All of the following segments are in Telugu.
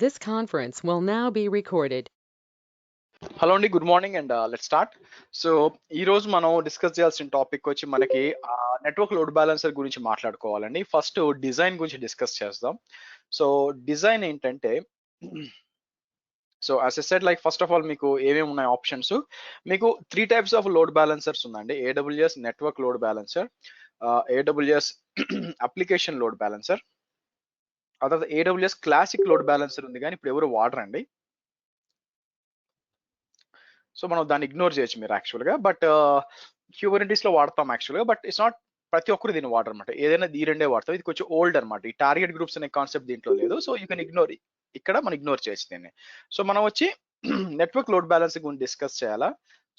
This conference will now be recorded. Hello అండి, good morning and let start. So ఈ రోజు మనం డిస్కస్ చేయాల్సిన టాపిక్ వచ్చి మనకి నెట్వర్క్ లోడ్ బ్యాలెన్సర్ గురించి మాట్లాడుకోవాలండి. ఫస్ట్ డిజైన్ గురించి డిస్కస్ చేద్దాం. సో డిజైన్ ఏంటంటే, so as a said, like first of all మీకు ఏమేమి ఉన్నాయి ఆప్షన్స్. మీకు 3 టైప్స్ ఆఫ్ లోడ్ బ్యాలెన్సర్స్ ఉందండి. AWS network load balancer, AWS application load balancer, ఆ తర్వాత ఏడబ్ల్యూఎస్ క్లాసిక్ లోడ్ బ్యాలెన్సర్ ఉంది, కానీ ఇప్పుడు ఎవరు వాడరండి. సో మనం దాన్ని ఇగ్నోర్ చేయొచ్చు మీరు యాక్చువల్గా, బట్ క్యూబర్నెటీస్ లో వాడతాం యాక్చువల్గా, బట్ ఇట్స్ నాట్ ప్రతి ఒక్కరు దీన్ని వాడరు అనమాట. ఏదైనా ఈ రెండే వాడతాం. ఇది కొంచెం ఓల్డ్ అనమాట. ఈ టార్గెట్ గ్రూప్స్ అనే కాన్సెప్ట్ దీంట్లో లేదు. సో యూ కెన్ ఇగ్నోర్, ఇక్కడ మనం ఇగ్నోర్ చేయొచ్చు దీన్ని. సో మనం వచ్చి నెట్వర్క్ లోడ్ బ్యాలెన్స్ గురించి డిస్కస్ చేయాలా.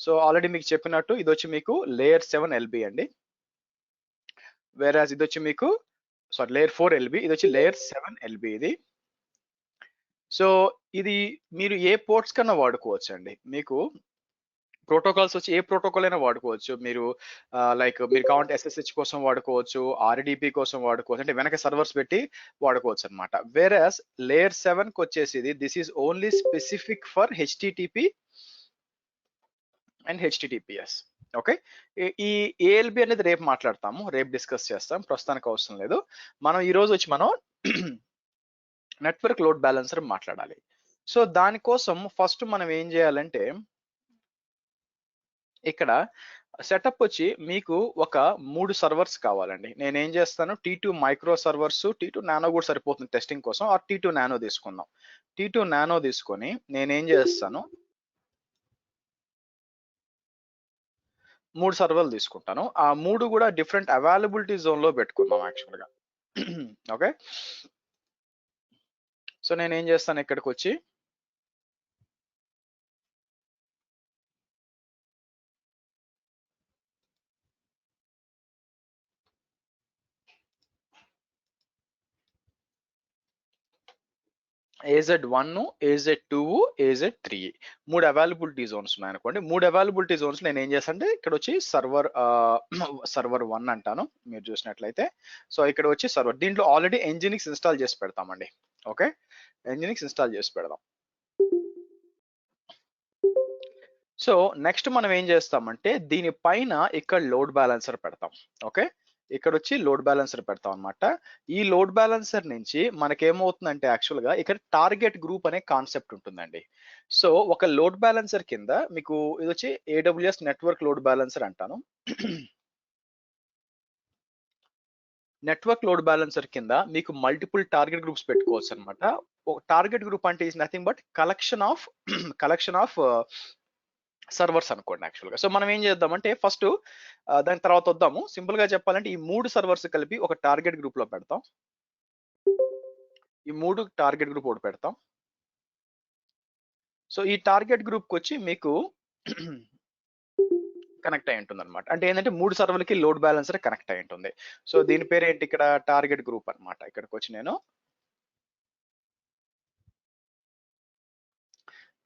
సో ఆల్రెడీ మీకు చెప్పినట్టు ఇది వచ్చి మీకు లేయర్ 7 ఎల్బి అండి, వేరాజ్ ఇది వచ్చి మీకు లేయర్ 4 ఎల్బి, ఇది వచ్చి లేయర్ 7 ఎల్బి ఇది. సో ఇది మీరు ఏ పోర్ట్స్ కన్నా వాడుకోవచ్చు అండి. మీకు ప్రోటోకాల్స్ వచ్చి ఏ ప్రోటోకాల్ అయినా వాడుకోవచ్చు మీరు. లైక్ మీరు కావాలంటే ఎస్ఎస్హెచ్ కోసం వాడుకోవచ్చు, ఆర్డిపి కోసం వాడుకోవచ్చు, అంటే వెనక సర్వర్స్ పెట్టి వాడుకోవచ్చు అనమాట. వేరస్ లేయర్ 7 కి వచ్చేసి this is only specific for HTTP and HTTPS. Okay, ఈ ఏఎల్బి అనేది రేపు మాట్లాడతాము, రేపు డిస్కస్ చేస్తాం, ప్రస్తుతానికి అవసరం లేదు. మనం ఈ రోజు వచ్చి మనం నెట్వర్క్ లోడ్ బ్యాలెన్సర్ మాట్లాడాలి. సో దానికోసం ఫస్ట్ మనం ఏం చేయాలంటే, ఇక్కడ సెటప్ వచ్చి మీకు ఒక 3 సర్వర్స్ కావాలండి. నేను ఏం చేస్తాను, T2 micro servers, T2 nano కూడా సరిపోతుంది టెస్టింగ్ కోసం, ఆ T2 నానో తీసుకుందాం. T2 నానో తీసుకొని నేనేం చేస్తాను, 3 సర్వర్లు తీసుకుంటాను. ఆ 3 కూడా డిఫరెంట్ అవైలబిలిటీ జోన్ లో పెట్టుకుందాం యాక్చువల్గా. ఓకే, సో నేనేం చేస్తాను, ఇక్కడికి వచ్చి AZ1, AZ2, AZ3 3 availability Jones ఉన్నాయి అనుకోండి. 3 అవైలబిలిటీ జోన్స్ నేను ఏం చేస్తాను అంటే, ఇక్కడ వచ్చి సర్వర్ 1 అంటాను మీరు చూసినట్లయితే. సో ఇక్కడ వచ్చి సర్వర్, దీంట్లో ఆల్రెడీ ఎంజినిక్స్ ఇన్స్టాల్ చేసి పెడతామండి. ఓకే, ఎంజినిక్స్ ఇన్స్టాల్ చేసి పెడదాం. సో నెక్స్ట్ మనం ఏం చేస్తామంటే, దీనిపైన ఇక్కడ లోడ్ బ్యాలెన్సర్ పెడతాం. ఓకే, ఇక్కడ వచ్చి లోడ్ బ్యాలెన్సర్ పెడతాం అనమాట. ఈ లోడ్ బ్యాలెన్సర్ నుంచి మనకేమవుతుందంటే, యాక్చువల్గా ఇక్కడ టార్గెట్ గ్రూప్ అనే కాన్సెప్ట్ ఉంటుందండి. సో ఒక లోడ్ బ్యాలెన్సర్ కింద మీకు ఇది వచ్చి ఏడబ్ల్యూఎస్ నెట్వర్క్ లోడ్ బ్యాలెన్సర్ అంటాను. నెట్వర్క్ లోడ్ బ్యాలెన్సర్ కింద మీకు మల్టిపుల్ టార్గెట్ గ్రూప్స్ పెట్టుకోవచ్చు అనమాట. టార్గెట్ గ్రూప్ అంటే is nothing but collection of servers అనుకోండి యాక్చువల్గా. సో మనం ఏం చేద్దామంటే, ఫస్ట్ దాని తర్వాత వద్దాము. సింపుల్ గా చెప్పాలంటే ఈ 3 సర్వర్స్ కలిపి ఒక టార్గెట్ గ్రూప్ లో పెడతాం. ఈ 3 టార్గెట్ గ్రూప్ ఒకటి పెడతాం. సో ఈ టార్గెట్ గ్రూప్ కి వచ్చి మీకు కనెక్ట్ అయి ఉంటుంది అనమాట. అంటే ఏంటంటే 3 సర్వర్లకి లోడ్ బ్యాలెన్సర్ కనెక్ట్ అయి ఉంటుంది. సో దీని పేరు ఏంటి, ఇక్కడ టార్గెట్ గ్రూప్ అనమాట. ఇక్కడికి వచ్చి నేను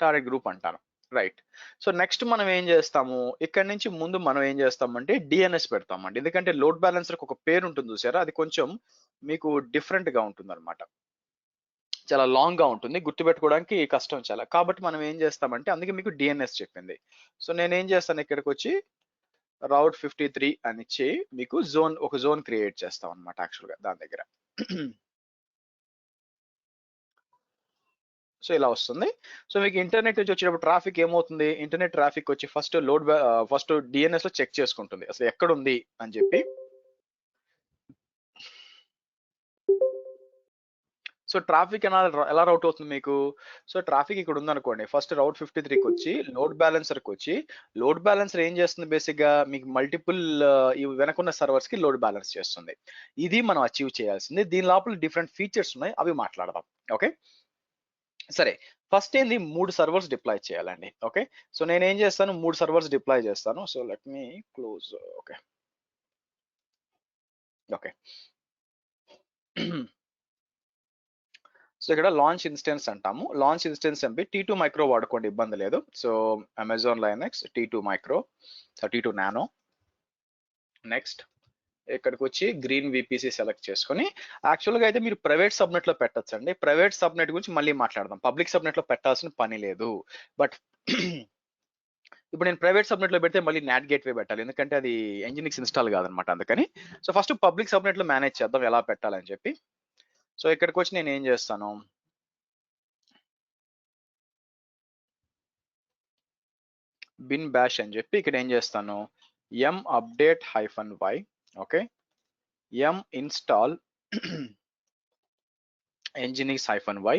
టార్గెట్ గ్రూప్ అంటాను. రైట్. సో నెక్స్ట్ మనం ఏం చేస్తాము, ఇక్కడ నుంచి ముందు మనం ఏం చేస్తామంటే డిఎన్ఎస్ పెడతామండి. ఎందుకంటే లోడ్ బ్యాలెన్సర్ ఒక పేరు ఉంటుంది చూసారా, అది కొంచెం మీకు డిఫరెంట్ గా ఉంటుంది అనమాట. చాలా లాంగ్ గా ఉంటుంది, గుర్తుపెట్టుకోవడానికి కష్టం చాలా. కాబట్టి మనం ఏం చేస్తామంటే, అందుకే మీకు డిఎన్ఎస్ చెప్పింది. సో నేనేం చేస్తాను, ఇక్కడికి వచ్చి రౌట్ 53 అని ఇచ్చి మీకు ఒక జోన్ క్రియేట్ చేస్తాం అనమాట యాక్చువల్గా దాని దగ్గర. సో ఇలా వస్తుంది. సో మీకు ఇంటర్నెట్ నుంచి వచ్చేటప్పుడు ట్రాఫిక్ ఏమవుతుంది, ఇంటర్నెట్ ట్రాఫిక్ వచ్చి ఫస్ట్ డిఎన్ఎస్ లో చెక్ చేసుకుంటుంది అసలు ఎక్కడ ఉంది అని చెప్పి. సో ట్రాఫిక్ ఎలా రౌట్ అవుతుంది మీకు. సో ట్రాఫిక్ ఇక్కడ ఉందనుకోండి, ఫస్ట్ రౌట్ 53కి వచ్చి లోడ్ బ్యాలెన్సర్కి వచ్చి, లోడ్ బ్యాలెన్సర్ ఏం చేస్తుంది బేసిక్ గా, మీకు మల్టిపుల్ ఈ వెనకున్న సర్వర్స్ కి లోడ్ బ్యాలెన్స్ చేస్తుంది. ఇది మనం అచీవ్ చేయాల్సింది. దీని లోపల డిఫరెంట్ ఫీచర్స్ ఉన్నాయి, అవి మాట్లాడదాం. ఓకే, సరే. ఫస్ట్ ఏంది, 3 సర్వర్స్ డిప్లాయ్ చేయాలండి. ఓకే, సో నేను ఏం చేస్తాను, 3 సర్వర్స్ డిప్లాయ్ చేస్తాను. సో లెట్ మీ క్లోజ్. ఓకే ఓకే సో ఇక్కడ లాంచ్ ఇన్స్టెన్స్ అంటాము. Launch instance MP T2 micro వాడుకోండి, ఇబ్బంది లేదు. So Amazon Linux T2 micro, T2 nano. Next ఇక్కడికి వచ్చి గ్రీన్ విపిసి సెలెక్ట్ చేసుకొని యాక్చువల్గా అయితే మీరు ప్రైవేట్ సబ్నెట్ లో పెట్టచ్చు అండి. ప్రైవేట్ సబ్నెట్ గురించి మళ్ళీ మాట్లాడదాం. పబ్లిక్ సబ్నెట్ లో పెట్టాల్సిన పని లేదు. బట్ ఇప్పుడు నేను ప్రైవేట్ సబ్నెట్ లో పెడితే మళ్ళీ నాట్ గేట్వే పెట్టాలి, ఎందుకంటే అది ఎంజినిక్స్ ఇన్స్టాల్ కాదనమాట. అందుకని సో ఫస్ట్ పబ్లిక్ సబ్నెట్ లో మేనేజ్ చేద్దాం ఎలా పెట్టాలని చెప్పి. సో ఇక్కడికి వచ్చి నేను ఏం చేస్తాను, బిన్ బ్యాష్ అని చెప్పి ఇక్కడ ఏం చేస్తాను, m update -y, okay, m install nginx-y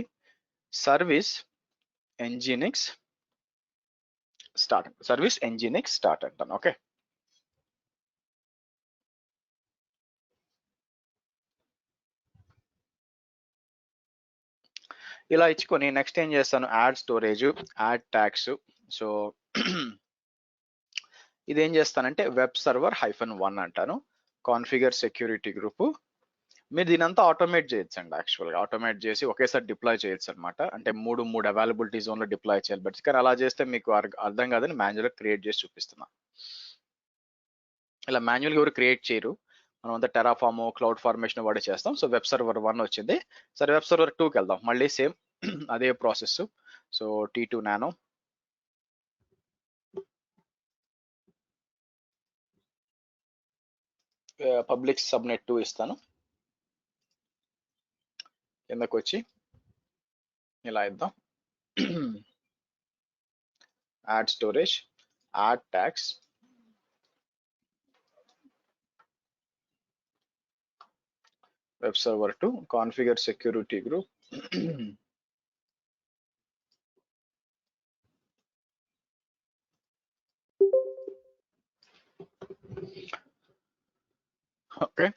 service nginx start అంటాను. ఓకే, ఇలా ఇచ్చుకొని నెక్స్ట్ ఏం చేస్తాను, add storage, add tags. So ఇదేం చేస్తానంటే వెబ్ సర్వర్ -1 అంటాను, కాన్ఫిగర్ సెక్యూరిటీ గ్రూప్. మీరు దీనంతా ఆటోమేట్ చేయొచ్చు అండి. యాక్చువల్గా ఆటోమేట్ చేసి ఒకేసారి డిప్లాయ్ చేయొచ్చు అనమాట. అంటే మూడు అవైలబిలిటీ జోన్ లో డిప్లాయ్ చేయాలి. బట్ కానీ అలా చేస్తే మీకు అర్థం కాదని మాన్యువల్ క్రియేట్ చేసి చూపిస్తున్నా. ఇలా మాన్యువల్ ఎవరు క్రియేట్ చేయరు, మనం అంతా టెరాఫామ్, క్లౌడ్ ఫార్మేషన్ వాడి చేస్తాం. సో వెబ్ సర్వర్ 1 వచ్చింది. సరే వెబ్ సర్వర్ 2కి వెళ్దాం. మళ్ళీ సేమ్ అదే process. So T2 nano, public subnet 2 ఇస్తాను. కిందకు వచ్చి ఇలా ఇద్దాం, add storage, add tags, web server 2, configure security group. Okay,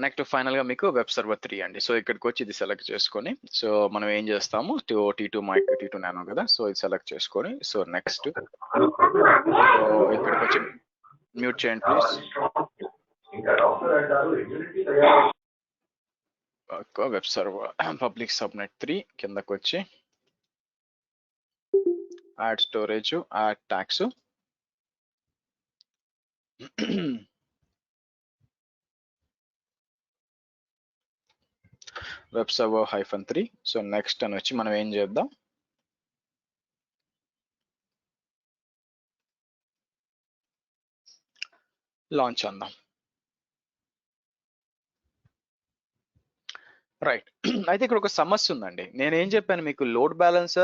next final గా మీకు వెబ్ సర్వర్ 3 అండి. సో ఇక్కడికి వచ్చి ఇది సెలెక్ట్ చేసుకొని, సో మనం ఏం చేస్తాము, T2 మైక్, T2 నానో కదా, సో ఇది సెలెక్ట్ చేసుకొని, సో నెక్స్ట్ ఇక్కడికి వచ్చి మ్యూట్ చేయండి please. Web server public subnet 3 కిందకు వచ్చి add storage, add tags, web server -3. So next అని వచ్చి మనం ఏం చేద్దాం, లాంచ్ అందాం. రైట్, అయితే ఇక్కడ ఒక సమస్య ఉందండి. నేనేం చెప్పాను మీకు, లోడ్ బ్యాలెన్స్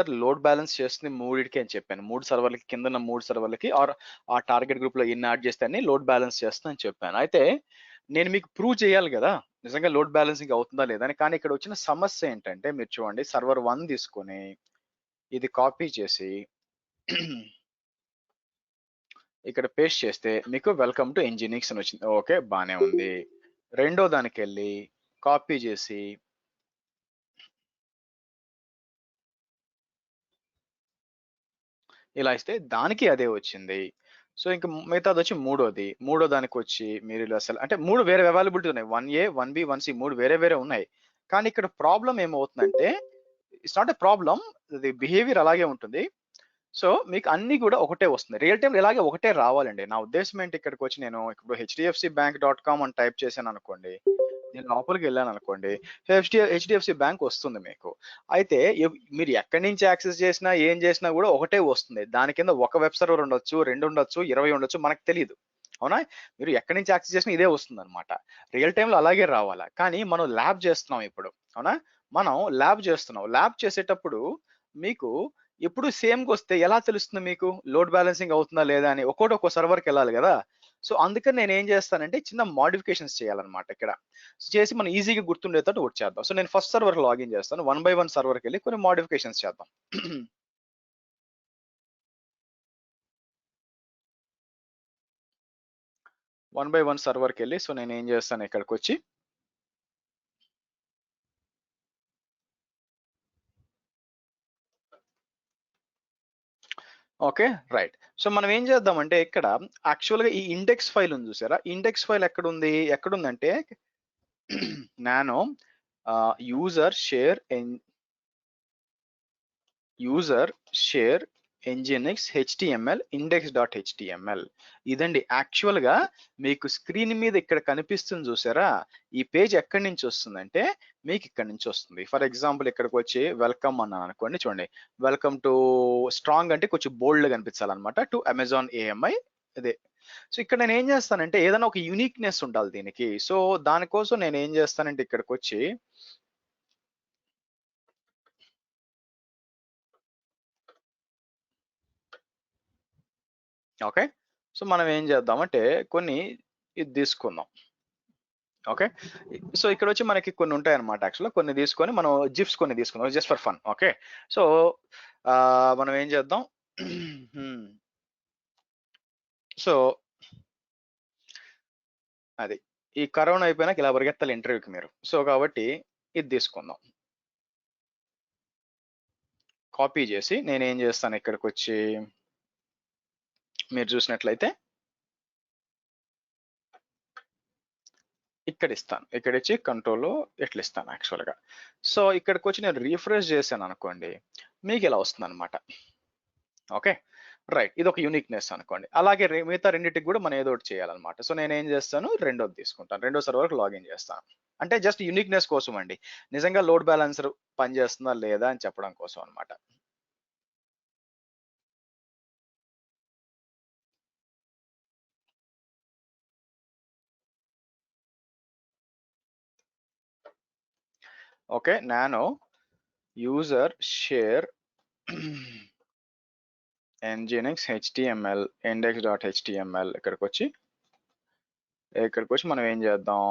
చేస్తుంది మూడిటికి అని చెప్పాను. 3 సర్వర్లకి, కింద 3 సర్వర్లకి ఆర్ ఆ టార్గెట్ గ్రూప్ లో ఎన్ని యాడ్ చేస్తే లోడ్ బ్యాలెన్స్ చేస్తుందని చెప్పాను. అయితే నేను మీకు ప్రూవ్ చేయాలి కదా నిజంగా లోడ్ బ్యాలెన్సింగ్ అవుతుందా లేదా అని. కానీ ఇక్కడ వచ్చిన సమస్య ఏంటంటే, మీరు చూడండి, సర్వర్ 1 తీసుకొని ఇది కాపీ చేసి ఇక్కడ పేస్ట్ చేస్తే మీకు వెల్కమ్ టు ఎంజినిక్స్ అని వచ్చింది. ఓకే, బానే ఉంది. రెండో దానికి వెళ్ళి కాపీ చేసి ఇలా ఇస్తే దానికి అదే వచ్చింది. సో ఇంకా మిగతాది వచ్చి మూడో దానికి వచ్చి మీరు ఇలా అసలు అంటే 3 వేరే అవైలబిలిటీ ఉన్నాయి, 1A 1B 1C 3 వేరే ఉన్నాయి. కానీ ఇక్కడ ప్రాబ్లం ఏమవుతుందంటే, ఇట్స్ నాట్ ఎ ప్రాబ్లం, ఇది బిహేవియర్ అలాగే ఉంటుంది. సో మీకు అన్ని కూడా ఒకటే వస్తుంది, రియల్ టైం ఇలాగే ఒకటే రావాలండి. నా ఉద్దేశం ఏంటి, ఇక్కడికి వచ్చి నేను ఇప్పుడు hdfcbank.com అని టైప్ చేశాను అనుకోండి, నేను లోపలికి వెళ్ళాను అనుకోండి, హెచ్డిఎఫ్సి బ్యాంక్ వస్తుంది మీకు. అయితే మీరు ఎక్కడి నుంచి యాక్సెస్ చేసినా ఏం చేసినా కూడా ఒకటే వస్తుంది. దాని కింద ఒక వెబ్ సర్వర్ ఉండొచ్చు, 2 ఉండొచ్చు, 20 ఉండొచ్చు, మనకు తెలియదు. అవునా, మీరు ఎక్కడి నుంచి యాక్సెస్ చేసినా ఇదే వస్తుంది అనమాట. రియల్ టైంలో అలాగే రావాలా. కానీ మనం ల్యాబ్ చేస్తున్నాం ఇప్పుడు. అవునా, మనం ల్యాబ్ చేస్తున్నాం. ల్యాబ్ చేసేటప్పుడు మీకు ఎప్పుడు సేమ్గా వస్తే ఎలా తెలుస్తుంది మీకు లోడ్ బ్యాలెన్సింగ్ అవుతుందా లేదా అని? ఒక్కో సర్వర్కి వెళ్ళాలి కదా. సో అందుకని నేను ఏం చేస్తానంటే చిన్న మోడిఫికేషన్స్ చేయాలన్నమాట. ఇక్కడ చేసి మనం ఈజీగా గుర్తుండేటట్టు ఒకటి చేద్దాం. సో నేను ఫస్ట్ సర్వర్ లాగిన్ చేస్తాను, 1 by 1 సర్వర్కి వెళ్ళి కొన్ని మోడిఫికేషన్స్ చేద్దాం. 1 by 1 సర్వర్కి వెళ్ళి, సో నేను ఏం చేస్తాను, ఇక్కడికి వచ్చి ఓకే రైట్. సో మనం ఏం చేద్దామంటే, ఇక్కడ యాక్చువల్గా ఈ ఇండెక్స్ ఫైల్ ఉంది చూసారా, ఇండెక్స్ ఫైల్ ఎక్కడుందంటే nano user share nginx html index.html. ఇదండి యాక్చువల్ గా మీకు స్క్రీన్ మీద ఇక్కడ కనిపిస్తుంది చూసారా, ఈ పేజ్ ఎక్కడి నుంచి వస్తుందంటే మీకు ఇక్కడ నుంచి వస్తుంది. ఫర్ ఎగ్జాంపుల్ ఇక్కడికి వచ్చి వెల్కమ్ అన్నాను అనుకోండి, చూడండి వెల్కమ్ టు స్ట్రాంగ్ అంటే కొంచెం బోల్డ్ గా కనిపించాలన్నమాట, టు అమెజాన్ ఏఎంఐ అదే. సో ఇక్కడ నేను ఏం చేస్తానంటే ఏదైనా ఒక యూనిక్నెస్ ఉండాలి దీనికి. సో దానికోసం నేను ఏం చేస్తానంటే ఇక్కడికి వచ్చి ఓకే, సో మనం ఏం చేద్దామంటే కొన్ని ఇది తీసుకుందాం. ఓకే, సో ఇక్కడ వచ్చి మనకి కొన్ని ఉంటాయి అనమాట, యాక్చువల్గా కొన్ని తీసుకొని మనం జిప్స్ కొన్ని తీసుకుందాం just for fun. Okay, so మనం ఏం చేద్దాం సో అది ఈ కరోనా అయిపోయినాక ఇలా పరిగెత్తాలి ఇంటర్వ్యూకి మీరు. సో కాబట్టి ఇది తీసుకుందాం, కాపీ చేసి నేను ఏం చేస్తాను ఇక్కడికి వచ్చి మీరు చూసినట్లయితే ఇక్కడ ఇస్తాను, ఇక్కడ ఇచ్చి కంట్రోల్ ఎట్లా ఇస్తాను యాక్చువల్గా. సో ఇక్కడికి వచ్చి నేను రీఫ్రెష్ చేశాను అనుకోండి, మీకు ఇలా వస్తుంది అనమాట. ఓకే రైట్, ఇది ఒక యూనిక్నెస్ అనుకోండి. అలాగే మిగతా రెండింటికి కూడా మనం ఏదో ఒకటి చేయాలన్నమాట. సో నేను ఏం చేస్తాను, రెండోది తీసుకుంటాను, రెండో సర్వర్కి లాగిన్ చేస్తాను. అంటే జస్ట్ యూనిక్నెస్ కోసం అండి, నిజంగా లోడ్ బ్యాలెన్సర్ పనిచేస్తుందా లేదా అని చెప్పడం కోసం అనమాట. Okay, nano user share nginx html index.html ఇక్కడికి వచ్చి మనం ఏం చేద్దాం,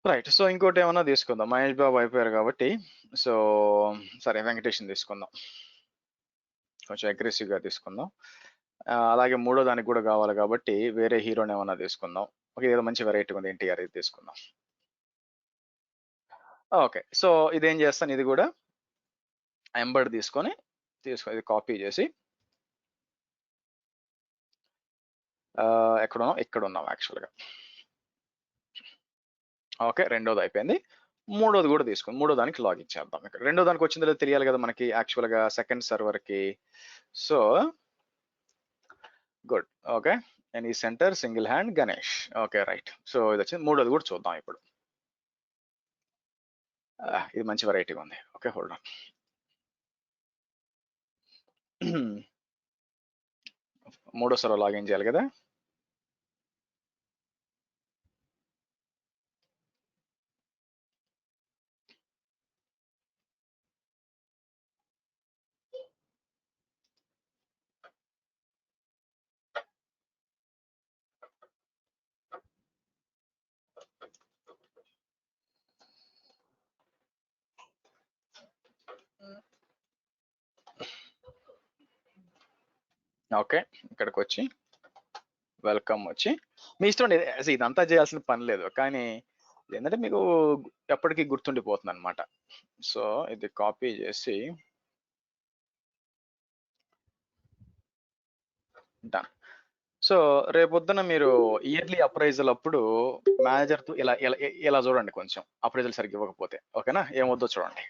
రైట్. సో ఇంకోటి ఏమన్నా తీసుకుందాం, మహేష్ బాబు అయిపోయారు కాబట్టి సో సరే వెంకటేష్ని తీసుకుందాం, కొంచెం అగ్రెసివ్ గా తీసుకుందాం. అలాగే మూడో దానికి కూడా కావాలి కాబట్టి వేరే హీరోని ఏమన్నా తీసుకుందాం. ఓకే, ఏదో మంచి వెరైటీ ఉంది, ఎన్టీఆర్ ఇది తీసుకుందాం. ఓకే, సో ఇదేం చేస్తాను, ఇది కూడా ఎంబర్డ్ తీసుకొని ఇది కాపీ చేసి ఎక్కడ ఉన్నాం, ఇక్కడ ఉన్నాం యాక్చువల్గా. ఓకే, రెండోది అయిపోయింది, మూడోది కూడా తీసుకుని మూడో దానికి లాగిన్ చేద్దాం. ఇక్కడ రెండో దానికి వచ్చిందో లేదో తెలియాలి కదా మనకి యాక్చువల్గా సెకండ్ సర్వర్కి. So good, okay, any center single hand Ganesh. Okay right, so ఇది వచ్చింది. మూడోది కూడా చూద్దాం ఇప్పుడు, ఇది మంచి వెరైటీగా ఉంది. ఓకే హోల్డ్ ఆన్, మూడో సర్వర్ లాగిన్ చేయాలి కదా. ఓకే, ఇక్కడికి వచ్చి వెల్కమ్ వచ్చి మీ ఇష్టం, ఇదంతా చేయాల్సిన పని లేదు, కానీ ఏంటంటే మీకు ఎప్పటికీ గుర్తుండిపోతుంది అనమాట. సో ఇది కాపీ చేసి డన్. సో రేపొద్దున మీరు ఇయర్లీ అప్రైజల్ అప్పుడు మేనేజర్ తో ఇలా చూడండి, కొంచెం అప్రైజల్ సరిగ్గా ఇవ్వకపోతే. ఓకేనా, ఏమొద్దో చూడండి.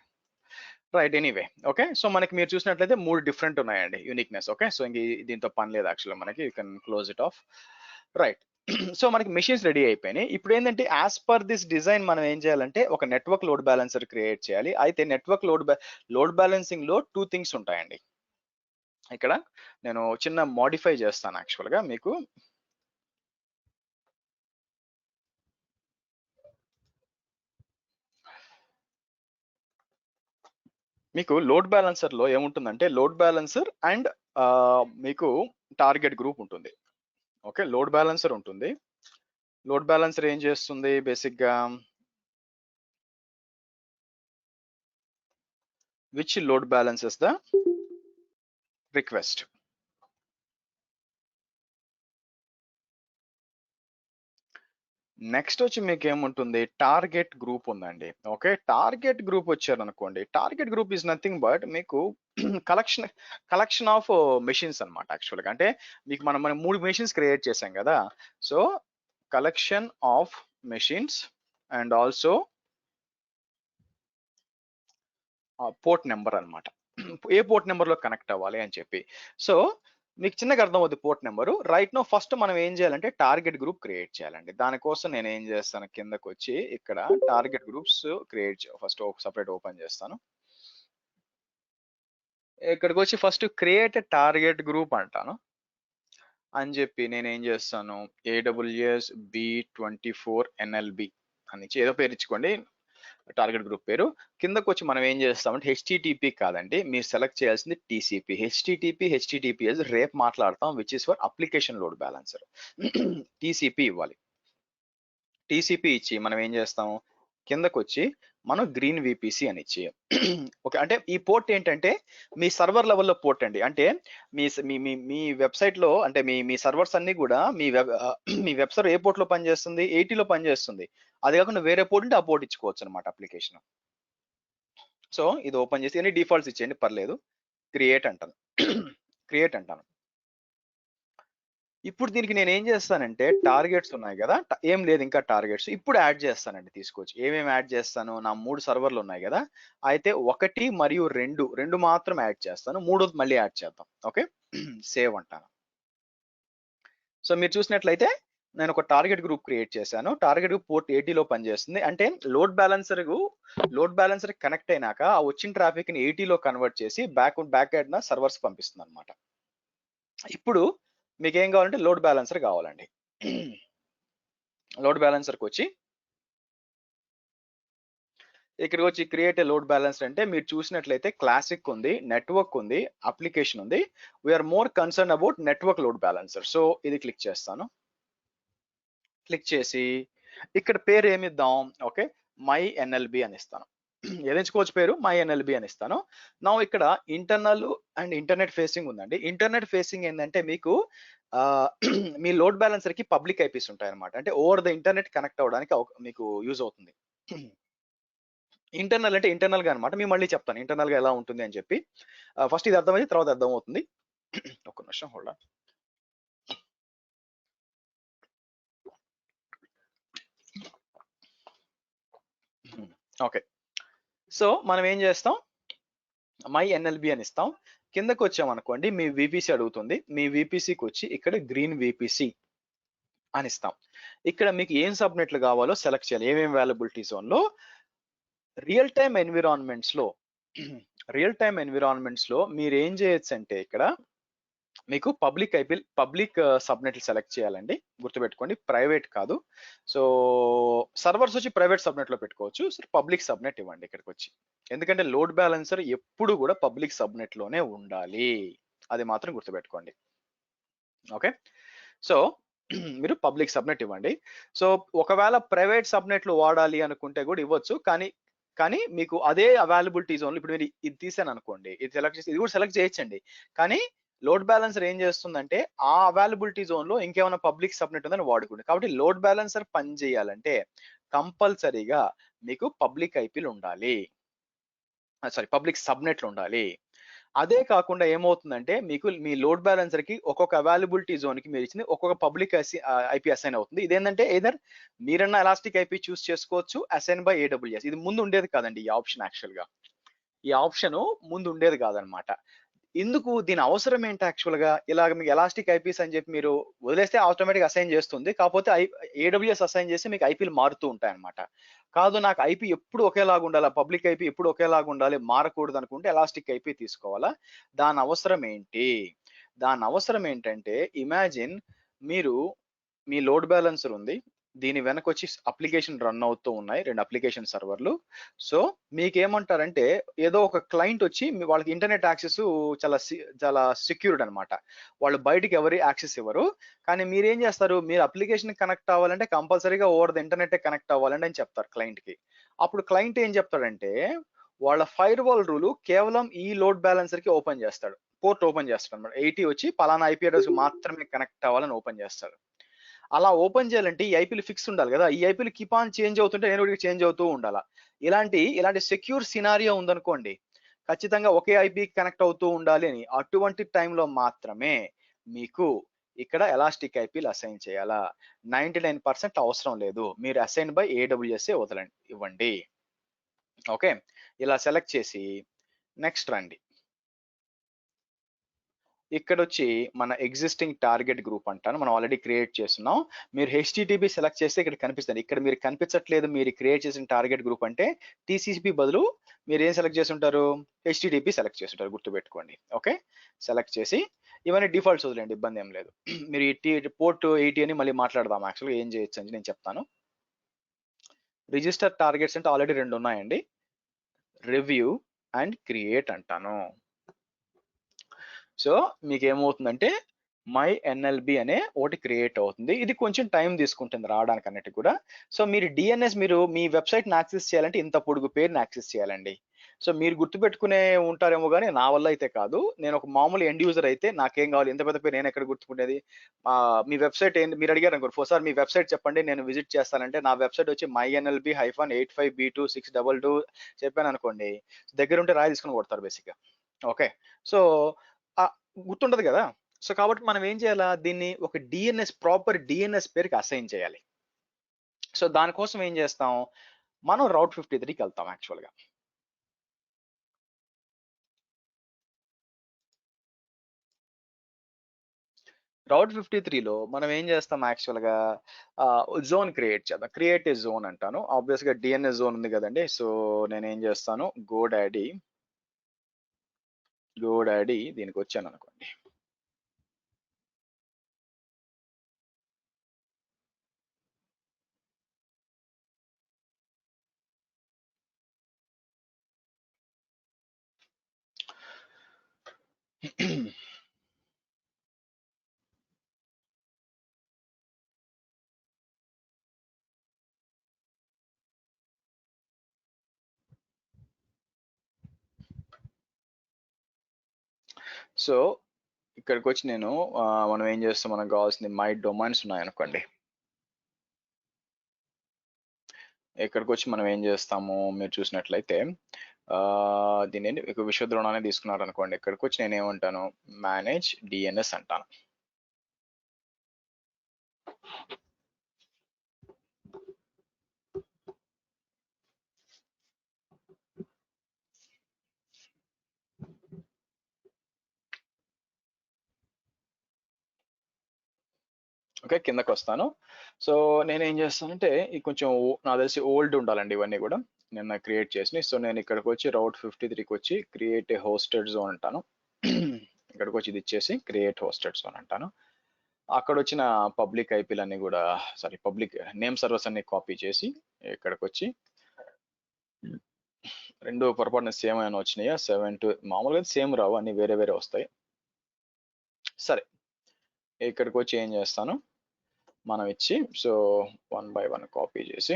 రైట్, ఎనీవే ఓకే, సో మనకి మీరు చూసినట్లయితే 3 డిఫరెంట్ ఉన్నాయండి యూనిక్నెస్. ఓకే, సో ఇంక దీంతో పని లేదు యాక్చువల్గా మనకి, you can close it of. Right, so మనకి మెషిన్స్ రెడీ అయిపోయినాయి. ఇప్పుడు ఏంటంటే యాజ్ పర్ దిస్ డిజైన్ మనం ఏం చేయాలంటే ఒక నెట్వర్క్ లోడ్ బ్యాలెన్సర్ క్రియేట్ చేయాలి. అయితే నెట్వర్క్ లోడ్ బ్యాలెన్సింగ్ లో 2 థింగ్స్ ఉంటాయండి. ఇక్కడ నేను చిన్న మోడిఫై చేస్తాను యాక్చువల్గా మీకు. మీకు లోడ్ బ్యాలెన్సర్ లో ఏముంటుందంటే లోడ్ బ్యాలెన్సర్ అండ్ మీకు టార్గెట్ గ్రూప్ ఉంటుంది. ఓకే, లోడ్ బ్యాలెన్సర్ ఉంటుంది. లోడ్ బ్యాలెన్సర్ ఏం చేస్తుంది బేసిక్ గా, which load balances the request. Next వచ్చి మీకు ఏముంటుంది, టార్గెట్ గ్రూప్ ఉందండి. ఓకే, టార్గెట్ గ్రూప్ వచ్చారు అనుకోండి, target group is nothing but మీకు కలెక్షన్ ఆఫ్ మెషిన్స్ అనమాట యాక్చువల్గా. అంటే మీకు మనం 3 మెషిన్స్ క్రియేట్ చేసాం కదా. So collection of machines and also port number అన్నమాట. ఏ పోర్ట్ నెంబర్లో కనెక్ట్ అవ్వాలి అని చెప్పి. సో మీకు చిన్నగా అర్థమవుద్ది port number. Right now first మనం ఏం చేయాలంటే టార్గెట్ గ్రూప్ క్రియేట్ చేయాలండి. దానికోసం నేను ఏం చేస్తాను, కిందకు వచ్చి ఇక్కడ target groups create first separate open చేస్తాను. ఇక్కడికి వచ్చి ఫస్ట్ క్రియేట్ టార్గెట్ గ్రూప్ అంటాను అని చెప్పి నేను ఏం చేస్తాను, AWS B24 NLB అని ఏదో పేరు ఇచ్చుకోండి, టార్గెట్ గ్రూప్ పేరు. కిందకు వచ్చి మనం ఏం చేస్తామంటే HTTP కాదండి, మీరు సెలెక్ట్ చేయాల్సింది TCP. HTTPS రేపు మాట్లాడతాం, which is for application load balancer. TCP ఇవ్వాలి. TCP ఇచ్చి మనం ఏం చేస్తాం, కిందకు వచ్చి మనం గ్రీన్ VPC అని ఇచ్చి ఓకే. అంటే ఈ పోర్ట్ ఏంటంటే మీ సర్వర్ లెవెల్లో పోర్ట్ అండి. అంటే మీ మీ మీ మీ వెబ్సైట్ లో అంటే మీ సర్వర్స్ అన్ని కూడా మీ వెబ్ సర్వర్ ఏ పోర్ట్ లో పనిచేస్తుంది, 80లో పనిచేస్తుంది. అది కాకుండా వేరే పోర్ట్ ఉంటే ఆ పోర్ట్ ఇచ్చుకోవచ్చు అనమాట అప్లికేషన్. సో ఇది ఓపెన్ చేసి ఎన్ని డిఫాల్ట్స్ ఇచ్చేయండి పర్లేదు. క్రియేట్ అంటాను. క్రియేట్ అంటాను. ఇప్పుడు దీనికి నేను ఏం చేస్తానంటే టార్గెట్స్ ఉన్నాయి కదా, ఏం లేదు ఇంకా టార్గెట్స్ ఇప్పుడు యాడ్ చేస్తానండి. తీసుకొచ్చి ఏమేమి యాడ్ చేస్తాను, నా 3 సర్వర్లు ఉన్నాయి కదా, అయితే 1 మరియు 2 మాత్రం యాడ్ చేస్తాను, 3 మళ్ళీ యాడ్ చేద్దాం. ఓకే. సేవ్ అంటాను. సో మీరు చూసినట్లయితే నేను ఒక టార్గెట్ గ్రూప్ క్రియేట్ చేశాను. టార్గెట్ గ్రూప్ పోర్ట్ 80లో పనిచేస్తుంది. అంటే లోడ్ బ్యాలెన్సర్ కనెక్ట్ అయినాక ఆ వచ్చిన ట్రాఫిక్ ని 80లో కన్వర్ట్ చేసి బ్యాక్ ఎండ్ సర్వర్స్ పంపిస్తుంది అనమాట. ఇప్పుడు మీకు ఏం కావాలంటే లోడ్ బ్యాలెన్సర్ కావాలండి. లోడ్ బ్యాలెన్సర్కి వచ్చి ఇక్కడికి వచ్చి క్రియేట్ ఏ లోడ్ బ్యాలెన్సర్ అంటే మీరు చూసినట్లయితే క్లాసిక్ ఉంది, నెట్వర్క్ ఉంది, అప్లికేషన్ ఉంది. We're more concern about network load balancer. So ఇది క్లిక్ చేస్తాను. క్లిక్ చేసి ఇక్కడ పేరు ఏమి ఇద్దాం, ఓకే, మై ఎన్ఎల్బి అని ఇస్తాను. ఏదెంచుకోవచ్చు పేరు, మై ఎన్ఎల్బి అని ఇస్తాను. నా ఇక్కడ ఇంటర్నల్ అండ్ ఇంటర్నెట్ ఫేసింగ్ ఉందండి. ఇంటర్నెట్ ఫేసింగ్ ఏంటంటే మీకు మీ లోడ్ బ్యాలెన్సర్ కి పబ్లిక్ ఐపీస్ ఉంటాయి అనమాట. అంటే ఓవర్ ద ఇంటర్నెట్ కనెక్ట్ అవ్వడానికి మీకు యూజ్ అవుతుంది. ఇంటర్నల్ అంటే ఇంటర్నల్ గా అనమాట. మేము మళ్ళీ చెప్తాను ఇంటర్నల్ గా ఎలా ఉంటుంది అని చెప్పి. ఫస్ట్ ఇది అర్థమైంది, తర్వాత అర్థం అవుతుంది. ఒక్క నిమిషం హోల్డ్. ఓకే. సో మనం ఏం చేస్తాం, మై ఎన్ఎల్బి అని ఇస్తాం. కిందకు వచ్చామనుకోండి మీ విపిసి అడుగుతుంది. మీ విపిసికి వచ్చి ఇక్కడ గ్రీన్ విపిసి అని ఇస్తాం. ఇక్కడ మీకు ఏం సబ్నెట్లు కావాలో సెలెక్ట్ చేయాలి. ఏమేమి అవైలబిలిటీ జోన్ లో రియల్ టైమ్ ఎన్విరాన్మెంట్స్ లో మీరు ఏం చేయొచ్చు అంటే ఇక్కడ మీకు పబ్లిక్ సబ్నెట్లు సెలెక్ట్ చేయాలండి. గుర్తుపెట్టుకోండి, ప్రైవేట్ కాదు. సో సర్వర్స్ వచ్చి ప్రైవేట్ సబ్నెట్ లో పెట్టుకోవచ్చు. పబ్లిక్ సబ్నెట్ ఇవ్వండి ఇక్కడికి వచ్చి. ఎందుకంటే లోడ్ బ్యాలెన్సర్ ఎప్పుడు కూడా పబ్లిక్ సబ్నెట్ లోనే ఉండాలి, అది మాత్రం గుర్తుపెట్టుకోండి. ఓకే. సో మీరు పబ్లిక్ సబ్నెట్ ఇవ్వండి. సో ఒకవేళ ప్రైవేట్ సబ్నెట్లు వాడాలి అనుకుంటే కూడా ఇవ్వచ్చు. కానీ మీకు అదే అవైలబిలిటీ జోన్ ఇప్పుడు మీరు ఇది తీసాను అనుకోండి, ఇది సెలెక్ట్ చేసి ఇది కూడా సెలెక్ట్ చేయొచ్చండి. కానీ లోడ్ బ్యాలెన్సర్ ఏం చేస్తుందంటే ఆ అవైలబిలిటీ జోన్ లో ఇంకేమైనా పబ్లిక్ సబ్నెట్ ఉందని వాడుకోండి. కాబట్టి లోడ్ బ్యాలెన్సర్ పని చేయాలంటే కంపల్సరీగా మీకు పబ్లిక్ ఐపీలు ఉండాలి, పబ్లిక్ సబ్నెట్లు ఉండాలి. అదే కాకుండా ఏమవుతుందంటే మీకు మీ లోడ్ బ్యాలెన్సర్ కి ఒక్కొక్క అవైలబిలిటీ జోన్ కి మీరు ఇచ్చింది ఒక్కొక్క పబ్లిక్ ఐపీ అసైన్ అవుతుంది. ఇదేంటంటే ఏదర్ మీరన్నా ఎలాస్టిక్ ఐపీ చూస్ చేసుకోవచ్చు, అసైన్ బై AWS. ఇది ముందు ఉండేది కాదండి ఈ ఆప్షన్. యాక్చువల్ గా ఈ ఆప్షన్ ముందు ఉండేది కాదనమాట. ఎందుకు దీని అవసరం ఏంటి యాక్చువల్ గా, ఇలాగ మీకు ఎలాస్టిక్ ఐపీస్ అని చెప్పి మీరు వదిలేస్తే ఆటోమేటిక్ అసైన్ చేస్తుంది. కాకపోతే AWS అసైన్ చేసి మీకు ఐపీలు మారుతూ ఉంటాయి అనమాట. కాదు నాకు ఐపీ ఎప్పుడు ఒకేలాగా ఉండాలి, పబ్లిక్ ఐపీ ఎప్పుడు ఒకేలాగా ఉండాలి, మారకూడదు అనుకుంటే ఎలాస్టిక్ ఐపీ తీసుకోవాలా. దాని అవసరం ఏంటి, దాని అవసరం ఏంటంటే ఇమాజిన్ మీరు మీ లోడ్ బ్యాలెన్సర్ ఉంది, దీని వెనక వచ్చి అప్లికేషన్ రన్ అవుతూ ఉన్నాయి, 2 అప్లికేషన్ సర్వర్లు. సో మీకేమంటారంటే ఏదో ఒక క్లయింట్ వచ్చి వాళ్ళకి ఇంటర్నెట్ యాక్సెస్ చాలా సెక్యూర్డ్ అనమాట. వాళ్ళు బయటికి ఎవరి యాక్సెస్ ఇవ్వరు. కానీ మీరేం చేస్తారు, మీరు అప్లికేషన్ కనెక్ట్ అవ్వాలంటే కంపల్సరీగా ఓవర్ ద ఇంటర్నెట్ కనెక్ట్ అవ్వాలండి అని చెప్తారు క్లయింట్ కి. అప్పుడు క్లయింట్ ఏం చెప్తాడంటే వాళ్ళ ఫైర్ వాల్ రూల్ కేవలం ఈ లోడ్ బ్యాలెన్సర్ కి ఓపెన్ చేస్తాడు, పోర్ట్ ఓపెన్ చేస్తాడు అనమాట. 80 వచ్చి పలానా ఐపీ అడ్రస్ మాత్రమే కనెక్ట్ అవ్వాలని ఓపెన్ చేస్తాడు. అలా ఓపెన్ చేయాలంటే ఈ ఐపీలు ఫిక్స్ ఉండాలి కదా, ఈ ఐపీలు కీప్ ఆన్ చేంజ్ అవుతుంటే నేను చేంజ్ అవుతూ ఉండాలా. ఇలాంటి సెక్యూర్ సినారియో ఉందనుకోండి, ఖచ్చితంగా ఒకే ఐపీ కనెక్ట్ అవుతూ ఉండాలి అని. అటువంటి టైంలో మాత్రమే మీకు ఇక్కడ ఎలాస్టిక్ ఐపీలు అసైన్ చేయాలా. 99% అవసరం లేదు, మీరు అసైన్ బై AWS ఇవ్వండి. ఓకే. ఇలా సెలెక్ట్ చేసి నెక్స్ట్ రండి. ఇక్కడ వచ్చి మన ఎగ్జిస్టింగ్ టార్గెట్ గ్రూప్ అంటాను, మనం ఆల్రెడీ క్రియేట్ చేస్తున్నాం. మీరు హెచ్టిటిపి సెలెక్ట్ చేస్తే ఇక్కడ కనిపిస్తుంది. ఇక్కడ మీరు కనిపించట్లేదు మీరు క్రియేట్ చేసిన టార్గెట్ గ్రూప్ అంటే టీసీపీ బదులు మీరు ఏం సెలెక్ట్ చేసి ఉంటారు, హెచ్టిటిపి సెలెక్ట్ చేసి ఉంటారు, గుర్తుపెట్టుకోండి. ఓకే, సెలెక్ట్ చేసి ఇవన్నీ డిఫాల్ట్స్ వదిలేండి, ఇబ్బంది ఏం లేదు. మీరు ఈ పోర్ట్ 80 అని మళ్ళీ మాట్లాడదాం. యాక్చువల్గా ఏం చేయొచ్చు అని నేను చెప్తాను. రిజిస్టర్ టార్గెట్స్ అంటే ఆల్రెడీ 2 ఉన్నాయండి, రివ్యూ అండ్ క్రియేట్ అంటాను. సో మీకు ఏమవుతుందంటే మై ఎన్ఎల్బి అనే ఒకటి క్రియేట్ అవుతుంది. ఇది కొంచెం టైం తీసుకుంటుంది రావడానికి అన్నిటి కూడా. సో మీరు డిఎన్ఎస్ మీరు మీ వెబ్సైట్ని యాక్సెస్ చేయాలంటే ఇంత పొడుగు పేరుని యాక్సెస్ చేయాలండి. సో మీరు గుర్తుపెట్టుకునే ఉంటారేమో కానీ నా వల్ల అయితే కాదు. నేను ఒక మామూలు ఎండ్ యూజర్ అయితే నాకేం కావాలి, ఎంత పెద్ద పేరు నేను ఎక్కడ గుర్తుకునేది. మీ వెబ్సైట్ ఏంటి మీరు అడిగారు అనుకో, సార్ మీ వెబ్సైట్ చెప్పండి నేను విజిట్ చేస్తానంటే నా వెబ్సైట్ వచ్చి myNLB-85B2622 చెప్పాను అనుకోండి, దగ్గర ఉంటే రాయి తీసుకుని కొడతారు బేసిక్గా. ఓకే, సో గుర్తుండదు కదా. సో కాబట్టి మనం ఏం చేయాలా, దీన్ని ఒక డిఎన్ఎస్ ప్రాపర్ డిఎన్ఎస్ పేరుకి అసైన్ చేయాలి. సో దానికోసం ఏం చేస్తాం, మనం రౌట్ 53కి వెళ్తాం. యాక్చువల్గా రౌట్ 53లో మనం ఏం చేస్తాం, యాక్చువల్గా జోన్ క్రియేట్ చేద్దాం. క్రియేట్ ఏ జోన్ అంటాను. ఆబ్వియస్ గా డిఎన్ఎస్ జోన్ ఉంది కదండి. సో నేను ఏం చేస్తాను, గోడాడీ దీనికి వచ్చాను అనుకోండి. సో ఇక్కడికి వచ్చి నేను మనం ఏం చేస్తాం, మనకు కావాల్సింది మై డొమైన్స్ ఉన్నాయనుకోండి. ఇక్కడికి వచ్చి మనం ఏం చేస్తాము, మీరు చూసినట్లయితే దీన్ని విశ్వద్రోణ అనే తీసుకున్నారు అనుకోండి. ఇక్కడికి వచ్చి నేను ఏమంటాను, మేనేజ్ డిఎన్ఎస్ అంటాను. ఓకే, కిందకి వస్తాను. సో నేనేం చేస్తానంటే ఇది కొంచెం నాకు తెలిసి ఓల్డ్ ఉండాలండి ఇవన్నీ కూడా నేను క్రియేట్ చేసి. సో నేను ఇక్కడికి వచ్చి రౌట్ 53కి వచ్చి క్రియేట్ ఏ హోస్టెడ్ జోన్ అంటాను. ఇక్కడికి వచ్చి ఇది ఇచ్చేసి క్రియేట్ హోస్టెడ్ జోన్ అంటాను. అక్కడ వచ్చిన పబ్లిక్ ఐపీలన్నీ కూడా పబ్లిక్ నేమ్ సర్వర్స్ అన్ని కాపీ చేసి ఇక్కడికి వచ్చి రెండు పొరపాటున సేమ్ అయినా వచ్చినాయా, 7 మామూలుగా సేమ్ రావు, అన్ని వేరే వేరే వస్తాయి. సరే ఇక్కడికి వచ్చి ఏం చేస్తాను, మనం ఇచ్చి సో 1 by 1 కాపీ చేసి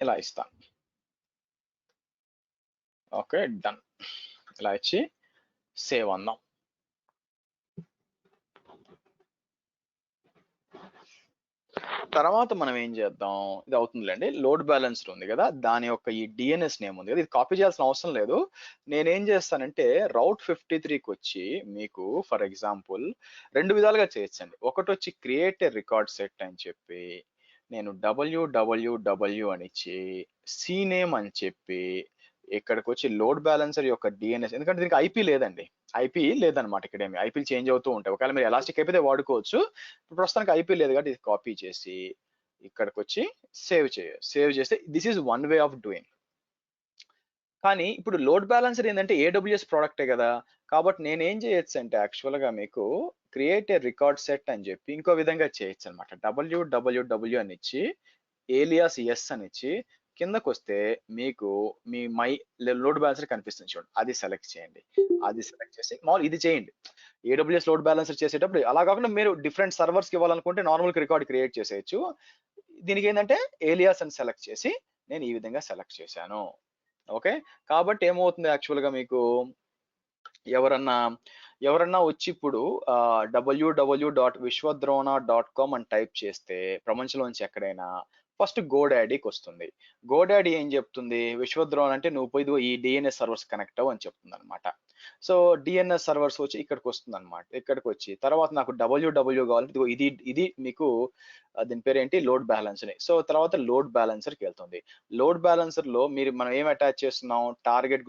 ఇలా ఇస్తాను. ఓకే డన్, ఇలా ఇచ్చి సేవ్ అందాం. తర్వాత మనం ఏం చేద్దాం, ఇది అవుతుందిలేండి. లోడ్ బ్యాలెన్సర్ ఉంది కదా, దాని యొక్క ఈ డిఎన్ఎస్ నేమ్ ఉంది కదా, ఇది కాపీ చేయాల్సిన అవసరం లేదు. నేనేం చేస్తానంటే రౌట్ 53కి వచ్చి మీకు ఫర్ ఎగ్జాంపుల్ 2 విధాలుగా చేయొచ్చండి. ఒకటి వచ్చి క్రియేట్ ఏ రికార్డ్ సెట్ అని చెప్పి నేను www అని ఇచ్చి నేమ్ అని చెప్పి ఇక్కడికి వచ్చి లోడ్ బ్యాలెన్సర్ యొక్క డిఎన్ఎస్, ఎందుకంటే దీనికి ఐపీ లేదండి, ఐపీ లేదనమాట. ఇక్కడ ఏమి ఐపీ చేంజ్ అవుతూ ఉంటాయి. ఒకవేళ మీరు ఎలాస్టిక్ అయిపోతే వాడుకోవచ్చు, ప్రస్తుతానికి ఐపీ లేదు కాబట్టి ఇది కాపీ చేసి ఇక్కడికి వచ్చి సేవ్ చేస్తే this is one way of doing. కానీ ఇప్పుడు లోడ్ బ్యాలెన్సర్ ఏంటంటే ఏడబ్ల్యూఎస్ ప్రోడక్టే కదా, కాబట్టి నేనేం చేయొచ్చు అంటే యాక్చువల్గా మీకు క్రియేట్ ఏ రికార్డ్ సెట్ అని చెప్పి ఇంకో విధంగా చేయొచ్చు అనమాట. www అని ఇచ్చి ఏలియాస్ ఎస్ అని ఇచ్చి కిందకు వస్తే మీకు మీ మై లోడ్ బ్యాలెన్సర్ కనిపిస్తుంది చూడండి, అది సెలెక్ట్ చేయండి. అది సెలెక్ట్ చేసి మామూలు ఇది చేయండి. ఏడబ్ల్యూఎస్ లోడ్ బ్యాలెన్సర్ చేసేటప్పుడు అలా కాకుండా మీరు డిఫరెంట్ సర్వర్స్కి ఇవ్వాలనుకుంటే నార్మల్ రికార్డ్ క్రియేట్ చేసేయచ్చు. దీనికి ఏంటంటే ఏలియాస్ అని సెలెక్ట్ చేసి నేను ఈ విధంగా సెలెక్ట్ చేశాను. ఓకే, కాబట్టి ఏమవుతుంది యాక్చువల్గా మీకు ఎవరన్నా వచ్చి ఇప్పుడు www.vishwadrona.com అని టైప్ చేస్తే ప్రపంచంలోంచి ఎక్కడైనా ఫస్ట్ గోడాడీకి వస్తుంది. గోడాడీ ఏం చెప్తుంది, విశ్వద్రోహన్ అంటే నువ్వు పోయి ఇదిగో ఈ డిఎన్ఎస్ సర్వర్స్ కనెక్ట్ అవ్వు అని చెప్తుంది అనమాట. సో డిఎన్ఎస్ సర్వర్స్ వచ్చి ఇక్కడికి వస్తుంది అనమాట. ఇక్కడికి వచ్చి తర్వాత నాకు డబ్ల్యూడబ్ల్యూ కావాలంటే ఇదిగో ఇది ఇది మీకు దీని పేరు ఏంటి, లోడ్ బ్యాలెన్సర్. సో తర్వాత లోడ్ బ్యాలెన్సర్ కి వెళ్తుంది. లోడ్ బ్యాలెన్సర్ లో మనం ఏం అటాచ్ చేస్తున్నాం, టార్గెట్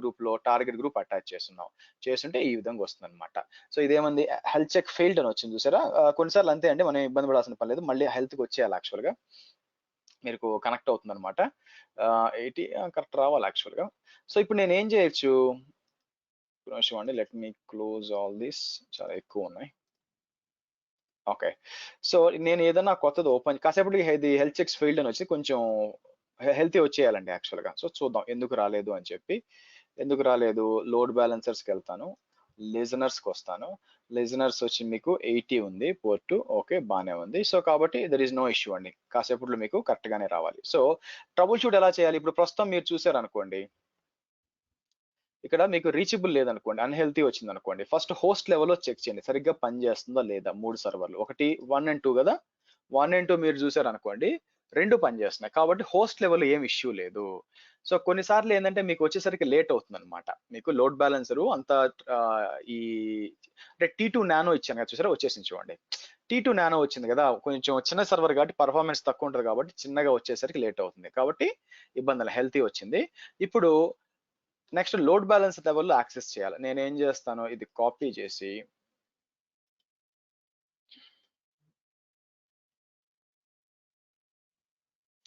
గ్రూప్ అటాచ్ చేస్తున్నాం. చేస్తుంటే ఈ విధంగా వస్తుంది అనమాట. సో ఇదేమంది, హెల్త్ చెక్ ఫెయిల్డ్ అని వచ్చింది చూసారా. కొన్నిసార్లు అంతే అండి, మనం ఇబ్బంది పడాల్సిన పని లేదు, మళ్ళీ హెల్త్ కి వచ్చేయాలి యాక్చువల్ గా, మీకు కనెక్ట్ అవుతుంది అనమాట. 80 కరెక్ట్ రావాలి యాక్చువల్ గా. సో ఇప్పుడు నేను ఏం చేయొచ్చు, అండి let me close all this, చాలా ఎక్కువ ఉన్నాయి. ఓకే, సో నేను ఏదైనా కొత్తది ఓపెన్ కాసేపటికి ఇది హెల్త్ చెక్స్ ఫెయిల్డ్ అని వచ్చి కొంచెం హెల్తీ వచ్చేయాలండి యాక్చువల్ గా. సో చూద్దాం ఎందుకు రాలేదు అని చెప్పి. ఎందుకు రాలేదు, లోడ్ బ్యాలెన్సర్స్కి వెళ్తాను, లిజనర్స్కి వస్తాను. లిజనర్స్ వచ్చి మీకు 80 ఉంది పోర్టు, ఓకే బాగానే ఉంది. సో కాబట్టి దర్ ఈస్ నో ఇష్యూ అండి, కాసేపట్లో మీకు కరెక్ట్ గానే రావాలి. సో ట్రబుల్ షూట్ ఎలా చేయాలి, ఇప్పుడు ప్రస్తుతం మీరు చూసారు అనుకోండి, ఇక్కడ మీకు రీచబుల్ లేదనుకోండి, అన్హెల్తీ వచ్చింది అనుకోండి, ఫస్ట్ హోస్ట్ లెవెల్లో చెక్ చేయండి సరిగ్గా పని చేస్తుందా లేదా. 3 సర్వర్లు, ఒకటి 1 and 2 కదా, 1 and 2 మీరు చూసారు అనుకోండి, రెండు పని చేస్తున్నాయి కాబట్టి హోస్ట్ లెవెల్ ఏం ఇష్యూ లేదు. సో కొన్నిసార్లు ఏంటంటే మీకు వచ్చేసరికి లేట్ అవుతుంది అనమాట, మీకు లోడ్ బ్యాలెన్సర్ అంత ఈ అంటే T2 నానో ఇచ్చాను కదా చూసారా, వచ్చేసింది చూడండి. T2 నానో వచ్చింది కదా, కొంచెం చిన్న సర్వర్ కాబట్టి పర్ఫార్మెన్స్ తక్కువ ఉంటుంది కాబట్టి చిన్నగా వచ్చేసరికి లేట్ అవుతుంది కాబట్టి ఇబ్బంది, హెల్తీ వచ్చింది. ఇప్పుడు నెక్స్ట్ లోడ్ బ్యాలెన్స్ లెవెల్లో యాక్సెస్ చేయాలి. నేను ఏం చేస్తాను, ఇది కాపీ చేసి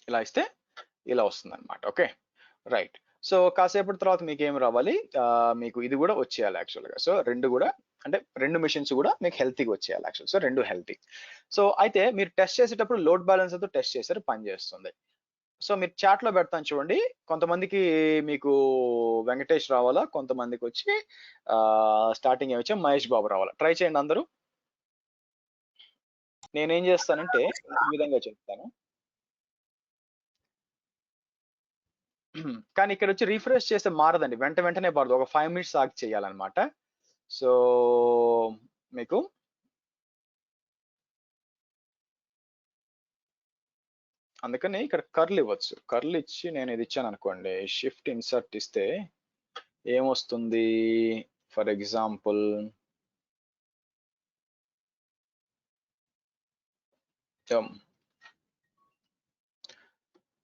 ఇలా ఇస్తే ఇలా వస్తుంది అనమాట. Okay right. సో కాసేపటి తర్వాత మీకు ఏం రావాలి, మీకు ఇది కూడా వచ్చేయాలి యాక్చువల్ గా. సో రెండు కూడా అంటే రెండు మిషన్స్ కూడా మీకు హెల్తీగా వచ్చేయాలి యాక్చువల్. సో రెండు హెల్తీ. సో అయితే మీరు టెస్ట్ చేసేటప్పుడు లోడ్ బ్యాలెన్స్ తో టెస్ట్ చేశారు, పని చేస్తుంది. సో మీరు చాట్ లో పెడతాను చూడండి, కొంతమందికి మీకు వెంకటేష్ రావాలా, కొంతమందికి వచ్చి స్టార్టింగ్ ఏమొచ్చా మహేష్ బాబు రావాలా. ట్రై చేయండి అందరూ. నేనేం చేస్తానంటే ఈ విధంగా చెప్తాను, కానీ ఇక్కడ వచ్చి రిఫ్రెష్ చేస్తే మారదండి, వెంటనే మారదు, ఒక 5 minutes ఆగి చేయాలన్నమాట. సో మీకు అందుకని ఇక్కడ కర్ల్ ఇవ్వచ్చు, కర్ల్ ఇచ్చి నేను ఇది ఇచ్చాను అనుకోండి, షిఫ్ట్ ఇన్సర్ట్ ఇస్తే ఏమొస్తుంది, for example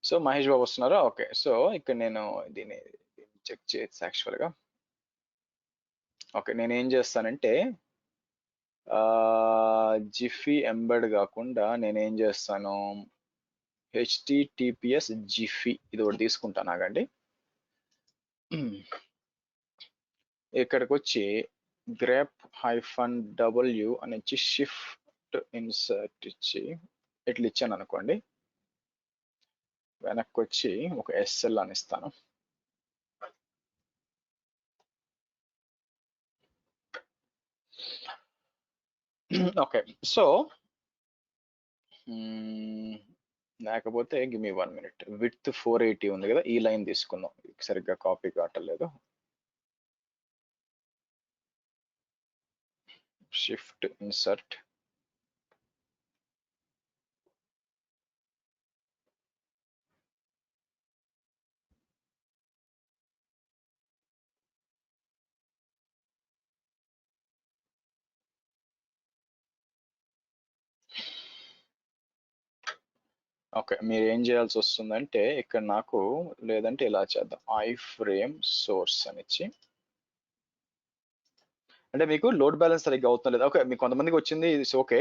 so Mahesh Babu వస్తున్నారా, ఓకే. సో ఇక్కడ నేను దీన్ని చెక్ చేయొచ్చు యాక్చువల్ గా. ఓకే నేను ఏం చేస్తానంటే జిఫీ ఎంబెడ్ కాకుండా నేనేం చేస్తాను, హెచ్టిటిపిఎస్ జిఫీ ఇది ఒకటి తీసుకుంటాను ఆగండి. ఇక్కడికి వచ్చి గ్రేప్ -w అని ఇచ్చి షిఫ్ట్ ఇన్సర్ట్ ఇచ్చి ఇట్లా ఇచ్చాను అనుకోండి, వెనక్కి వచ్చి ఒక ఎస్ఎల్ అని ఇస్తాను. ఓకే సో లేకపోతే గివ్ మీ 1 minute, విడ్త్ 480 ఉంది కదా, ఈ లైన్ తీసుకుందాం, సరిగ్గా కాపీ కావట్లేదు. షిఫ్ట్ ఇన్సర్ట్ ఓకే మీరు ఏం చేయాల్సి వస్తుందంటే ఇక్కడ నాకు లేదంటే ఇలా చేద్దాం, ఐ ఫ్రేమ్ సోర్స్ అని ఇచ్చి, అంటే మీకు లోడ్ బ్యాలెన్స్ సరిగ్గా అవుతుంది లేదా, ఓకే మీకు కొంతమందికి వచ్చింది ఇది ఓకే.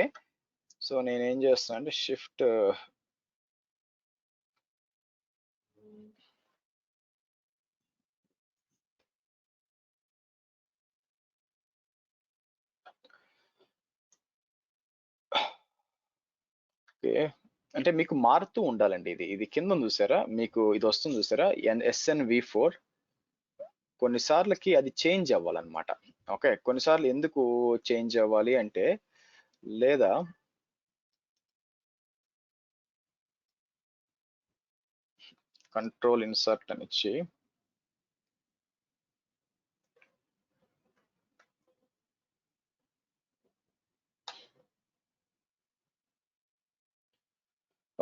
సో నేను ఏం చేస్తాను అంటే షిఫ్ట్ ఓకే అంటే మీకు మారుతూ ఉండాలండి, ఇది కింద చూసారా, మీకు ఇది వస్తుంది చూసారా SNV4, కొన్నిసార్లకి అది చేంజ్ అవ్వాలన్నమాట. ఓకే కొన్నిసార్లు ఎందుకు చేంజ్ అవ్వాలి అంటే, లేదా కంట్రోల్ ఇన్సర్ట్ అని ఇచ్చి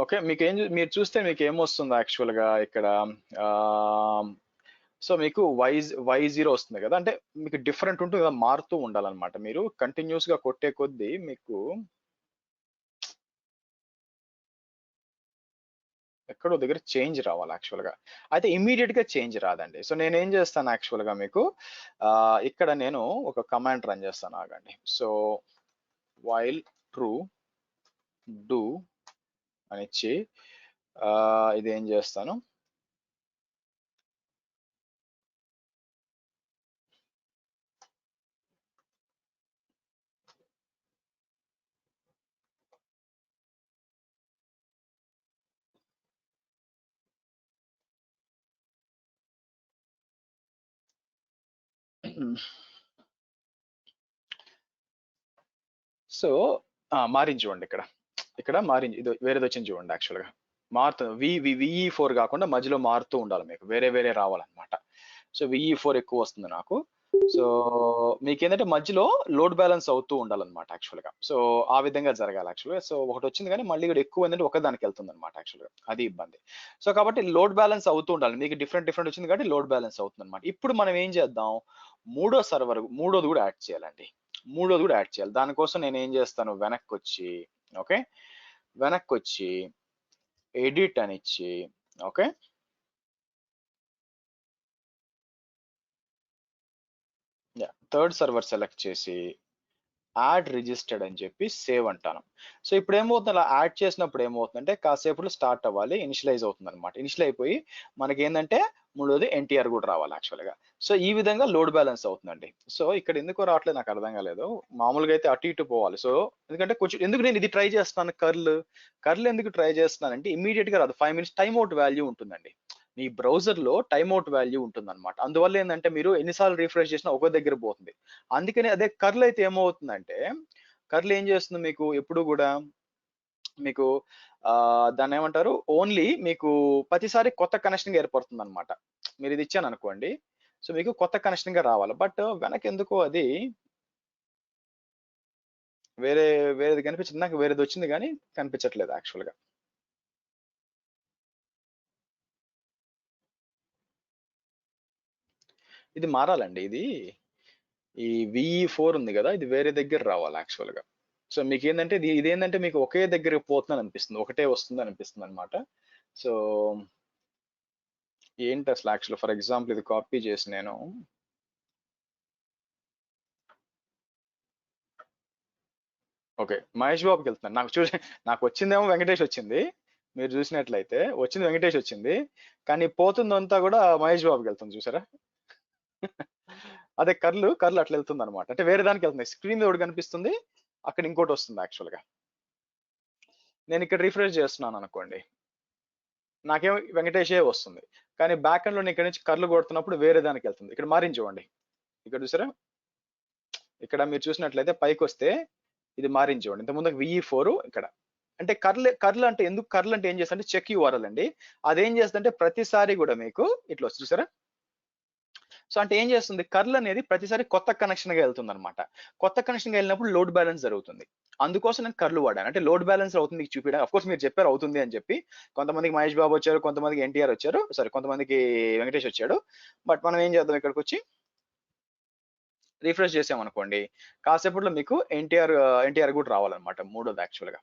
ఓకే, మీరు చూస్తే మీకు ఏమొస్తుంది యాక్చువల్గా ఇక్కడ. సో మీకు వై జీరో వస్తుంది కదా, అంటే మీకు డిఫరెంట్ ఉంటుంది కదా, మారుతూ ఉండాలన్నమాట. మీరు కంటిన్యూస్ గా కొట్టే కొద్దీ మీకు ఎక్కడో దగ్గర చేంజ్ రావాలి యాక్చువల్గా. అయితే ఇమీడియట్ గా చేంజ్ రాదండి. సో నేను ఏం చేస్తాను యాక్చువల్గా మీకు, ఇక్కడ నేను ఒక కమాండ్ రన్ చేస్తాను, ఆగండి. సో వైల్ ట్రూ డూ అని ఇచ్చి ఇది ఏం చేస్తాను, సో మారింది చూడండి ఇక్కడ. ఇక్కడ మారింది, ఇది వేరేది వచ్చింది చూడండి యాక్చువల్గా. మారుతుంది, విఈ4 కాకుండా మధ్యలో మారుతూ ఉండాలి, మీకు వేరే వేరే రావాలన్నమాట. సో విఈ4 ఎక్కువ వస్తుంది నాకు. సో మీకు ఏంటంటే మధ్యలో లోడ్ బ్యాలెన్స్ అవుతూ ఉండాలన్నమాట యాక్చువల్గా. సో ఆ విధంగా జరగాలి యాక్చువల్గా. సో ఒకటి వచ్చింది కానీ మళ్ళీ కూడా ఎక్కువ ఏంటంటే ఒకదానికి వెళ్తుంది అనమాట యాక్చువల్గా, అది ఇబ్బంది. సో కాబట్టి లోడ్ బ్యాలెన్స్ అవుతూ ఉండాలి, మీకు డిఫరెంట్ డిఫరెంట్ వచ్చింది కాబట్టి లోడ్ బ్యాలెన్స్ అవుతుంది అనమాట. ఇప్పుడు మనం ఏం చేద్దాం, మూడోది కూడా యాడ్ చేయాలండి. మూడోది కూడా యాడ్ చేయాలి. దానికోసం నేను ఏం చేస్తాను, వెనక్కి వచ్చి, ఓకే, వెనక్కి వచ్చి ఎడిట్ అని ఇచ్చి, ఓకే, థర్డ్ సర్వర్ సెలెక్ట్ చేసి యాడ్ రిజిస్టర్డ్ అని చెప్పి సేవ్ అంటాను. సో ఇప్పుడు ఏమవుతుంది, అలా యాడ్ చేసినప్పుడు ఏమవుతుందంటే కాసేపులో స్టార్ట్ అవ్వాలి, ఇనిషియలైజ్ అవుతుంది అనమాట. ఇనిషియల్ అయిపోయి మనకి ఏంటంటే మూడోది ఎన్టీఆర్ కూడా రావాలి యాక్చువల్గా. సో ఈ విధంగా లోడ్ బ్యాలెన్స్ అవుతుందండి. సో ఇక్కడ ఎందుకో రావట్లేదు నాకు అర్థం కాలేదు. మామూలుగా అయితే అటు ఇటు పోవాలి. సో ఎందుకంటే కొంచెం, ఎందుకు నేను ఇది ట్రై చేస్తున్నాను, కర్ల్ ఎందుకు ట్రై చేస్తున్నానంటే ఇమీడియట్ గా రాదు, 5 minutes టైమ్ అవుట్ వాల్యూ ఉంటుందండి. మీ బ్రౌజర్ లో టైమ్ అవుట్ వాల్యూ ఉంటుంది అనమాట. అందువల్ల ఏంటంటే మీరు ఎన్నిసార్లు రిఫ్రెష్ చేసినా ఒక దగ్గర పోతుంది. అందుకని అదే కర్ల్ అయితే ఏమవుతుందంటే, కర్ల్ ఏం చేస్తుంది మీకు ఎప్పుడు కూడా, మీకు దాన్ని ఏమంటారు, ఓన్లీ మీకు ప్రతిసారి కొత్త కనెక్షన్ గా ఏర్పడుతుంది అనమాట. మీరు ఇది ఇచ్చాను అనుకోండి, సో మీకు కొత్త కనెక్షన్ గా రావాలి. బట్ వెనక ఎందుకో అది వేరే వేరేది కనిపించింది, నాకు వేరేది వచ్చింది కానీ కనిపించట్లేదు యాక్చువల్ గా. ఇది మారాలండి. ఈ విఈ4 ఉంది కదా, ఇది వేరే దగ్గర రావాలి యాక్చువల్ గా. సో మీకు ఏంటంటే ఇదేంటంటే మీకు ఒకే దగ్గర పోతుందని అనిపిస్తుంది, ఒకటే వస్తుంది అనిపిస్తుంది అనమాట. సో ఏంటి అసలు యాక్చువల్, ఫర్ ఎగ్జాంపుల్ ఇది కాపీ చేసి నేను, ఓకే, మహేష్ బాబుకి వెళ్తున్నాను. నాకు వచ్చిందేమో వెంకటేష్ వచ్చింది, మీరు చూసినట్లయితే వచ్చింది వెంకటేష్ వచ్చింది, కానీ పోతుందంతా కూడా మహేష్ బాబుకి వెళ్తుంది, చూసారా? అదే కర్లు అట్లా వెళ్తుంది అనమాట, అంటే వేరే దానికి వెళ్తుంది. స్క్రీన్ మీద ఒకటి కనిపిస్తుంది, అక్కడ ఇంకోటి వస్తుంది యాక్చువల్ గా. నేను ఇక్కడ రిఫ్రెష్ చేస్తున్నాను అనుకోండి, నాకేమో వెంకటేషే వస్తుంది, కానీ బ్యాక్ ఎండ్ లో నేను ఇక్కడ నుంచి కర్లు కొడుతున్నప్పుడు వేరే దానికి వెళ్తుంది. ఇక్కడ మారింది చూడండి, ఇక్కడ చూసారా? ఇక్కడ మీరు చూసినట్లయితే పైకి వస్తే ఇది మారింది చూడండి, ఇంతకుముందు విఈ4 ఇక్కడ. అంటే కర్ల్ అంటే ఎందుకు, కర్ల్ అంటే ఏం చేస్తా అంటే చెక్ యూఆర్ఎల్ అండి. అదేం చేస్తుందంటే ప్రతిసారి కూడా మీకు ఇట్లా వస్తుంది, చూసారా? సో అంటే ఏం చేస్తుంది, కర్ల్ అనేది ప్రతిసారి కొత్త కనెక్షన్ గా వెళ్తుంది అనమాట. కొత్త కనెక్షన్ గా వెళ్ళినప్పుడు లోడ్ బ్యాలెన్స్ జరుగుతుంది. అందుకోసం నేను కర్లు వాడాను, అంటే లోడ్ బ్యాలెన్స్ అవుతుంది మీకు చూపించడానికి. అఫ్ కోర్స్ మీరు చెప్పారు అవుతుంది అని చెప్పి, కొంతమందికి మహేష్ బాబు వచ్చారు, కొంతమందికి ఎన్టీఆర్ వచ్చారు, సారీ కొంతమందికి వెంకటేష్ వచ్చాడు. బట్ మనం ఏం చేద్దాం, ఇక్కడికి వచ్చి రిఫ్రెష్ చేసామనుకోండి, కాసేపట్లో మీకు ఎన్టీఆర్ కూడా రావాలన్నమాట, మూడోది యాక్చువల్ గా.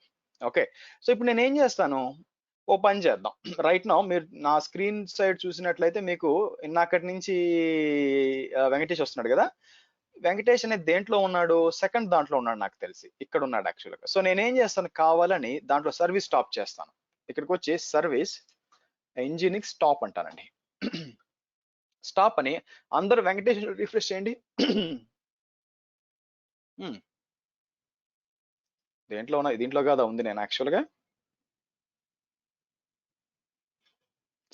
ఓకే, సో ఇప్పుడు నేను ఏం చేస్తాను, ఓ పని చేద్దాం. రైట్ నౌ మీరు నా స్క్రీన్ సైడ్ చూసినట్లయితే మీకు ఇందాకటి నుంచి వెంకటేష్ వస్తున్నాడు కదా. వెంకటేష్ అనేది దేంట్లో ఉన్నాడు, సెకండ్ దాంట్లో ఉన్నాడు నాకు తెలిసి, ఇక్కడ ఉన్నాడు యాక్చువల్గా. సో నేనేం చేస్తాను, కావాలని దాంట్లో సర్వీస్ స్టాప్ చేస్తాను. ఇక్కడికి వచ్చి సర్వీస్ ఇంజినిక్ స్టాప్ అంటానండి. స్టాప్ అని అందరూ వెంకటేష్ రిఫ్రెష్ చేయండి. దేంట్లో ఉన్నా, దీంట్లో కాదా ఉంది, నేను యాక్చువల్గా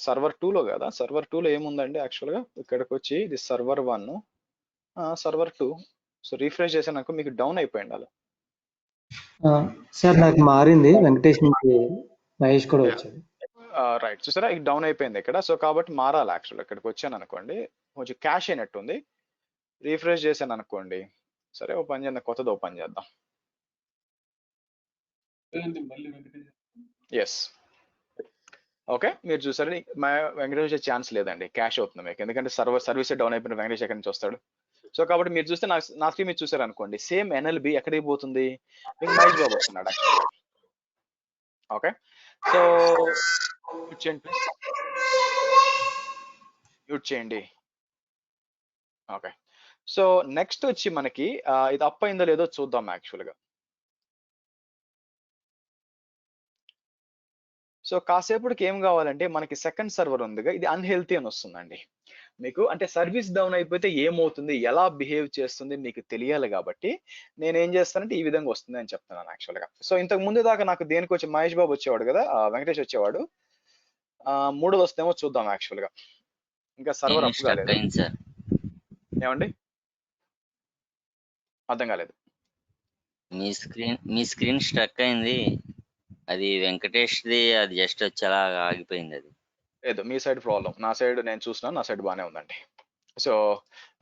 సర్వర్ 2లో కదా, సర్వర్ 2లో ఏముందండి యాక్చువల్గా, ఇక్కడికి వచ్చి ఇది సర్వర్ 1, సర్వర్ 2. సో రీఫ్రెష్ చేసాక మీకు డౌన్ అయిపోయి ఉండాలి. సార్ నాకు మారింది, వెంకటేష్ నుంచి మహేష్ కూడా వచ్చాడు. రైట్, చూసారా ఇది డౌన్ అయిపోయింది ఇక్కడ. సో కాబట్టి మారాలి యాక్చువల్. ఇక్కడికి వచ్చాను అనుకోండి, కొంచెం క్యాష్ అయినట్టుంది, రీఫ్రెష్ చేశాను అనుకోండి. సరే ఓపెన్ చేద్దాం, కొత్తది ఓపెన్ చేద్దాం. ఎస్, ఓకే, మీరు చూసారు వెంకటేష్ వచ్చే ఛాన్స్ లేదండి, క్యాష్ అవుతుంది మీకు, ఎందుకంటే సర్వీస్ డౌన్ అయిపోయిన వెంకటేష్ ఎక్కడి నుంచి వస్తాడు. సో కాబట్టి మీరు చూస్తే నా స్క్రీన్ మీరు చూసారు అనుకోండి, సేమ్ ఎన్ఎల్బి ఎక్కడికి పోతుంది, మీకు మహేష్ బాబు వస్తున్నాడు యాక్చువల్గా. ఓకే, సో మ్యూట్ చేయండి ప్లీజ్, మ్యూట్ చేయండి. ఓకే, సో నెక్స్ట్ వచ్చి మనకి ఇది అప్ అయిందో లేదో చూద్దాం యాక్చువల్గా. సో కాసేపటికి ఏం కావాలంటే మనకి సెకండ్ సర్వర్ ఉందిగా, ఇది అన్హెల్తీ అని వస్తుందండి మీకు. అంటే సర్వీస్ డౌన్ అయిపోతే ఏమవుతుంది, ఎలా బిహేవ్ చేస్తుంది మీకు తెలియాలి కాబట్టి నేను ఏం చేస్తానంటే ఈ విధంగా వస్తుంది అని చెప్తున్నాను యాక్చువల్గా. సో ఇంతకు ముందు దాకా నాకు దేనికి వచ్చి మహేష్ బాబు వచ్చేవాడు కదా, వెంకటేష్ వచ్చేవాడు. మూడోది వస్తేమో చూద్దాం యాక్చువల్గా, ఇంకా సర్వర్ అప్ కాలేదు. ఏమండి అర్థం కాలేదు. మీ స్క్రీన్ స్ట్రక్ అయింది, అది వెంకటేష్ది, అది జస్ట్ వచ్చేలా ఆగిపోయింది. అది ఏదో మీ సైడ్ ప్రాబ్లం, నా సైడ్ నేను చూస్తున్నాను, నా సైడ్ బాగానే ఉందండి. సో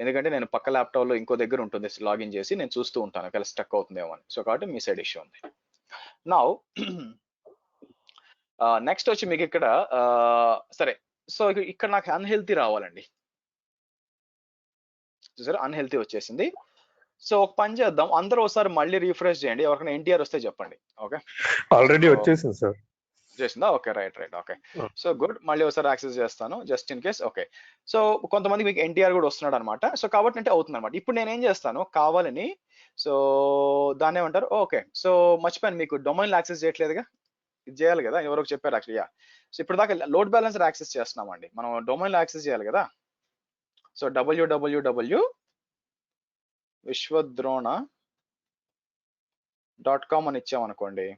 ఎందుకంటే నేను పక్క ల్యాప్టాప్ లో ఇంకో దగ్గర ఉంటుంది, లాగిన్ చేసి నేను చూస్తూ ఉంటాను ఒకవేళ స్టక్ అవుతుందేమో అని. సో కాబట్టి మీ సైడ్ ఇష్యూ ఉంది. నౌ నెక్స్ట్ వచ్చి మీకు ఇక్కడ సరే, సో ఇక్కడ నాకు అన్హెల్తీ రావాలండి, చూసారా అన్హెల్తీ వచ్చేసింది. సో ఒక పని చేద్దాం, అందరూ ఒకసారి మళ్ళీ రీఫ్రెష్ చేయండి, ఎవరికైనా ఎన్టీఆర్ వస్తే చెప్పండి. ఓకే, ఆల్రెడీ వచ్చేసింది సార్. చేసిందా? Okay, right okay. So good, మళ్ళీ ఒకసారి యాక్సెస్ చేస్తాను just in case. Okay, so కొంతమంది మీకు ఎన్టీఆర్ కూడా వస్తున్నాడు అనమాట. సో కాబట్టి అంటే అవుతుంది అనమాట. ఇప్పుడు నేను ఏం చేస్తాను కావాలని, సో దాన్ని ఏమంటారు, ఓకే సో మర్చిపోయాను, మీకు డొమైన్ యాక్సెస్ చేయట్లేదుగా, ఇది చేయాలి కదా, ఎవరో చెప్పారు యాక్చువల్లీ. సో ఇప్పుడు దాకా లోడ్ బ్యాలెన్సర్ యాక్సెస్ చేస్తున్నామండి, మనం డొమైన్ యాక్సెస్ చేయాలి కదా. సో www vishwadrona.com అని ఇచ్చామనుకోండి,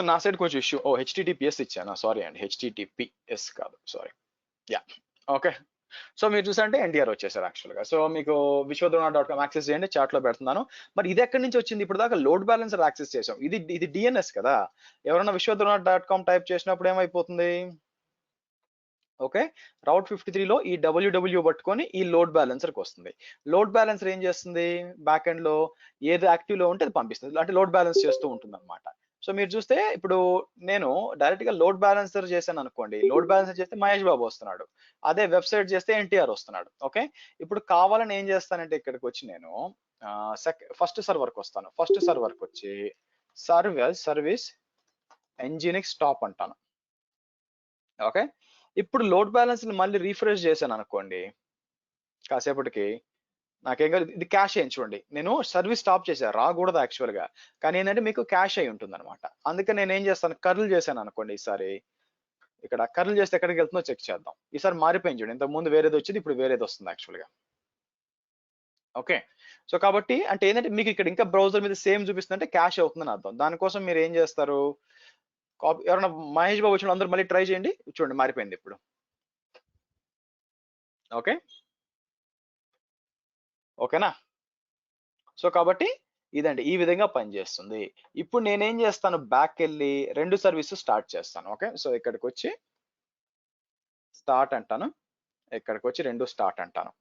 నా సైడ్ కొంచెం ఇష్యూ. హెచ్టిటిపిఎస్ ఇచ్చాను, సారీ అండి, హెచ్టిటిపిఎస్ కాదు, సారీ. యా ఓకే, సో మీరు చూసారంటే ఎన్టీఆర్ వచ్చేసారు యాక్చువల్గా. సో మీకు విశ్వద్రోణ.com యాక్సెస్ చేయండి, చాట్ లో పెడుతున్నాను. మరి ఇది ఎక్కడి నుంచి వచ్చింది, ఇప్పుడు దాకా లోడ్ బ్యాలెన్సర్ యాక్సెస్ చేసాం, ఇది డిఎన్ఎస్ కదా. ఎవరైనా విశ్వద్రోణ.com టైప్ చేసినప్పుడు ఏమైపోతుంది, ఓకే రౌట్ 53లో ఈ www పట్టుకొని ఈ లోడ్ బ్యాలెన్సర్కి వస్తుంది. లోడ్ బ్యాలెన్సర్ ఏం చేస్తుంది, బ్యాక్ ఎండ్ లో ఏది యాక్టివ్ లో ఉంటే అది పంపిస్తుంది, అంటే లోడ్ బ్యాలెన్స్ చేస్తూ ఉంటుంది అనమాట. సో మీరు చూస్తే ఇప్పుడు నేను డైరెక్ట్ గా లోడ్ బ్యాలెన్సర్ చేశాను అనుకోండి, లోడ్ బ్యాలెన్సర్ చేస్తే మహేష్ బాబు వస్తున్నాడు, అదే వెబ్సైట్ చేస్తే ఎన్టీఆర్ వస్తున్నాడు. ఓకే, ఇప్పుడు కావాలని ఏం చేస్తానంటే ఇక్కడికి వచ్చి నేను ఫస్ట్ సర్వర్కి వస్తాను. ఫస్ట్ సర్వర్కి వచ్చి సర్వీస్ ఎంజినిక్ స్టాప్ అంటాను. ఓకే, ఇప్పుడు లోడ్ బ్యాలెన్స్ మళ్ళీ రీఫ్రెష్ చేశాను అనుకోండి, కాసేపటికి నాకేం కాదు, ఇది క్యాష్ అయ్యింది చూడండి. నేను సర్వీస్ స్టాప్ చేశాను, రాకూడదు యాక్చువల్ గా, కానీ ఏంటంటే మీకు క్యాష్ అయి ఉంటుంది అనమాట. అందుకని నేను ఏం చేస్తాను, కర్ల్ చేశాను అనుకోండి, ఈసారి ఇక్కడ కర్ల్ చేస్తే ఎక్కడికి వెళ్తుందో చెక్ చేద్దాం. ఈసారి మారిపోయింది చూడండి, ఇంతకు ముందు వేరేది వచ్చింది, ఇప్పుడు వేరేది వస్తుంది యాక్చువల్ గా. ఓకే, సో కాబట్టి అంటే ఏంటంటే మీకు ఇక్కడ ఇంకా బ్రౌజర్ మీద సేమ్ చూపిస్తుందంటే క్యాష్ అవుతుందని అర్థం. దానికోసం మీరు ఏం చేస్తారు, కాపీ, ఎవరైనా మహేష్ బాబు వచ్చిన అందరూ మళ్ళీ ట్రై చేయండి, చూడండి మారిపోయింది ఇప్పుడు. ఓకే, ఓకేనా. సో కాబట్టి ఇదండి, ఈ విధంగా పనిచేస్తుంది. ఇప్పుడు నేనేం చేస్తాను, బ్యాక్ వెళ్ళి రెండు సర్వీసెస్ స్టార్ట్ చేస్తాను. ఓకే, సో ఇక్కడికి వచ్చి స్టార్ట్ అంటాను, ఇక్కడికి వచ్చి రెండు స్టార్ట్ అంటాను.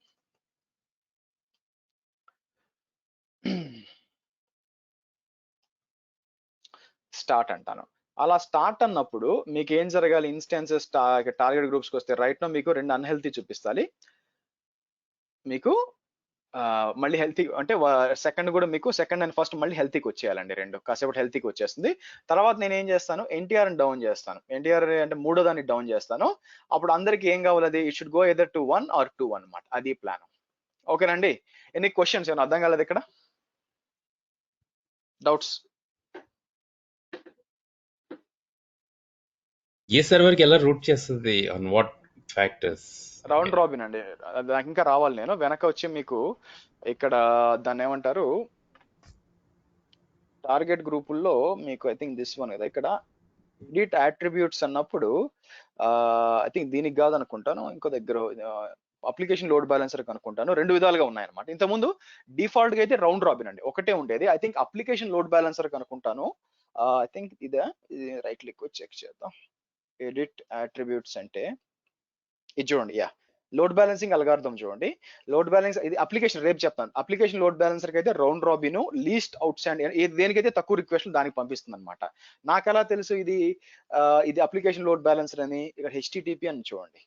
స్టార్ట్ అంటాను. అలా స్టార్ట్ అన్నప్పుడు మీకు ఏం జరగాలి, ఇన్స్టాన్సెస్ టార్గెట్ గ్రూప్స్కి వస్తే రైట్ నో మీకు రెండు అన్హెల్తీ చూపిస్తాలి, మీకు మళ్ళీ హెల్తీ అంటే సెకండ్ కూడా మీకు సెకండ్ అండ్ ఫస్ట్ మళ్ళీ హెల్తీకి వచ్చేయాలండి, రెండు కాసేపటి హెల్తీకి వచ్చేస్తుంది. తర్వాత నేను ఏం చేస్తాను, ఎన్టీఆర్ డౌన్ చేస్తాను, ఎన్టీఆర్ అంటే మూడో దాన్ని డౌన్ చేస్తాను. అప్పుడు అందరికి ఏం కావాలి, అది it should go either to 1 or 2 అనమాట, అది ప్లాన్. ఓకేనండి, ఎన్ని క్వశ్చన్స్ ఏమైనా అర్థం కాలేదు ఇక్కడ, డౌట్స్? ఏ సర్వర్ కి ఎలా రూట్ చేస్తుంది, on what factors? Round robin అండి, నాకు ఇంకా రావాలి, నేను వెనక వచ్చి మీకు ఇక్కడ దాన్ని ఏమంటారు, టార్గెట్ గ్రూపుల్లో మీకు ఐ థింక్ దిస్ వన్ కదా, ఇక్కడ ఎడిట్ అట్రిబ్యూట్స్ అన్నప్పుడు ఐ థింక్ దీనికి కాదు అనుకుంటాను, ఇంకో దగ్గర అప్లికేషన్ లోడ్ బ్యాలెన్సర్ కనుక్కుంటాను. 2 విధాలుగా ఉన్నాయన్నమాట. ఇంతకుముందు డిఫాల్ట్ గా అయితే రౌండ్ రాబిన్ అండి, ఒకటే ఉండేది. I think application load balancer కనుక్కుంటాను. ఐ థింక్ ఇది రైట్ క్లిక్ వచ్చి చెక్ చేద్దాం. ఎడిట్ అట్రిబ్యూట్స్ అంటే ఇది చూడండి. లోడ్ బ్యాలెన్సింగ్ అల్గారిథం చూడండి. లోడ్ బ్యాలెన్స్ ఇది అప్లికేషన్, రేపు చెప్తాను. అప్లికేషన్ లోడ్ బ్యాలెన్సర్ కి అయితే round robin least outstanding, దేనికైతే తక్కువ రిక్వెస్ట్ దానికి పంపిస్తుంది అనమాట. నాకు ఎలా తెలుసు ఇది అప్లికేషన్ లోడ్ బ్యాలెన్సర్ అని? ఇక్కడ హెచ్టిటిపి అని చూడండి.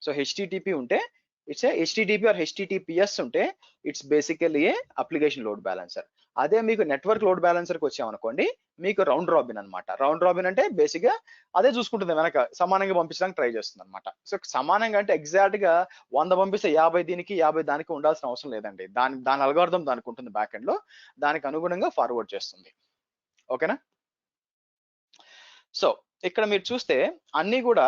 సో హెచ్టిటిపి ఉంటే ఇట్స్ హెచ్టిటిపి ఆర్ హెచ్టిటిపిఎస్ ఉంటే it's basically A application load balancer. అదే మీకు నెట్వర్క్ లోడ్ బ్యాలెన్సర్కి వచ్చామనుకోండి, మీకు రౌండ్ రాబిన్ అనమాట. రౌండ్ రాబిన్ అంటే బేసిక్ గా అదే చూసుకుంటుంది, వెనక సమానంగా పంపించడానికి ట్రై చేస్తుంది అనమాట. సో సమానంగా అంటే ఎగ్జాక్ట్ గా 100 పంపిస్తే 50 దీనికి 50 దానికి ఉండాల్సిన అవసరం లేదండి. దాని అల్గారిథం దానికి ఉంటుంది బ్యాక్ ఎండ్ లో, దానికి అనుగుణంగా ఫార్వర్డ్ చేస్తుంది. ఓకేనా? సో ఇక్కడ మీరు చూస్తే అన్ని కూడా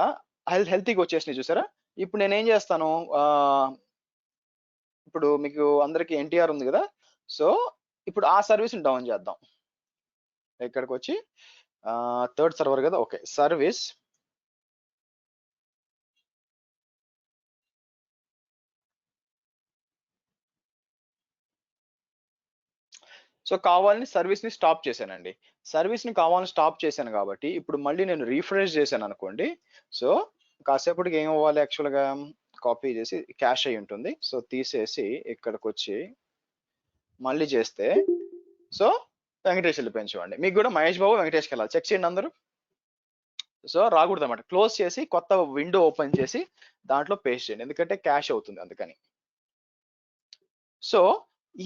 హెల్తీగా వచ్చేసినాయి చూసారా. ఇప్పుడు నేనేం చేస్తాను, ఇప్పుడు మీకు అందరికి ఎన్టీఆర్ ఉంది కదా, సో ఇప్పుడు ఆ సర్వీస్ ని డౌన్ చేద్దాం. ఇక్కడికి వచ్చి థర్డ్ సర్వర్ కదా, ఓకే, సర్వీస్ సో కావాలని సర్వీస్ ని స్టాప్ చేశానండి. సర్వీస్ ని కావాలని స్టాప్ చేశాను కాబట్టి ఇప్పుడు మళ్ళీ నేను రీఫ్రెష్ చేశాను అనుకోండి. సో కాసేపటికి ఏం అవ్వాలి, యాక్చువల్ గా కాపీ చేసి క్యాష్ అయి ఉంటుంది. సో తీసేసి ఇక్కడికి వచ్చి మళ్ళీ చేస్తే సో వెంకటేష్ వెళ్ళిపోయింది చూడండి. మీకు కూడా మహేష్ బాబు వెంకటేష్కి వెళ్ళాలి, చెక్ చేయండి అందరూ. సో రాకూడదు అనమాట. క్లోజ్ చేసి కొత్త విండో ఓపెన్ చేసి దాంట్లో పేస్ట్ చేయండి, ఎందుకంటే క్యాష్ అవుతుంది అందుకని. సో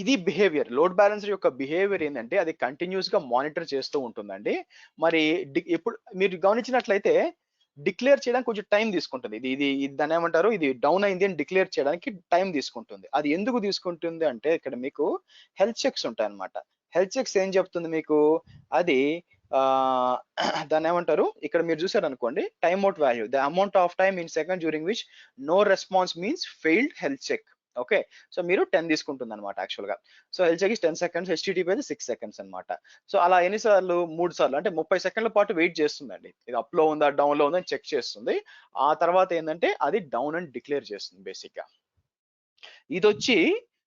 ఇది బిహేవియర్, లోడ్ బ్యాలెన్సర్ యొక్క బిహేవియర్ ఏంటంటే అది కంటిన్యూస్ గా మానిటర్ చేస్తూ ఉంటుందండి. మరి ఎప్పుడు మీరు గమనించినట్లయితే డిక్లేర్ చేయడానికి కొంచెం టైం తీసుకుంటుంది. ఇది దాన్ని ఏమంటారు, ఇది డౌన్ అయింది అని డిక్లేర్ చేయడానికి టైం తీసుకుంటుంది. అది ఎందుకు తీసుకుంటుంది అంటే ఇక్కడ మీకు హెల్త్ చెక్స్ ఉంటాయి అనమాట. హెల్త్ చెక్స్ ఏం చెప్తుంది మీకు, అది దాన్ని ఏమంటారు, ఇక్కడ మీరు చూసారు అనుకోండి, time out value, the amount of time in second during which no response means failed health check. Okay, so మీరు 10 తీసుకుంటుంది అనమాట యాక్చువల్ గా. So health check 10 seconds, HTTP అయితే 6 seconds అనమాట. సో అలా ఎన్నిసార్లు, 3 సార్లు, అంటే 30 సెకండ్ల పాటు వెయిట్ చేస్తుందండి. ఇది అప్ లో ఉందా డౌన్ లో ఉందా అని చెక్ చేస్తుంది. ఆ తర్వాత ఏంటంటే అది డౌన్ అని డిక్లేర్ చేస్తుంది బేసిక్ గా. ఇది వచ్చి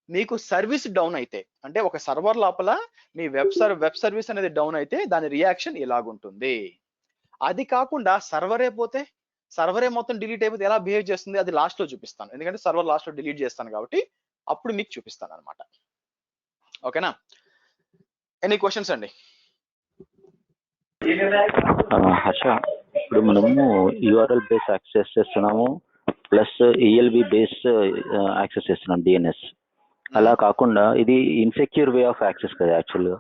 మీకు సర్వీస్ డౌన్ అయితే, అంటే ఒక సర్వర్ లోపల మీ వెబ్ సర్వీస్ అనేది డౌన్ అయితే దాని రియాక్షన్ ఇలాగుంటుంది. అది కాకుండా సర్వరే మొత్తం డిలీట్ అయిపోతే ఎలా బిహేవ్ చేస్తుంది అది లాస్ట్ లో చూపిస్తాను, ఎందుకంటే సర్వర్ లాస్ట్ లో డిలీట్ చేస్తాను కాబట్టి అప్పుడు మీకు చూపిస్తాను అనమాట. ఓకేనా? ఎనీ క్వశ్చన్స్ అండి? హర్ష, ఇప్పుడు మనము యూఆర్ఎల్ బేస్ యాక్సెస్ చేస్తున్నాము, ప్లస్ ఈఎల్బి బేస్ యాక్సెస్ చేస్తున్నాం, డిఎన్ఎస్. అలా కాకుండా ఇది ఇన్సెక్యూర్ వే ఆఫ్ యాక్సెస్ కదా యాక్చువల్గా.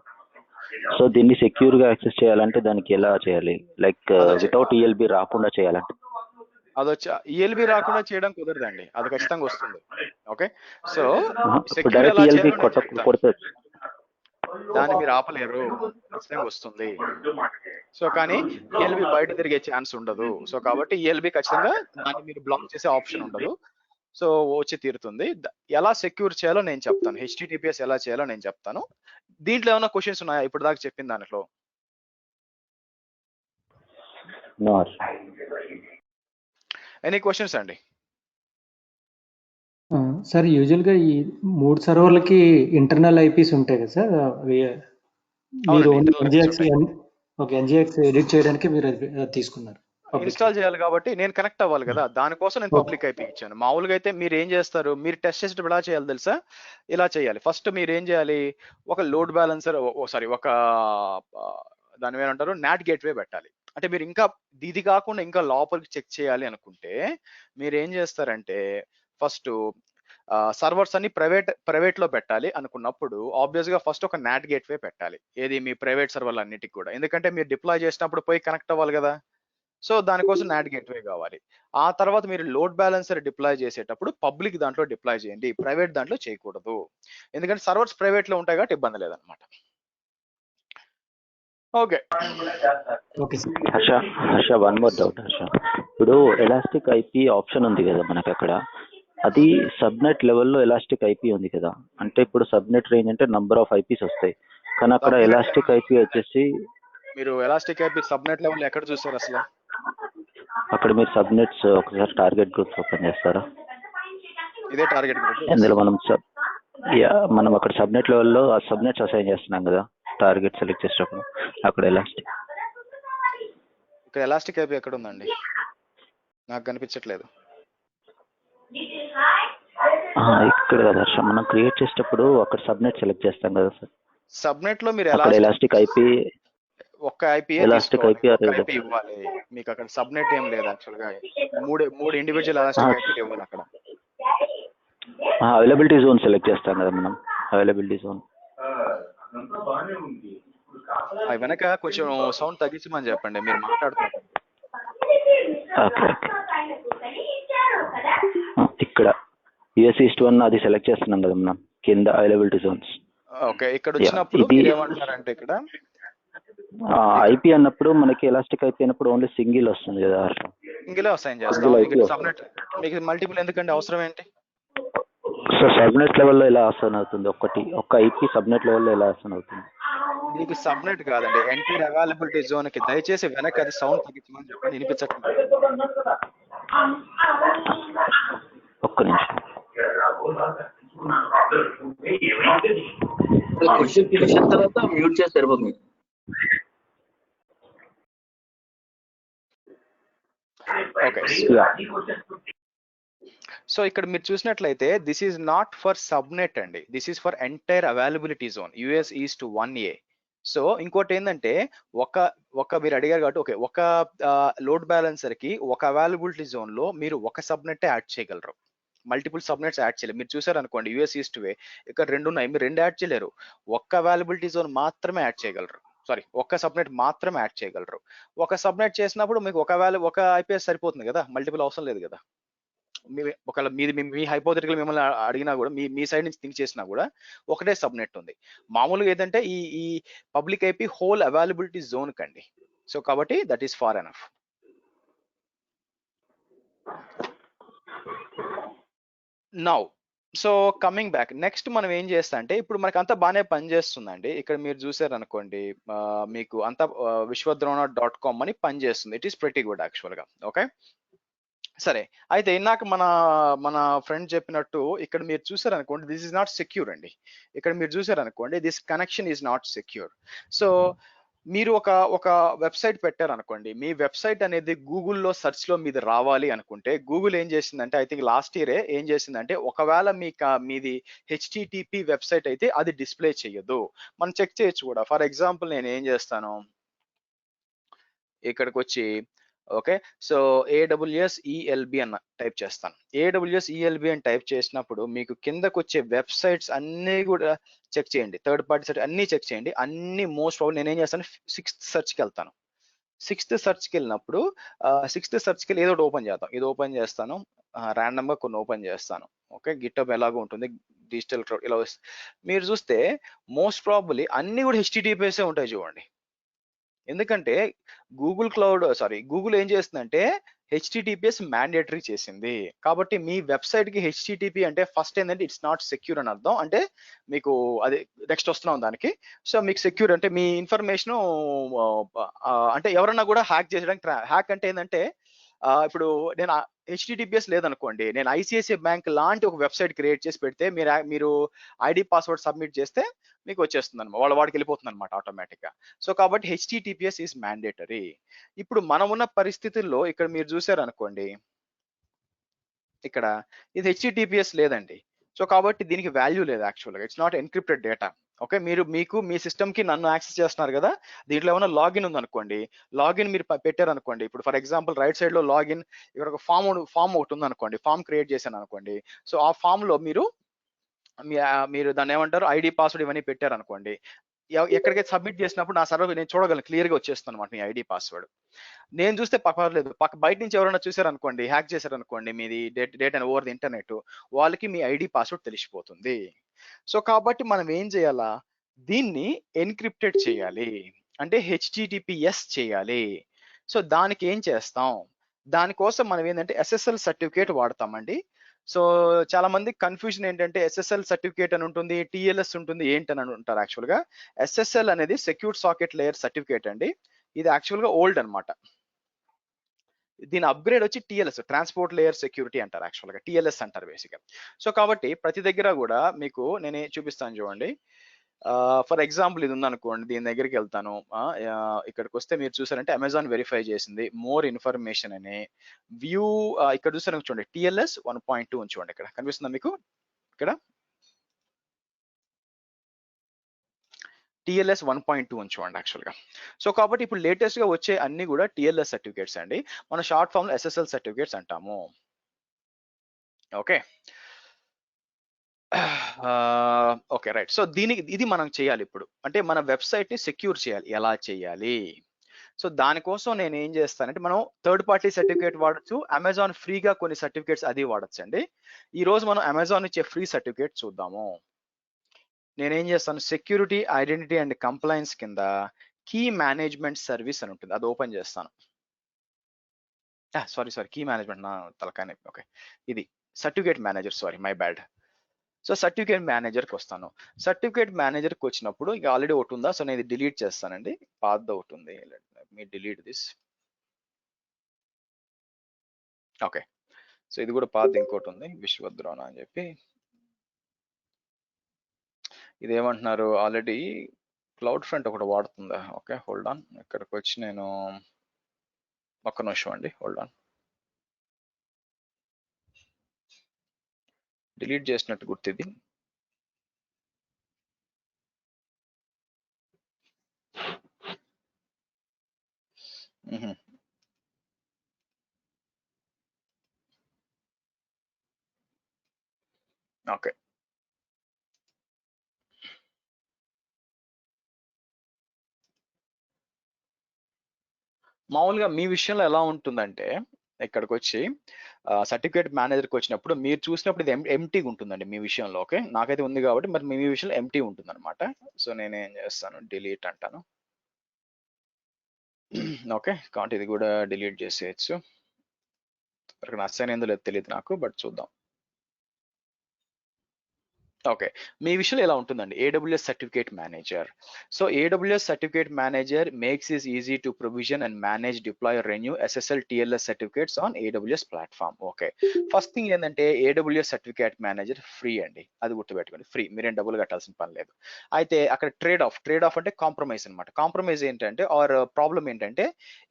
సో దీన్ని సెక్యూర్ గా యాక్సెస్ చేయాలంటే దానికి ఎలా చేయాలి, లైక్ వితౌట్ ఈఎల్బి రాకుండా చేయాలంటే? అది వచ్చి ఈఎల్బి రాకుండా చేయడం కుదరదండి, అది ఖచ్చితంగా వస్తుంది. ఓకే, సో డైరెక్ట్ ఈఎల్బి కొడితే దాన్ని మీరు ఆపలేరు, ఖచ్చితంగా వస్తుంది. సో కానీ ఈఎల్బి బయట తిరిగే ఛాన్స్ ఉండదు. సో కాబట్టి ఈఎల్బి ఖచ్చితంగా దాన్ని మీరు బ్లాక్ చేసే ఆప్షన్ ఉండదు. సో వచ్చి తీరుతుంది. ఎలా సెక్యూర్ చేయాలో నేను చెప్తాను, హెచ్టిటిపిఎస్ ఎలా చేయాలో నేను చెప్తాను. దీంట్లో ఏమైనా క్వశ్చన్స్ ఉన్నాయా ఇప్పుడు దాకా చెప్పిన దాంట్లో? ఎనీ క్వశ్చన్స్ అండి? సార్ యూజువల్గా ఈ 3 సర్వర్లకి ఇంటర్నల్ ఐపీస్ ఉంటాయి కదా సార్, మీరు ఎన్జిఎక్స్ ఎడిట్ చేయడానికి మీరు తీసుకున్నారు, ఇన్స్టాల్ చేయాలి కాబట్టి నేను కనెక్ట్ అవ్వాలి కదా, దానికోసం నేను పబ్లిక్ ఐపీ ఇచ్చాను. మామూలుగా అయితే మీరు ఏం చేస్తారు, మీరు టెస్ట్ చేసేటప్పుడు ఎలా చేయాలి తెలుసా? ఇలా చేయాలి. ఫస్ట్ మీరు ఏం చేయాలి, ఒక లోడ్ బ్యాలెన్సర్, ఒక దాని ఏమంటారు, నాట్ గేట్వే పెట్టాలి. అంటే మీరు ఇంకా ఇది కాకుండా ఇంకా లోపలికి చెక్ చేయాలి అనుకుంటే మీరు ఏం చేస్తారంటే, ఫస్ట్ సర్వర్స్ అన్ని ప్రైవేట్ లో పెట్టాలి అనుకున్నప్పుడు ఆబ్వియస్ గా ఫస్ట్ ఒక నాట్ గేట్వే పెట్టాలి. ఏది మీ ప్రైవేట్ సర్వర్లు అన్నిటికి కూడా, ఎందుకంటే మీరు డిప్లాయ్ చేసినప్పుడు పోయి కనెక్ట్ అవ్వాలి కదా. సో దానికోసం నాట్ గేట్వే కావాలి. ఆ తర్వాత మీరు లోడ్ బ్యాలెన్సర్ డిప్లాయ్ చేసేటప్పుడు పబ్లిక్ దాంట్లో డిప్లాయ్ చేయండి, ప్రైవేట్ దాంట్లో చేయకూడదు, ఎందుకంటే సర్వర్స్ ప్రైవేట్ లో ఉంటాయి కాబట్టి ఇబ్బంది లేదనమాట. Okay Harsha, one more doubt Harsha. ఇప్పుడు ఎలాస్టిక్ ఐపీ ఆప్షన్ ఉంది కదా మనకి అక్కడ, అది సబ్నెట్ లెవెల్లో ఎలాస్టిక్ ఐపీ ఉంది కదా, అంటే ఇప్పుడు సబ్నెట్ రేంజ్ అంటే నంబర్ ఆఫ్ ఐపీస్ వస్తాయి, కానీ అక్కడ ఎలాస్టిక్ ఐపీ వచ్చేసి, మీరు ఎలాస్టిక్ ఐపీ సబ్నెట్ లెవెల్ ఎక్కడ చూసారు అసలు? అక్కడ మీరు సబ్నెట్స్ ఒకసారి టార్గెట్ గ్రూప్స్ ఓపెన్ చేస్తారా? ఇదే టార్గెట్ గ్రూప్. ఇందులో మనం అక్కడ సబ్నెట్ లెవెల్లో ఆ సబ్నెట్స్ అసైన్ చేస్తున్నాం కదా, టార్గెట్ సెలెక్ట్ చేసేటప్పుడు అక్కడ ఎలాస్టిక్. ఇక్కడ ఎలాస్టిక్ ఐపీ ఎక్కడ ఉందండి? నాకు కనిపించట్లేదు. ఇక్కడ కదా హర్ష, మనం క్రియేట్ చేసేటప్పుడు అక్కడ సబ్నెట్ సెలెక్ట్ చేస్తాం కదా సార్. సబ్నెట్ లో మీరు అక్కడ ఎలాస్టిక్ ఐపీ, ఒక్క ఐపీ ఎలాస్టిక్ ఐపీ ఇవ్వాలి. మీకు అక్కడ సబ్నెట్ ఏం లేదు యాక్చువల్ గా. మూడు ఇండివిజువల్ ఎలాస్టిక్ ఐపీ ఇవ్వాలి అక్కడ. అవైలబిలిటీ జోన్ సెలెక్ట్ చేస్తాం కదా మనం, అవైలబిలిటీ జోన్. అవి వెనక కొంచెం సౌండ్ తగ్గించమని చెప్పండి, మీరు మాట్లాడుతున్నారు. ఓకే ఇక్కడ యుఎస్ ఈస్ట్ 1 అది సెలెక్ట్ చేస్తున్నాం కదా మనం కింద అవైలబిలిటీ జోన్స్. ఓకే, ఇక్కడ వచ్చినప్పుడు మీరు ఏమంటారంటే ఇక్కడ ఐపీ అన్నప్పుడు మనకి ఎలాస్టిక్ ఐపీ అన్నప్పుడు ఓన్లీ సింగిల్ వస్తుంది కదా, సింగిల్ అసైన్ చేస్తాం. సబ్నెట్ మీకు మల్టిపుల్ ఎందుకంటే అవసరం ఏంటి? సో సబ్నెట్ లెవెల్లో ఎలా అసైన్ అవుతుంది? ఒక్క ఐపీ సబ్నెట్ లెవెల్లో ఎలా అసైన్ అవుతుంది? మీకు సబ్నెట్ కాదండి, ఎంటైర్ అవైలబిలిటీ జోన్ కి. దయచేసి వెనక అది సౌండ్ తగ్గించమని చెప్పండి, వినిపించట్లేదు. ఒక్క నిమిషం. తర్వాత మ్యూట్ చేసి సరిపోతుంది. ఓకే, సో ఇక్కడ మీరు చూసినట్లయితే this is not for subnet అండి, this is for entire availability zone US east 1A. So ఇంకోటి ఏంటంటే ఒక మీరు అడిగారు కాబట్టి ఓకే, ఒక లోడ్ బ్యాలెన్సర్ కి ఒక అవైలబిలిటీ జోన్ లో మీరు ఒక సబ్నెట్ యాడ్ చేయగలరు, మల్టిపుల్ సబ్నెట్స్ యాడ్ చేయలేరు. మీరు చూసారు అనుకోండి యుఎస్ ఈస్ట్ వే ఇక్కడ 2 ఉన్నాయి, మీరు 2 యాడ్ చేయలేరు. ఒక్క అవైలబిలిటీ జోన్ మాత్రమే యాడ్ చేయగలరు, సారీ ఒక్క సబ్నెట్ మాత్రమే యాడ్ చేయగలరు. ఒక సబ్నెట్ చేసినప్పుడు మీకు ఒక ఐపీఎస్ సరిపోతుంది కదా, మల్టిపుల్ అవసరం లేదు కదా. ఒకవేళ మీ హైపోథెటికల్ మిమ్మల్ని అడిగినా కూడా మీ సైడ్ నుంచి థింక్ చేసినా కూడా ఒకటే సబ్నెట్ ఉంది. మామూలుగా ఏదంటే ఈ public IP whole availability zone కండి. సో కాబట్టి that is far enough. Now so coming back, next మనం ఏం చేస్తా అంటే ఇప్పుడు మనకి అంతా బాగానే పనిచేస్తుందండి. ఇక్కడ మీరు చూసారు అనుకోండి, మీకు అంతా విశ్వద్రోణ.com అని పనిచేస్తుంది. It is pretty good actual గా. ఓకే సరే, అయితే ఇందాక మన ఫ్రెండ్ చెప్పినట్టు ఇక్కడ మీరు చూసారు అనుకోండి, దిస్ ఇస్ నాట్ సెక్యూర్ అండి. ఇక్కడ మీరు చూసారు అనుకోండి, this connection is not secure. So మీరు ఒక వెబ్సైట్ పెట్టారు అనుకోండి, మీ వెబ్సైట్ అనేది గూగుల్లో సెర్చ్ లో మీది రావాలి అనుకుంటే గూగుల్ ఏం చేసిందంటే, ఐ థింక్ లాస్ట్ ఇయరే ఏం చేసిందంటే, ఒకవేళ మీది హెచ్టిటిపి వెబ్సైట్ అయితే అది డిస్ప్లే చేయదు. మనం చెక్ చేయొచ్చు కూడా. ఫర్ ఎగ్జాంపుల్ నేను ఏం చేస్తాను, ఇక్కడికి వచ్చి ఓకే, సో AWS-ELB అన్న టైప్ చేస్తాను. AWS-ELB అని టైప్ చేసినప్పుడు మీకు కిందకు వచ్చే వెబ్సైట్స్ అన్ని కూడా చెక్ చేయండి, థర్డ్ పార్టీ సైట్ అన్ని చెక్ చేయండి. అన్ని మోస్ట్ ప్రాబ్లమ్ నేను ఏం చేస్తాను, 6th సెర్చ్కి వెళ్తాను. 6th సెర్చ్కి వెళ్ళినప్పుడు 6th సెర్చ్కి వెళ్ళి ఏదో ఒకటి ఓపెన్ చేద్దాం. ఇది ఓపెన్ చేస్తాను, ర్యాండమ్ గా కొన్ని ఓపెన్ చేస్తాను. ఓకే, గిట్హబ్ ఎలాగో ఉంటుంది, డిజిటల్ క్లౌడ్ ఇలా వస్తుంది. మీరు చూస్తే మోస్ట్ ప్రాబబ్లీ అన్ని కూడా HTTPS ఉంటాయి చూడండి. ఎందుకంటే గూగుల్ ఏం చేస్తుందంటే HTTPS మ్యాండేటరీ చేసింది. కాబట్టి మీ వెబ్సైట్ కి HTTP అంటే ఫస్ట్ ఏంటంటే ఇట్స్ నాట్ సెక్యూర్ అని అర్థం. అంటే మీకు అది నెక్స్ట్ వస్తున్నాం దానికి. సో మీకు సెక్యూర్ అంటే మీ ఇన్ఫర్మేషన్ అంటే ఎవరన్నా కూడా హ్యాక్ చేయడానికి హ్యాక్ అంటే ఏంటంటే ఇప్పుడు నేను HTTPS లేదనుకోండి, నేను ICICI బ్యాంక్ లాంటి ఒక వెబ్సైట్ క్రియేట్ చేసి పెడితే మీరు ID పాస్వర్డ్ సబ్మిట్ చేస్తే మీకు వచ్చేస్తుంది అనమాట, వాడికి వెళ్ళిపోతుంది అనమాట ఆటోమేటిక్ గా. సో కాబట్టి HTTPS ఈజ్ మ్యాండేటరీ. ఇప్పుడు మనం ఉన్న పరిస్థితుల్లో ఇక్కడ మీరు చూసారు అనుకోండి, ఇక్కడ ఇది HTTPS లేదండి. సో కాబట్టి దీనికి వాల్యూ లేదు యాక్చువల్గా, it's not encrypted data. Okay, మీకు మీ సిస్టమ్ కి నన్ను యాక్సెస్ చేస్తున్నారు కదా, దీంట్లో ఏమైనా లాగిన్ ఉంది అనుకోండి, లాగిన్ మీరు పెట్టారు అనుకోండి. ఇప్పుడు ఫర్ ఎగ్జాంపుల్ రైట్ సైడ్ లో లాగిన్, ఇక్కడ ఒక ఫామ్ ఒకటి ఉంది అనుకోండి, ఫామ్ క్రియేట్ చేశాను అనుకోండి. సో ఆ ఫామ్ లో మీరు దాన్ని ఏమంటారు, ID పాస్వర్డ్ ఇవన్నీ పెట్టారు అనుకోండి. ఎక్కడికైతే సబ్మిట్ చేసినప్పుడు నా సర్వర్ నేను చూడగలను, క్లియర్ గా వచ్చేస్తుంది అనమాట మీ ID పాస్వర్డ్. నేను చూస్తే పర్వాలేదు, బయట నుంచి ఎవరైనా చూసారు అనుకోండి, హ్యాక్ చేశారు అనుకోండి మీది డేటా ఓవర్ ది ఇంటర్నెట్, వాళ్ళకి మీ ID పాస్వర్డ్ తెలిసిపోతుంది. సో కాబట్టి మనం ఏం చేయాలా, దీన్ని ఎన్క్రిప్టెడ్ చేయాలి, అంటే HTTPS చేయాలి. సో దానికి ఏం చేస్తాం, దానికోసం మనం ఏంటంటే SSL సర్టిఫికేట్ వాడతామండి. సో చాలా మంది కన్ఫ్యూజన్ ఏంటంటే SSL సర్టిఫికేట్ అని ఉంటుంది, TLS ఉంటుంది, ఏంటని అంటారు. యాక్చువల్ గా SSL అనేది సెక్యూర్ సాకెట్ లేయర్ సర్టిఫికేట్ అండి. ఇది యాక్చువల్ గా ఓల్డ్ అనమాట. దీని అప్గ్రేడ్ వచ్చి టిఎల్ఎస్, ట్రాన్స్పోర్ట్ లేయర్ సెక్యూరిటీ అంటారు, యాక్చువల్గా టిఎల్ఎస్ అంటారు బేసిక్గా. సో కాబట్టి ప్రతి దగ్గర కూడా మీకు నేను చూపిస్తాను చూడండి. ఫర్ ఎగ్జాంపుల్ ఇది ఉందనుకోండి, దీని దగ్గరికి వెళ్తాను. ఇక్కడికి వస్తే మీరు చూసారంటే అమెజాన్ వెరిఫై చేసింది, మోర్ ఇన్ఫర్మేషన్ అని వ్యూ. ఇక్కడ చూసారు చూడండి, టిఎల్ఎస్ 1.2 చూడండి, ఇక్కడ కనిపిస్తుందా మీకు? ఇక్కడ టిఎల్ఎస్ 1.2 చూడండి యాక్చువల్గా. సో కాబట్టి ఇప్పుడు లేటెస్ట్ గా వచ్చే అన్ని కూడా టిఎల్ఎస్ సర్టిఫికేట్స్ అండి. మన షార్ట్ ఫామ్ లో ఎస్ఎస్ఎల్ సర్టిఫికేట్స్ అంటాము. Okay okay right. సో ఇది మనం చేయాలి ఇప్పుడు, అంటే మన వెబ్సైట్ ని సెక్యూర్ చేయాలి. ఎలా చేయాలి? సో దానికోసం నేను ఏం చేస్తానంటే, మనం థర్డ్ పార్టీ సర్టిఫికేట్ వాడచ్చు, అమెజాన్ ఫ్రీగా కొన్ని సర్టిఫికేట్స్ అది వాడచ్చు అండి. ఈ రోజు మనం అమెజాన్ ఇచ్చే ఫ్రీ సర్టిఫికేట్ చూద్దాము. నేనేం చేస్తాను, సెక్యూరిటీ, ఐడెంటిటీ అండ్ కంప్లైన్స్ కింద కీ మేనేజ్మెంట్ సర్వీస్ అని ఉంటుంది, అది ఓపెన్ చేస్తాను. సారీ కీ మేనేజ్మెంట్ నా తలకాయ. ఓకే, ఇది certificate manager, sorry my bad. So certificate మేనేజర్కి వస్తాను. సర్టిఫికేట్ మేనేజర్కి వచ్చినప్పుడు ఇక ఆల్రెడీ ఒకటి ఉందా, సో నేను ఇది డిలీట్ చేస్తానండి. పాత్ ఒకటి ఉంది, మీ డిలీట్ దిస్. ఓకే, సో ఇది కూడా పాత్ ఇంకోటి ఉంది, విశ్వద్రోణ అని చెప్పి. ఇదేమంటున్నారు, ఆల్రెడీ క్లౌడ్ ఫ్రంట్ ఒకటి వాడుతుందా? ఓకే హోల్డ్ ఆన్, ఇక్కడికి వచ్చి నేను ఒక్క నిమిషం అండి, హోల్డ్ ఆన్. డిలీట్ చేసినట్టు గుర్తు ఇది. ఓకే, మామూలుగా మీ విషయంలో ఎలా ఉంటుందంటే, ఇక్కడికి వచ్చి సర్టిఫికేట్ మేనేజర్కి వచ్చినప్పుడు మీరు చూసినప్పుడు ఇది ఎంటీగా ఉంటుందండి మీ విషయంలో. ఓకే, నాకైతే ఉంది కాబట్టి మరి మీ విషయంలో ఎంటీ ఉంటుంది అనమాట. సో నేను ఏం చేస్తాను, డిలీట్ అంటాను. ఓకే, కాబట్టి ఇది కూడా డిలీట్ చేసేయచ్చు. ఇక్కడ అసైన్ ఏందో లేదు తెలియదు నాకు, బట్ చూద్దాం. ఓకే, మీ విషయంలో ఎలా ఉంటుందండి, AWS certificate manager. So AWS certificate manager makes it easy to provision and manage, deploy, renew SSL TLS certificates on AWS platform. Okay, first thing ఏంటంటే AWS సర్టిఫికేట్ మేనేజర్ ఫ్రీ అండి, అది గుర్తుపెట్టుకోండి, ఫ్రీ, మీరేం డబ్బులు కట్టాల్సిన పని లేదు. అయితే అక్కడ ట్రేడ్ ఆఫ్ అంటే కాంప్రమైజ్ అనమాట. కాంప్రమైజ్ ఏంటంటే, ఆర్ ప్రాబ్లం ఏంటంటే,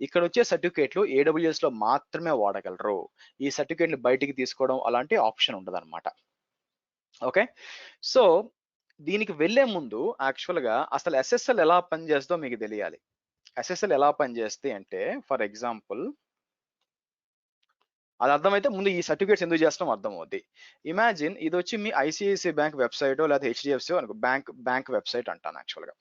ఇక్కడ వచ్చే సర్టిఫికేట్లు AWS లో మాత్రమే వాడగలరు. ఈ సర్టిఫికేట్ని బయటికి తీసుకోవడం అలాంటి ఆప్షన్ ఉండదు అనమాట. ఓకే, సో దీనికి వెళ్లే ముందు యాక్చువల్గా అసలు SSL ఎలా పనిచేస్తుందో మీకు తెలియాలి. SSL ఎలా పనిచేస్తే అంటే, ఫర్ ఎగ్జాంపుల్ అది అర్థమైతే ముందు ఈ సర్టిఫికేట్స్ ఎందుకు చేస్తాం అర్థం అవుద్ది. ఇమాజిన్ ఇది వచ్చి మీ ICICI బ్యాంక్ వెబ్సైట్ లేదా HDFC అనుకో, బ్యాంక్ వెబ్సైట్ అంటాను యాక్చువల్గా.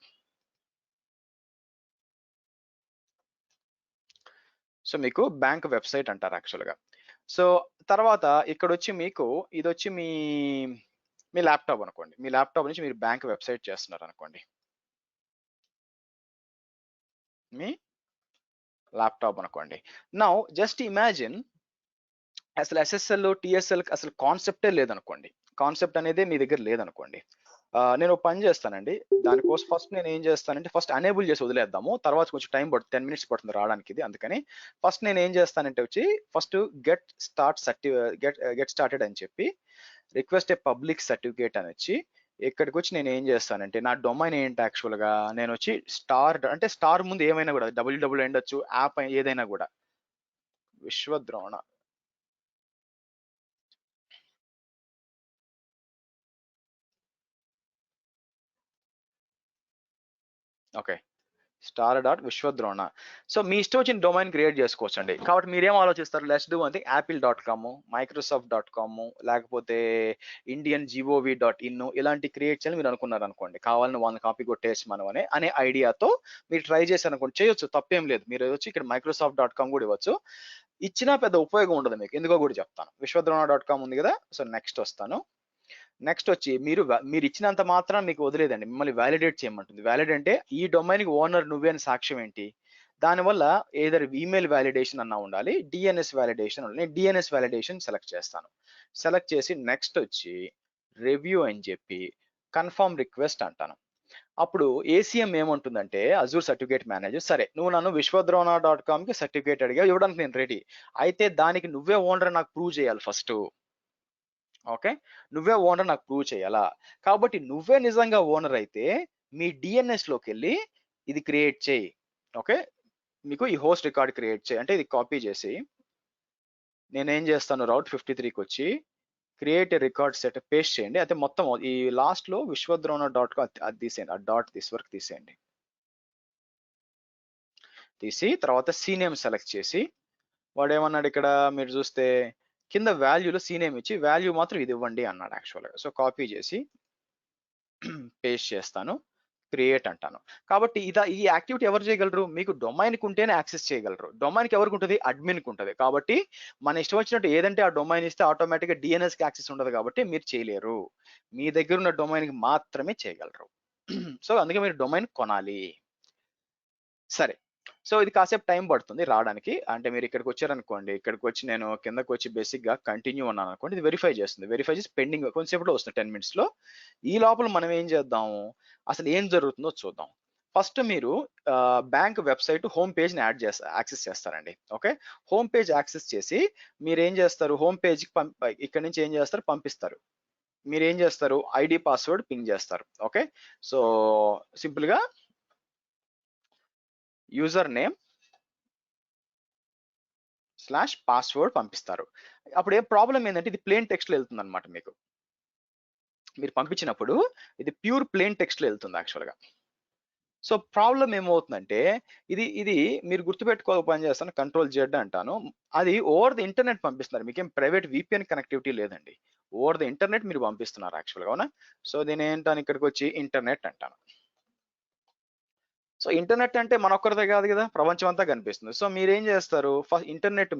సో మీకు బ్యాంక్ వెబ్సైట్ అంటారు యాక్చువల్గా. సో తర్వాత ఇక్కడ వచ్చి మీకు ఇది వచ్చి మీ ల్యాప్టాప్ అనుకోండి, మీ ల్యాప్టాప్ నుంచి మీరు బ్యాంక్ వెబ్సైట్ చేస్తున్నారు అనుకోండి, మీ ల్యాప్టాప్ అనుకోండి. నౌ జస్ట్ ఇమాజిన్ అసలు SSL TSL అసలు కాన్సెప్టే లేదనుకోండి, కాన్సెప్ట్ అనేది మీ దగ్గర లేదనుకోండి. నేను పని చేస్తానండి, దానికోసం ఫస్ట్ నేను ఏం చేస్తానంటే, ఫస్ట్ అనేబుల్ చేసి వదిలేద్దాము, తర్వాత కొంచెం టైం పడుతుంది, 10 minutes పడుతుంది రావడానికి ఇది. అందుకని ఫస్ట్ నేను ఏం చేస్తానంటే వచ్చి ఫస్ట్ గెట్ స్టార్టెడ్ అని చెప్పి రిక్వెస్ట్ ఏ పబ్లిక్ సర్టిఫికేట్ అని వచ్చి ఇక్కడికి వచ్చి నేను ఏం చేస్తానంటే, నా డొమైన్ ఏంటి యాక్చువల్గా, నేను వచ్చి స్టార్ ముందు ఏమైనా కూడా www ఉండొచ్చు, యాప్ ఏదైనా కూడా, విశ్వద్రోణ. Okay, star.vishwadrona. సో మీ ఇష్టం వచ్చిన డొమైన్ క్రియేట్ చేసుకోవచ్చు అండి. కాబట్టి మీరేం ఆలోచిస్తారు, లెట్స్ డూ అంటే apple.com, microsoft.com, లేకపోతే indiangov.in ఇలాంటి క్రియేట్ చేయాలని మీరు అనుకున్నారు అనుకోండి, కావాలని 1 కాపీ కొట్టేసి మనం అనే ఐడియాతో మీరు ట్రై చేశారు అనుకోండి, చేయొచ్చు, తప్పేం లేదు. మీరు వచ్చి ఇక్కడ microsoft.com కూడా ఇవ్వచ్చు, ఇచ్చినా పెద్ద ఉపయోగం ఉండదు మీకు, ఎందుకో కూడా చెప్తాను. viశ్వద్రోణ.com ఉంది కదా. సో నెక్స్ట్ వస్తాను. నెక్స్ట్ వచ్చి మీరు ఇచ్చినంత మాత్రం మీకు వదిలేదండి, మిమ్మల్ని వ్యాలిడేట్ చేయమంటుంది. వ్యాలిడ్ అంటే ఈ డొమైన్కి ఓనర్ నువ్వే అని సాక్ష్యం ఏంటి, దానివల్ల ఏదర్ ఈమెయిల్ వ్యాలిడేషన్ అన్నా ఉండాలి, DNS వ్యాలిడేషన్ ఉండాలి. నేను DNS వ్యాలిడేషన్ సెలెక్ట్ చేస్తాను. సెలెక్ట్ చేసి నెక్స్ట్ వచ్చి రివ్యూ అని చెప్పి కన్ఫర్మ్ రిక్వెస్ట్ అంటాను. అప్పుడు ఏసీఎం ఏమంటుందంటే అజూర్ సర్టిఫికేట్ మేనేజర్, సరే నువ్వు నన్ను విశ్వద్రోణ.com కి సర్టిఫికేట్ అడిగా, ఇవ్వడానికి నేను రెడీ. అయితే దానికి నువ్వే ఓనర్ నాకు ప్రూవ్ చేయాలి ఫస్ట్. ఓకే, నువ్వే ఓనర్ నాకు ప్రూవ్ చేయాలా? కాబట్టి నువ్వే నిజంగా ఓనర్ అయితే మీ డిఎన్ఎస్ లోకి వెళ్ళి ఇది క్రియేట్ చేయి. ఓకే, మీకు ఈ హోస్ట్ రికార్డ్ క్రియేట్ చేయి అంటే ఇది కాపీ చేసి నేనేం చేస్తాను, రౌట్ 53కి వచ్చి క్రియేట్ రికార్డ్ సెట్ పేస్ట్ చేయండి. అయితే మొత్తం ఈ లాస్ట్ లో విశ్వద్రోణ.com అది తీసేయండి, ఆ డాట్ దిస్ వరకు తీసేయండి. తీసి తర్వాత సీనేమ్ సెలెక్ట్ చేసి వాడు ఏమన్నాడు ఇక్కడ మీరు చూస్తే కింద వాల్యూలో సీనేమ్ ఇచ్చి వాల్యూ మాత్రం ఇది ఇవ్వండి అన్నాడు యాక్చువల్గా. సో కాపీ చేసి పేస్ట్ చేస్తాను, క్రియేట్ అంటాను. కాబట్టి ఈ యాక్టివిటీ ఎవరు చేయగలరు? మీకు డొమైన్కి ఉంటేనే యాక్సెస్ చేయగలరు. డొమైన్కి ఎవరికి ఉంటుంది? అడ్మిన్కి ఉంటుంది. కాబట్టి మన ఇష్టం వచ్చినట్టు ఏదంటే ఆ డొమైన్ ఇస్తే ఆటోమేటిక్గా డిఎన్ఎస్కి యాక్సెస్ ఉండదు కాబట్టి మీరు చేయలేరు. మీ దగ్గర ఉన్న డొమైన్కి మాత్రమే చేయగలరు. సో అందుకే మీరు డొమైన్ కొనాలి. సరే, సో ఇది కాసేపు టైం పడుతుంది రావడానికి. అంటే మీరు ఇక్కడికి వచ్చారనుకోండి, ఇక్కడికి వచ్చి నేను కిందకి వచ్చి బేసిక్గా కంటిన్యూ అన్నాను అనుకోండి, ఇది వెరిఫై చేస్తుంది. వెరిఫై చేసి పెండింగ్ కొంచెంసేపులో వస్తుంది, 10 minutes లో. ఈ లోపల మనం ఏం చేద్దాము, అసలు ఏం జరుగుతుందో చూద్దాం. ఫస్ట్ మీరు బ్యాంక్ వెబ్సైట్ హోమ్ పేజ్ని యాక్సెస్ చేస్తారండి. ఓకే, హోమ్ పేజ్ యాక్సెస్ చేసి మీరు ఏం చేస్తారు, హోమ్ పేజ్కి ఇక్కడ నుంచి ఏం చేస్తారు, పంపిస్తారు. మీరు ఏం చేస్తారు, ఐడి పాస్వర్డ్ పింగ్ చేస్తారు. ఓకే, సో సింపుల్గా యూజర్ నేమ్ /పాస్వర్డ్ పంపిస్తారు. అప్పుడు ఏ ప్రాబ్లం ఏంటంటే ఇది ప్లేన్ టెక్స్ట్ లో వెళ్తుంది అనమాట. మీకు మీరు పంపించినప్పుడు ఇది ప్యూర్ ప్లేన్ టెక్స్ట్ లో వెళ్తుంది యాక్చువల్గా. సో ప్రాబ్లం ఏమవుతుందంటే ఇది మీరు గుర్తుపెట్టుకో పని చేస్తాను, Ctrl+Z అంటాను. అది ఓవర్ ది ఇంటర్నెట్ పంపిస్తున్నారు, మీకేం ప్రైవేట్ విపిఎన్ కనెక్టివిటీ లేదండి. ఓవర్ ది ఇంటర్నెట్ మీరు పంపిస్తున్నారు యాక్చువల్గా, అవునా? సో దీని ఏంటాను, ఇక్కడికి వచ్చి ఇంటర్నెట్ అంటాను. సో ఇంటర్నెట్ అంటే మన ఒక్కరిదే కాదు కదా, ప్రపంచం అంతా కనిపిస్తుంది. సో మీరేం చేస్తారు, ఫస్ట్ ఇంటర్నెట్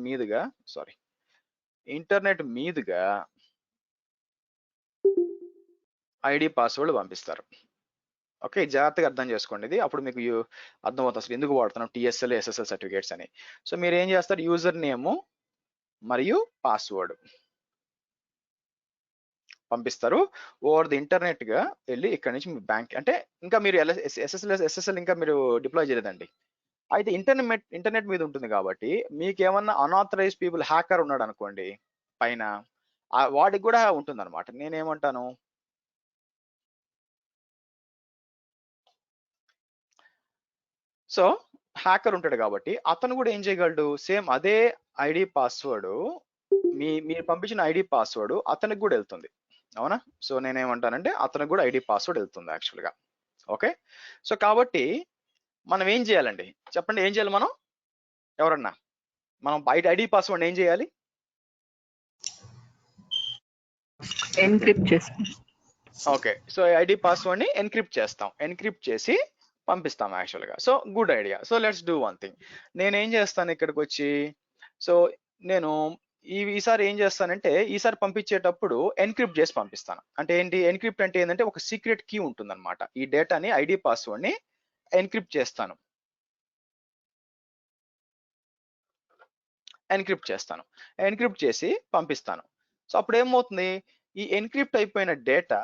మీదుగా ఐడి పాస్వర్డ్ పంపిస్తారు. ఓకే, జాగ్రత్తగా అర్థం చేసుకోండి ఇది, అప్పుడు మీకు అర్థమవుతుంది అసలు ఎందుకు వాడుతున్నాం టిఎస్ఎల్ ఎస్ఎస్ఎల్ సర్టిఫికేట్స్ అని. సో మీరు ఏం చేస్తారు, యూజర్ నేమ్ మరియు పాస్వర్డ్ పంపిస్తారు. ఓవర్ ది ఇంటర్నెట్ గా వెళ్ళి ఇక్కడ నుంచి మీ బ్యాంక్ అంటే ఇంకా మీరు ఎస్ఎస్ఎల్ ఇంకా మీరు డిప్లాయ్ చేయలేదండి. అయితే ఇంటర్నెట్ మీద ఉంటుంది కాబట్టి మీకు ఏమన్నా అన్ఆథరైజ్ పీపుల్ హ్యాకర్ ఉన్నాడు అనుకోండి పైన, వాడికి కూడా ఉంటుంది అనమాట. నేనేమంటాను, సో హ్యాకర్ ఉంటాడు కాబట్టి అతను కూడా ఏం చేయగలడు, సేమ్ అదే ఐడి పాస్వర్డ్ మీరు పంపించిన ఐడి పాస్వర్డ్ అతనికి కూడా వెళ్తుంది, అవునా? సో నేనేమంటానంటే అతనికి కూడా ఐడి పాస్వర్డ్ వెళ్తుంది యాక్చువల్గా. ఓకే, సో కాబట్టి మనం ఏం చేయాలండి చెప్పండి, ఏం చేయాలి మనం? ఎవరన్నా మనం ఐడి పాస్వర్డ్ ఏం చేయాలి, ఎన్క్రిప్ట్ చేస్తాం. ఓకే, సో ఐడి పాస్వర్డ్ ని ఎన్క్రిప్ట్ చేస్తాం, ఎన్క్రిప్ట్ చేసి పంపిస్తాం యాక్చువల్గా. So good idea. So let's do one thing. నేనేం చేస్తాను ఇక్కడికి వచ్చి, సో నేను ఈసారి ఏం చేస్తానంటే ఈసారి పంపించేటప్పుడు ఎన్క్రిప్ట్ చేసి పంపిస్తాను. అంటే ఏంటి ఎన్క్రిప్ట్ అంటే ఏంటంటే ఒక సీక్రెట్ కీ ఉంటుంది అనమాట. ఈ డేటాని ఐడి పాస్వర్డ్ ని ఎన్క్రిప్ట్ చేస్తాను, ఎన్క్రిప్ట్ చేసి పంపిస్తాను. సో అప్పుడు ఏమవుతుంది, ఈ ఎన్క్రిప్ట్ అయిపోయిన డేటా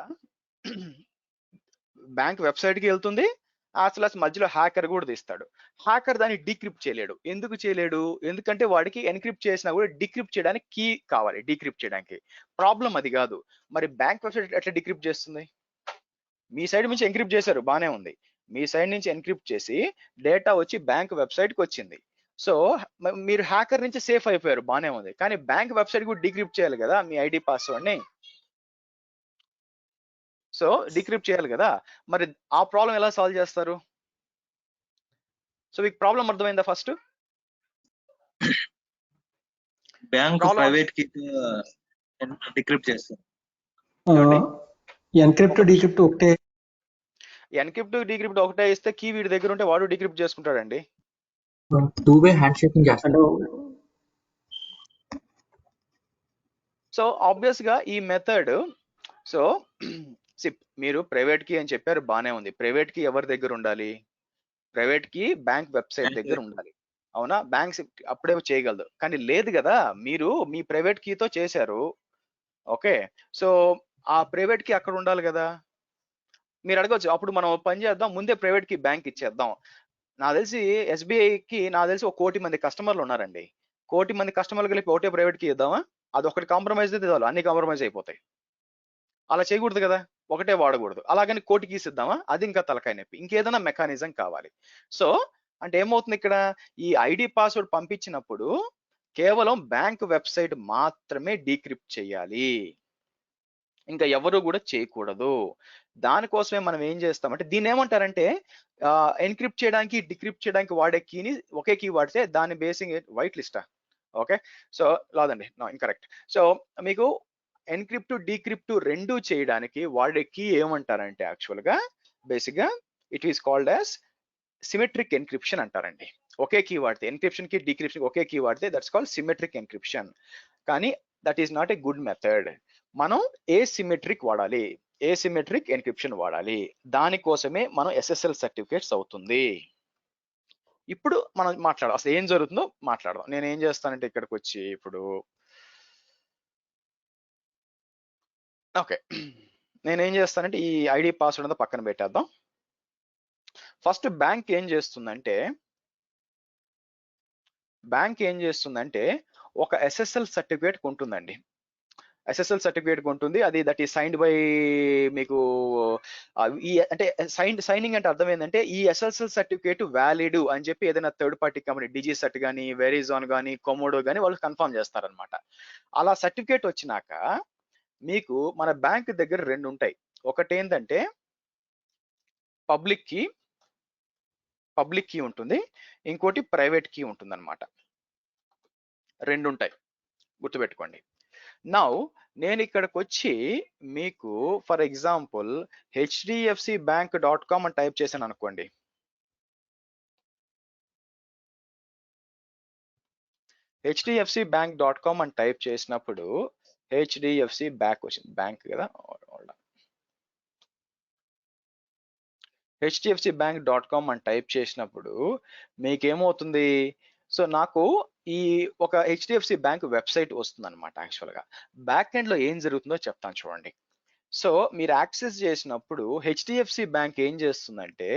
బ్యాంక్ వెబ్సైట్కి వెళ్తుంది. అసలు మధ్యలో హ్యాకర్ కూడా తీస్తాడు. హ్యాకర్ దాన్ని డీక్రిప్ట్ చేయలేడు. ఎందుకు చేయలేడు, ఎందుకంటే వాడికి ఎన్క్రిప్ట్ చేసినా కూడా డీక్రిప్ట్ చేయడానికి కీ కావాలి. డీక్రిప్ట్ చేయడానికి ప్రాబ్లం అది కాదు. మరి బ్యాంక్ వెబ్సైట్ ఎట్లా డీక్రిప్ట్ చేస్తుంది? మీ సైడ్ నుంచి ఎన్క్రిప్ట్ చేశారు, బానే ఉంది. మీ సైడ్ నుంచి ఎన్క్రిప్ట్ చేసి డేటా వచ్చి బ్యాంక్ వెబ్సైట్కి వచ్చింది. సో మీరు హ్యాకర్ నుంచి సేఫ్ అయిపోయారు, బానే ఉంది. కానీ బ్యాంక్ వెబ్సైట్ కూడా డీక్రిప్ట్ చేయాలి కదా మీ ఐడి పాస్వర్డ్ని. సో డీక్రిప్ట్ చేయాలి కదా, మరి ఆ ప్రాబ్లం ఎలా సాల్వ్ చేస్తారు? సో మీకు ప్రాబ్లం అర్థమైందా? ఫస్ట్ బ్యాంక్ ప్రైవేట్ కి డిక్రిప్ట్ చేస్తారు. ఎన్క్రిప్ట్ డీక్రిప్ట్ ఒకటే. ఎన్క్రిప్ట్ డీక్రిప్ట్ ఒకటే ఇస్తే కీ వీడి దగ్గర ఉంటే వాడు డీక్రిప్ట్ చేసుకుంటాడండి. 2-వే హ్యాండ్ షేకింగ్ చేస్తారు. సో ఆబ్వియస్ గా ఈ మెథడ్, సో మీరు ప్రైవేట్ కీ అని చెప్పారు, బానే ఉంది. ప్రైవేట్ కీ ఎవరి దగ్గర ఉండాలి? ప్రైవేట్ కీ బ్యాంక్ వెబ్సైట్ దగ్గర ఉండాలి, అవునా? బ్యాంక్స్ అప్పుడే చేయగలదు, కానీ లేదు కదా, మీరు మీ ప్రైవేట్ కీతో చేశారు. ఓకే, సో ఆ ప్రైవేట్ కీ అక్కడ ఉండాలి కదా. మీరు అడగవచ్చు, అప్పుడు మనం పని చేద్దాం, ముందే ప్రైవేట్ కి బ్యాంక్ ఇచ్చేద్దాం. నాకు తెలిసి ఎస్బీఐకి నాకు తెలిసి 1 కోటి మంది కస్టమర్లు ఉన్నారండి. 1 కోటి మంది కస్టమర్లు కలిపి ఒకటే ప్రైవేట్ కి ఇద్దామా? అదొకటి కాంప్రమైజ్ అయితే చాలు, అన్ని కాంప్రమైజ్ అయిపోతాయి. అలా చేయకూడదు కదా, ఒకటే వాడకూడదు. అలాగని 1 కోటికి ఇద్దామా? అది ఇంకా తలకాయ నొప్పి. ఇంకేదైనా మెకానిజం కావాలి. సో అంటే ఏమవుతుంది ఇక్కడ, ఈ ఐడి పాస్వర్డ్ పంపించినప్పుడు కేవలం బ్యాంక్ వెబ్సైట్ మాత్రమే డీక్రిప్ట్ చేయాలి, ఇంకా ఎవరు కూడా చేయకూడదు. దానికోసమే మనం ఏం చేస్తామంటే, దీన్ని ఏమంటారంటే ఎన్క్రిప్ట్ చేయడానికి డిక్రిప్ట్ చేయడానికి వాడే కీని ఒకే కీ వాడితే దాని బేసింగ్ వైట్ లిస్టా? ఓకే, సో లాదండి, నో ఇంకరెక్ట్. సో మీకు ఎన్క్రిప్ట్ డీక్రిప్ట్ రెండు చేయడానికి వాడే కీ ఏమంటారంటే యాక్చువల్ గా బేసిక్ గా it is called as symmetric encryption అంటారండి. ఒకే కీ వాడితే, ఎన్క్రిప్షన్ కి డీక్రిప్షన్ ఒకే కీ వాడితే దట్స్ కాల్డ్ సిమెట్రిక్ ఎన్క్రిప్షన్. కానీ that is not a good method. మనం ఏసిమెట్రిక్ వాడాలి, ఏసిమెట్రిక్ ఎన్క్రిప్షన్ వాడాలి. దానికోసమే మనం SSL సర్టిఫికేట్స్ అవుతుంది. ఇప్పుడు మనం మాట్లాడదాం, అసలు ఏం జరుగుతుందో మాట్లాడదాం. నేను ఏం చేస్తానంటే ఇక్కడికి వచ్చి ఇప్పుడు ఓకే, నేనేం చేస్తానంటే ఈ ఐడి పాస్వర్డ్ అంతా పక్కన పెట్టేద్దాం. ఫస్ట్ బ్యాంక్ ఏం చేస్తుందంటే ఒక SSL సర్టిఫికేట్ ఉంటుందండి. SSL సర్టిఫికేట్ ఉంటుంది, అది దట్ ఈ సైన్డ్ బై మీకు ఈ అంటే సైనింగ్ అంటే అర్థం ఏంటంటే ఈ SSL సర్టిఫికేట్ వ్యాలిడ్ అని చెప్పి ఏదైనా థర్డ్ పార్టీ కంపెనీ డిజిసెట్ కానీ వెరిజాన్ కానీ కొమోడో కానీ వాళ్ళు కన్ఫర్మ్ చేస్తారనమాట. అలా సర్టిఫికేట్ వచ్చినాక మీకు మన బ్యాంక్ దగ్గర 2 ఉంటాయి. ఒకటి ఏంటంటే పబ్లిక్ కీ ఉంటుంది, ఇంకోటి ప్రైవేట్ కీ ఉంటుంది అనమాట. 2 ఉంటాయి, గుర్తుపెట్టుకోండి. నౌ నేను ఇక్కడికి వచ్చి మీకు ఫర్ ఎగ్జాంపుల్ hdfcbank.com అని టైప్ చేశాను అనుకోండి. hdfcbank.com అని టైప్ చేసినప్పుడు HDFC బ్యాంక్ వచ్చింది, బ్యాంక్ కదా. hdfcbank.com అని టైప్ చేసినప్పుడు మీకేమవుతుంది, సో నాకు ఈ ఒక HDFC బ్యాంక్ వెబ్సైట్ వస్తుంది అనమాట. యాక్చువల్గా బ్యాక్ ఎండ్ లో ఏం జరుగుతుందో చెప్తాను చూడండి. సో మీరు యాక్సెస్ చేసినప్పుడు HDFC బ్యాంక్ ఏం చేస్తుందంటే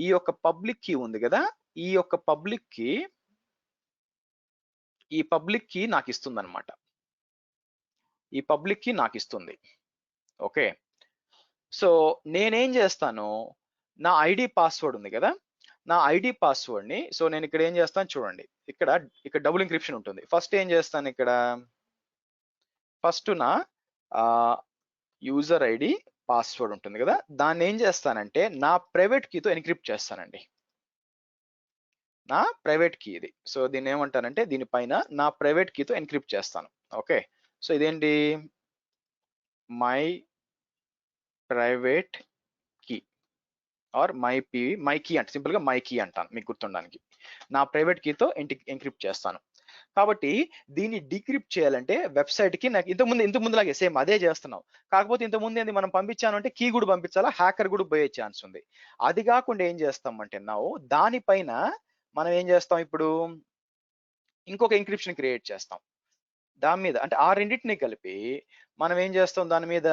ఈ యొక్క పబ్లిక్ కీ ఉంది కదా, ఈ యొక్క పబ్లిక్ కీ నాకు ఇస్తుంది అనమాట. ఈ పబ్లిక్ కీ నాకు ఇస్తుంది. ఓకే, సో నేనేం చేస్తాను, నా ఐడి పాస్వర్డ్ ఉంది కదా, నా ఐడి పాస్వర్డ్ ని, సో నేను ఇక్కడ ఏం చేస్తాను చూడండి, ఇక్కడ డబుల్ ఎన్క్రిప్షన్ ఉంటుంది. ఫస్ట్ ఏం చేస్తాను, ఇక్కడ ఫస్ట్ నా యూజర్ ఐడి పాస్వర్డ్ ఉంటుంది కదా, దాన్ని ఏం చేస్తానంటే నా ప్రైవేట్ కీతో ఎన్క్రిప్ట్ చేస్తానండి. నా ప్రైవేట్ కీ ఇది. సో దీన్ని ఏమంటానంటే దీనిపైన నా ప్రైవేట్ కీతో ఎన్క్రిప్ట్ చేస్తాను. ఓకే, సో ఇదేంటి, my private key or my key అంటే సింపుల్ గా మై కీ అంటాను మీకు గుర్తుండడానికి. నా ప్రైవేట్ కీతో ఎన్క్రిప్ట్ చేస్తాను. కాబట్టి దీన్ని డీక్రిప్ట్ చేయాలంటే వెబ్సైట్ కి నాకు ఇంతకుముందు లాగే సేమ్ అదే చేస్తున్నాం. కాకపోతే ఇంతకుముందు ఏంది, మనం పంపించాను అంటే కీ కూడా పంపించాలా, హ్యాకర్ కూడా పోయే ఛాన్స్ ఉంది. అది కాకుండా ఏం చేస్తామంటే దానిపైన మనం ఏం చేస్తాం, ఇప్పుడు ఇంకొక ఎన్క్రిప్షన్ క్రియేట్ చేస్తాం. దాని మీద అంటే ఆ రెండింటిని కలిపి మనం ఏం చేస్తాం, దాని మీద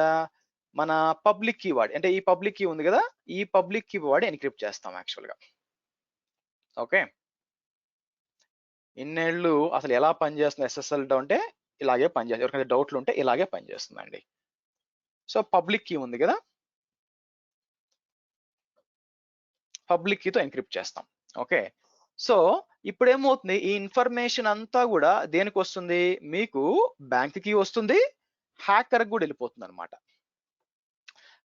మన పబ్లిక్ కీ వాడి, అంటే ఈ పబ్లిక్ కీ ఉంది కదా, ఈ పబ్లిక్ కీ వాడి ఎన్క్రిప్ట్ చేస్తాం యాక్చువల్గా. ఓకే, ఇన్నేళ్ళు అసలు ఎలా పనిచేస్తుంది SSL అంటే ఇలాగే పనిచేస్తుంది. ఎవరికైనా డౌట్లు ఉంటే ఇలాగే పనిచేస్తుందండి. సో పబ్లిక్ కీ ఉంది కదా, పబ్లిక్ కీతో ఎన్క్రిప్ట్ చేస్తాం. ఓకే, సో ఇప్పుడు ఏమవుతుంది, ఈ ఇన్ఫర్మేషన్ అంతా కూడా దేనికి వస్తుంది, మీకు బ్యాంక్ కి వస్తుంది, హ్యాకర్ కూడా వెళ్ళిపోతుంది అనమాట.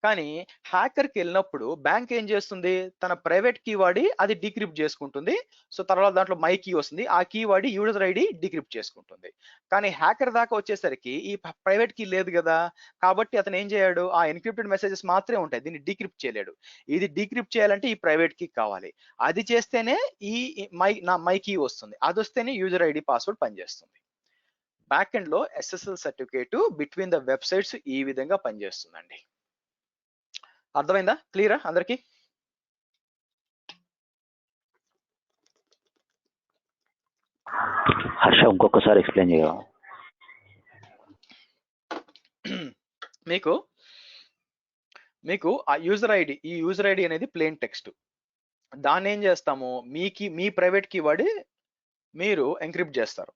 కానీ హ్యాకర్కి వెళ్ళినప్పుడు బ్యాంక్ ఏం చేస్తుంది, తన ప్రైవేట్ కీ వాడి అది డీక్రిప్ట్ చేసుకుంటుంది. సో తర్వాత దాంట్లో మై కీ వస్తుంది, ఆ కీ వాడి యూజర్ ఐడి డీక్రిప్ట్ చేసుకుంటుంది. కానీ హ్యాకర్ దాకా వచ్చేసరికి ఈ ప్రైవేట్ కీ లేదు కదా, కాబట్టి అతను ఏం చేయడు, ఆ ఎన్క్రిప్టెడ్ మెసేజెస్ మాత్రమే ఉంటాయి, దీన్ని డీక్రిప్ట్ చేయలేడు. ఇది డీక్రిప్ట్ చేయాలంటే ఈ ప్రైవేట్ కీ కావాలి, అది చేస్తేనే ఈ మై కీ వస్తుంది, అది వస్తేనే యూజర్ ఐడి పాస్వర్డ్ పనిచేస్తుంది. బ్యాక్ ఎండ్ లో SSL certificate between the websites ఈ విధంగా పనిచేస్తుందండి. అర్థమైందా, క్లియరా అందరికి? హర్ష ఇంకొకసారి ఎక్స్ప్లెయిన్ చేయవా? మీకు మీకు ఆ యూజర్ ఐడి, ఈ యూజర్ ఐడి అనేది ప్లెయిన్ టెక్స్ట్. దాన్ని ఏం చేస్తాము, మీ ప్రైవేట్ కీ వాడి మీరు ఎన్క్రిప్ట్ చేస్తారు.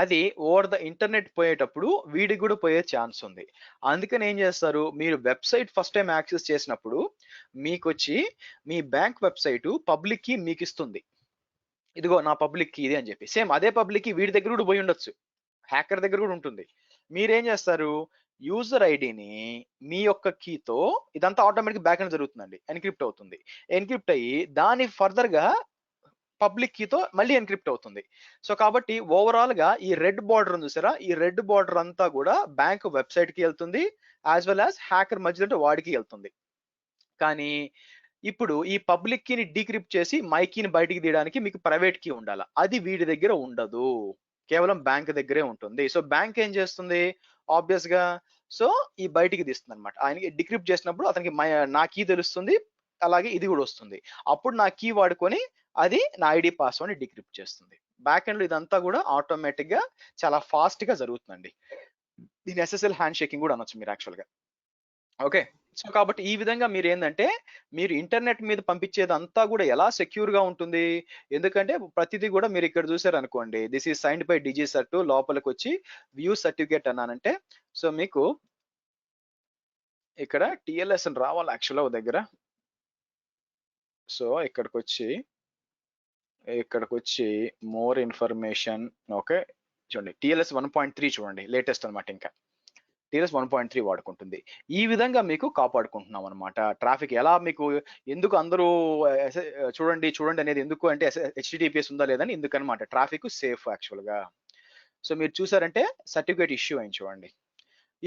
అది ఓవర్ ద ఇంటర్నెట్ పోయేటప్పుడు వీడికి కూడా పోయే ఛాన్స్ ఉంది. అందుకని ఏం చేస్తారు, మీరు వెబ్సైట్ ఫస్ట్ టైం యాక్సెస్ చేసినప్పుడు మీకు వచ్చి మీ బ్యాంక్ వెబ్సైట్ పబ్లిక్ కీ మీకు ఇస్తుంది. ఇదిగో నా పబ్లిక్ కీ ఇది అని చెప్పి. సేమ్ అదే పబ్లిక్ కీ వీడి దగ్గర కూడా పోయి ఉండొచ్చు, హ్యాకర్ దగ్గర కూడా ఉంటుంది. మీరేం చేస్తారు, యూజర్ ఐడిని మీ యొక్క కీతో, ఇదంతా ఆటోమేటిక్ బ్యాక్ ఎండ్ జరుగుతుందండి, ఎన్క్రిప్ట్ అవుతుంది. ఎన్క్రిప్ట్ అయ్యి దాని ఫర్దర్ గా పబ్లిక్ కీతో మళ్ళీ ఎన్క్రిప్ట్ అవుతుంది. సో కాబట్టి ఓవరాల్ గా ఈ రెడ్ బార్డర్ ఉంది చూసారా, ఈ రెడ్ బార్డర్ అంతా కూడా బ్యాంక్ వెబ్సైట్ కి వెళ్తుంది, యాజ్ వెల్ యాజ్ హ్యాకర్ మధ్యలో వాడికి వెళ్తుంది. కానీ ఇప్పుడు ఈ పబ్లిక్ కీని డీక్రిప్ట్ చేసి మై కీని బయటికి తీయడానికి మీకు ప్రైవేట్ కీ ఉండాలి. అది వీడి దగ్గర ఉండదు, కేవలం బ్యాంక్ దగ్గరే ఉంటుంది. సో బ్యాంక్ ఏం చేస్తుంది, ఆబ్వియస్ గా సో ఈ బయటికి తీస్తుంది అనమాట. ఆయనకి డిక్రిప్ట్ చేసినప్పుడు అతనికి నా కీ తెలుస్తుంది, అలాగే ఇది కూడా వస్తుంది. అప్పుడు నా కీ వాడుకొని అది నా ఐడి పాస్వర్డ్ డిక్రిప్ట్ చేస్తుంది. బ్యాక్ ఎండ్ లో ఇదంతా కూడా ఆటోమేటిక్ గా చాలా ఫాస్ట్ గా జరుగుతుందండి. దీని ఎస్ఎస్ఎల్ హ్యాండ్ షేకింగ్ కూడా అనొచ్చు మీరు యాక్చువల్ గా. ఓకే, సో కాబట్టి ఈ విధంగా మీరు ఏంటంటే మీరు ఇంటర్నెట్ మీద పంపించేది అంతా కూడా ఎలా సెక్యూర్ గా ఉంటుంది. ఎందుకంటే ప్రతిదీ కూడా మీరు ఇక్కడ చూసారు అనుకోండి, దిస్ ఈజ్ సైన్డ్ బై డిజిసర్ట్, లోపలికి వచ్చి వ్యూ సర్టిఫికేట్ అన్నానంటే సో మీకు ఇక్కడ టిఎల్ఎస్ అని రావాలి యాక్చువల్ గా దగ్గర. సో ఇక్కడికి వచ్చి మోర్ ఇన్ఫర్మేషన్. ఓకే చూడండి, టిఎల్ఎస్ 1.3 చూడండి, లేటెస్ట్ అనమాట. ఇంకా టిఎల్ఎస్ 1.3 వాడుకుంటుంది. ఈ విధంగా మీకు కాపాడుకుంటున్నాం అనమాట. ట్రాఫిక్ ఎలా మీకు ఎందుకు అందరూ చూడండి అనేది ఎందుకు అంటే హెచ్టిటిపిఎస్ ఉందా లేదని ఎందుకనమాట, ట్రాఫిక్ సేఫ్ యాక్చువల్ గా. సో మీరు చూసారంటే సర్టిఫికేట్ ఇష్యూ అయింది చూడండి.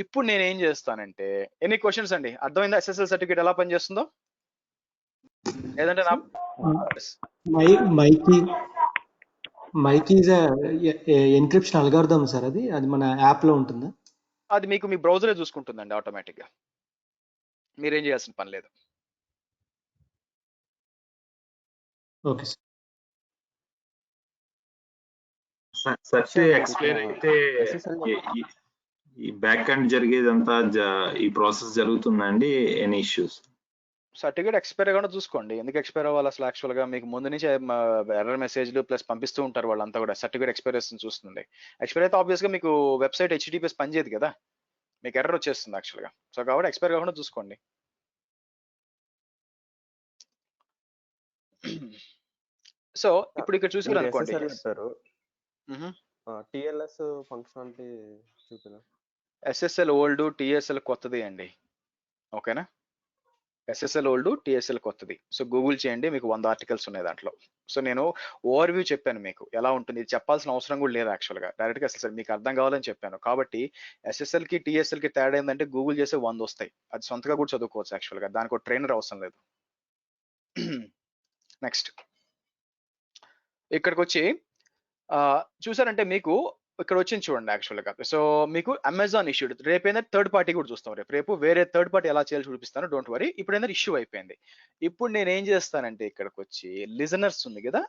ఇప్పుడు నేను ఏం చేస్తానంటే, ఎన్ని క్వశ్చన్స్ అండి, అర్థమైందా ఎస్ఎస్ఎల్ సర్టిఫికేట్ ఎలా పనిచేస్తుందో? లేదంటే నా mike is encryption algorithm sir, అది మన యాప్ లో ఉంటుందా? అది మీకు మీ బ్రౌజరే చూసుకుంటుందండి ఆటోమేటిక్ గా, మీరేం చేయాల్సిన పని లేదు. ఓకే సార్ ఎక్స్ప్లెయిన్ అయితే ఈ బ్యాక్ ఎండ్ జరిగేదంతా ఈ ప్రాసెస్ జరుగుతుందండి, ఎనీ ఇష్యూస్? సర్టిఫికేట్ ఎక్స్పైర్ అవ్వకుండా చూసుకోండి. ఎందుకు ఎక్స్పైర్ అవ్వాలి అసలు, యాక్చువల్ గా మీకు ముందు నుంచి ఎర్రర్ మెసేజ్లు ప్లస్ పంపిస్తూ ఉంటారు వాళ్ళంతా కూడా, సర్టిఫికేట్ ఎక్స్పైరేషన్ చూస్తుంది. ఎక్స్పైర్ అయితే ఆబ్వియస్ గా మీకు వెబ్సైట్ హెచ్టిటిపిఎస్ పనిచేయదు కదా, మీకు ఎర్రర్ వచ్చేస్తుంది యాక్చువల్ గా. సో కాబట్టి ఎక్స్పైర్ కాకుండా చూసుకోండి. సో ఇప్పుడు ఇక్కడ చూసారు అనుకోండి, టిఎల్ఎస్ ఫంక్షనాలిటీ చూపినా. ఎస్ఎస్ఎల్ ఓల్డ్, టిఎస్ఎల్ కొత్తది అండి. ఓకేనా, ఎస్ఎస్ఎల్ ఓల్డ్, టిఎస్ఎల్ కొత్తది. సో గూగుల్ చేయండి, మీకు 100 ఆర్టికల్స్ ఉన్నాయి దాంట్లో. సో నేను ఓవర్ వ్యూ చెప్పాను మీకు ఎలా ఉంటుంది, ఇది చెప్పాల్సిన అవసరం కూడా లేదు యాక్చువల్ గా, డైరెక్ట్ గా ఎస్ఎస్ఎల్ మీకు అర్థం కావాలని చెప్పాను. కాబట్టి ఎస్ఎస్ఎల్ కి టిఎస్ఎల్ కి తేడా ఏంటంటే గూగుల్ చేసే 100 వస్తాయి, అది సొంతగా కూడా చదువుకోవచ్చు యాక్చువల్ గా, దానికి ఒక ట్రైనర్ అవసరం లేదు. నెక్స్ట్ ఇక్కడికి వచ్చి చూసారంటే మీకు ఇక్కడ వచ్చింది చూడండి యాక్చువల్ గా. సో మీకు అమెజాన్ ఇష్యూడ్, రేపైనా థర్డ్ పార్టీ కూడా చూస్తాం, రేపు వేరే థర్డ్ పార్టీ ఎలా చేయాలో చూపిస్తాను, డోంట్ వరీ. ఇప్పుడు ఏంటంటే ఇష్యూ అయిపోయింది. ఇప్పుడు నేను ఏం చేస్తానంటే ఇక్కడికి వచ్చి లిజనర్స్ ఉంది కదా,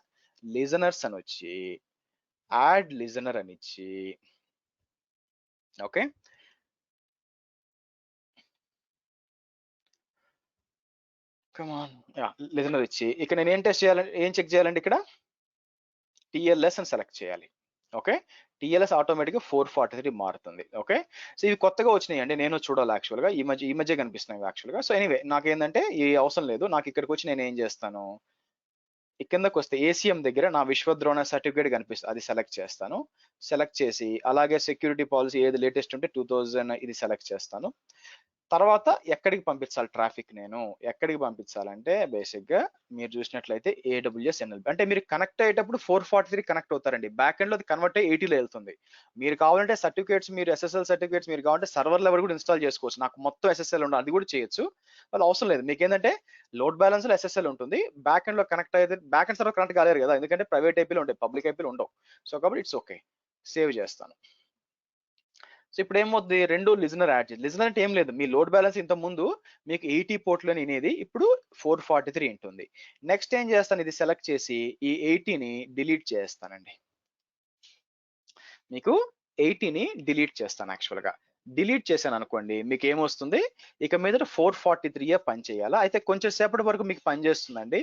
లిజనర్స్ అని వచ్చి యాడ్ లిజనర్ అని ఇచ్చి, ఓకే కమాన్ లిజనర్ ఇచ్చి ఇక్కడ నేను ఏం టెస్ట్ చేయాలంటే, ఏం చెక్ చేయాలంటే ఇక్కడ టిఎల్ఎస్ అని సెలెక్ట్ చేయాలి. ఓకే, టిఎల్ఎస్ ఆటోమేటిక్ గా 443 మారుతుంది. ఓకే, సో ఇవి కొత్తగా వచ్చినాయి అండి, నేను చూడాలి యాక్చువల్ గా, ఈ మధ్య కనిపిస్తున్నాయి యాక్చువల్ గా. సో ఎనీవే నాకేంటంటే ఈ అవసరం లేదు, నాకు ఇక్కడికి వచ్చి నేను ఏం చేస్తాను, కిందకు వస్తే ఏసీఎం దగ్గర నా విశ్వద్రోణ సర్టిఫికేట్ కనిపిస్తుంది, అది సెలెక్ట్ చేస్తాను. సెలెక్ట్ చేసి అలాగే సెక్యూరిటీ పాలసీ ఏది లేటెస్ట్ ఉంటే 2000 ఇది సెలెక్ట్ చేస్తాను. తర్వాత ఎక్కడికి పంపించాలి ట్రాఫిక్, నేను ఎక్కడికి పంపించాలంటే బేసిక్ గా మీరు చూసినట్లయితే ఏడబ్ల్యూఎస్ ఎన్ఎల్బి, అంటే మీరు కనెక్ట్ అయ్యేటప్పుడు 443 కనెక్ట్ అవుతారండి, బ్యాక్ ఎండ్ లో అది కన్వర్ట్ అయ్యి 80లో వెళ్తుంది. మీరు కావాలంటే సర్టిఫికేట్స్, మీరు ఎస్ఎస్ఎల్ సర్టిఫికేట్స్ మీరు కావాలంటే సర్వర్ లెవెల్ కూడా ఇన్స్టాల్ చేసుకోవచ్చు, నాకు మొత్తం ఎస్ఎస్ఎల్ ఉండాలి అది కూడా చేయొచ్చు, వాళ్ళు అవసరం లేదు. మీకు ఏంటంటే లోడ్ బ్యాలెన్స్ లో ఎస్ఎస్ఎల్ ఉంటుంది, బ్యాక్ ఎండ్ లో కనెక్ట్ అయితే బ్యాక్ ఎండ్ సర్వర్ కనెక్ట్ కాలేరు కదా, ఎందుకంటే ప్రైవేట్ ఐపీలు ఉంటాయి, పబ్లిక్ ఐపీలు ఉండవు. సో కాబట్టి ఇట్స్ ఓకే, సేవ్ చేస్తాను. సో ఇప్పుడు ఏమవుతుంది, రెండు లిజనర్ యాడ్ చేసి, లిజనర్ అంటే ఏం లేదు, మీ లోడ్ బ్యాలెన్స్ ఇంత ముందు మీకు 80 పోర్ట్లో వినేది ఇప్పుడు 443 ఉంటుంది. నెక్స్ట్ ఏం చేస్తాను, ఇది సెలెక్ట్ చేసి ఈ 80ని డిలీట్ చేస్తానండి, మీకు 80ని డిలీట్ చేస్తాను యాక్చువల్ గా. డిలీట్ చేశాను అనుకోండి, మీకు ఏమొస్తుంది, ఇక మీద 443 పని చేయాలా. అయితే కొంచెం సేపటి వరకు మీకు పని చేస్తుందండి.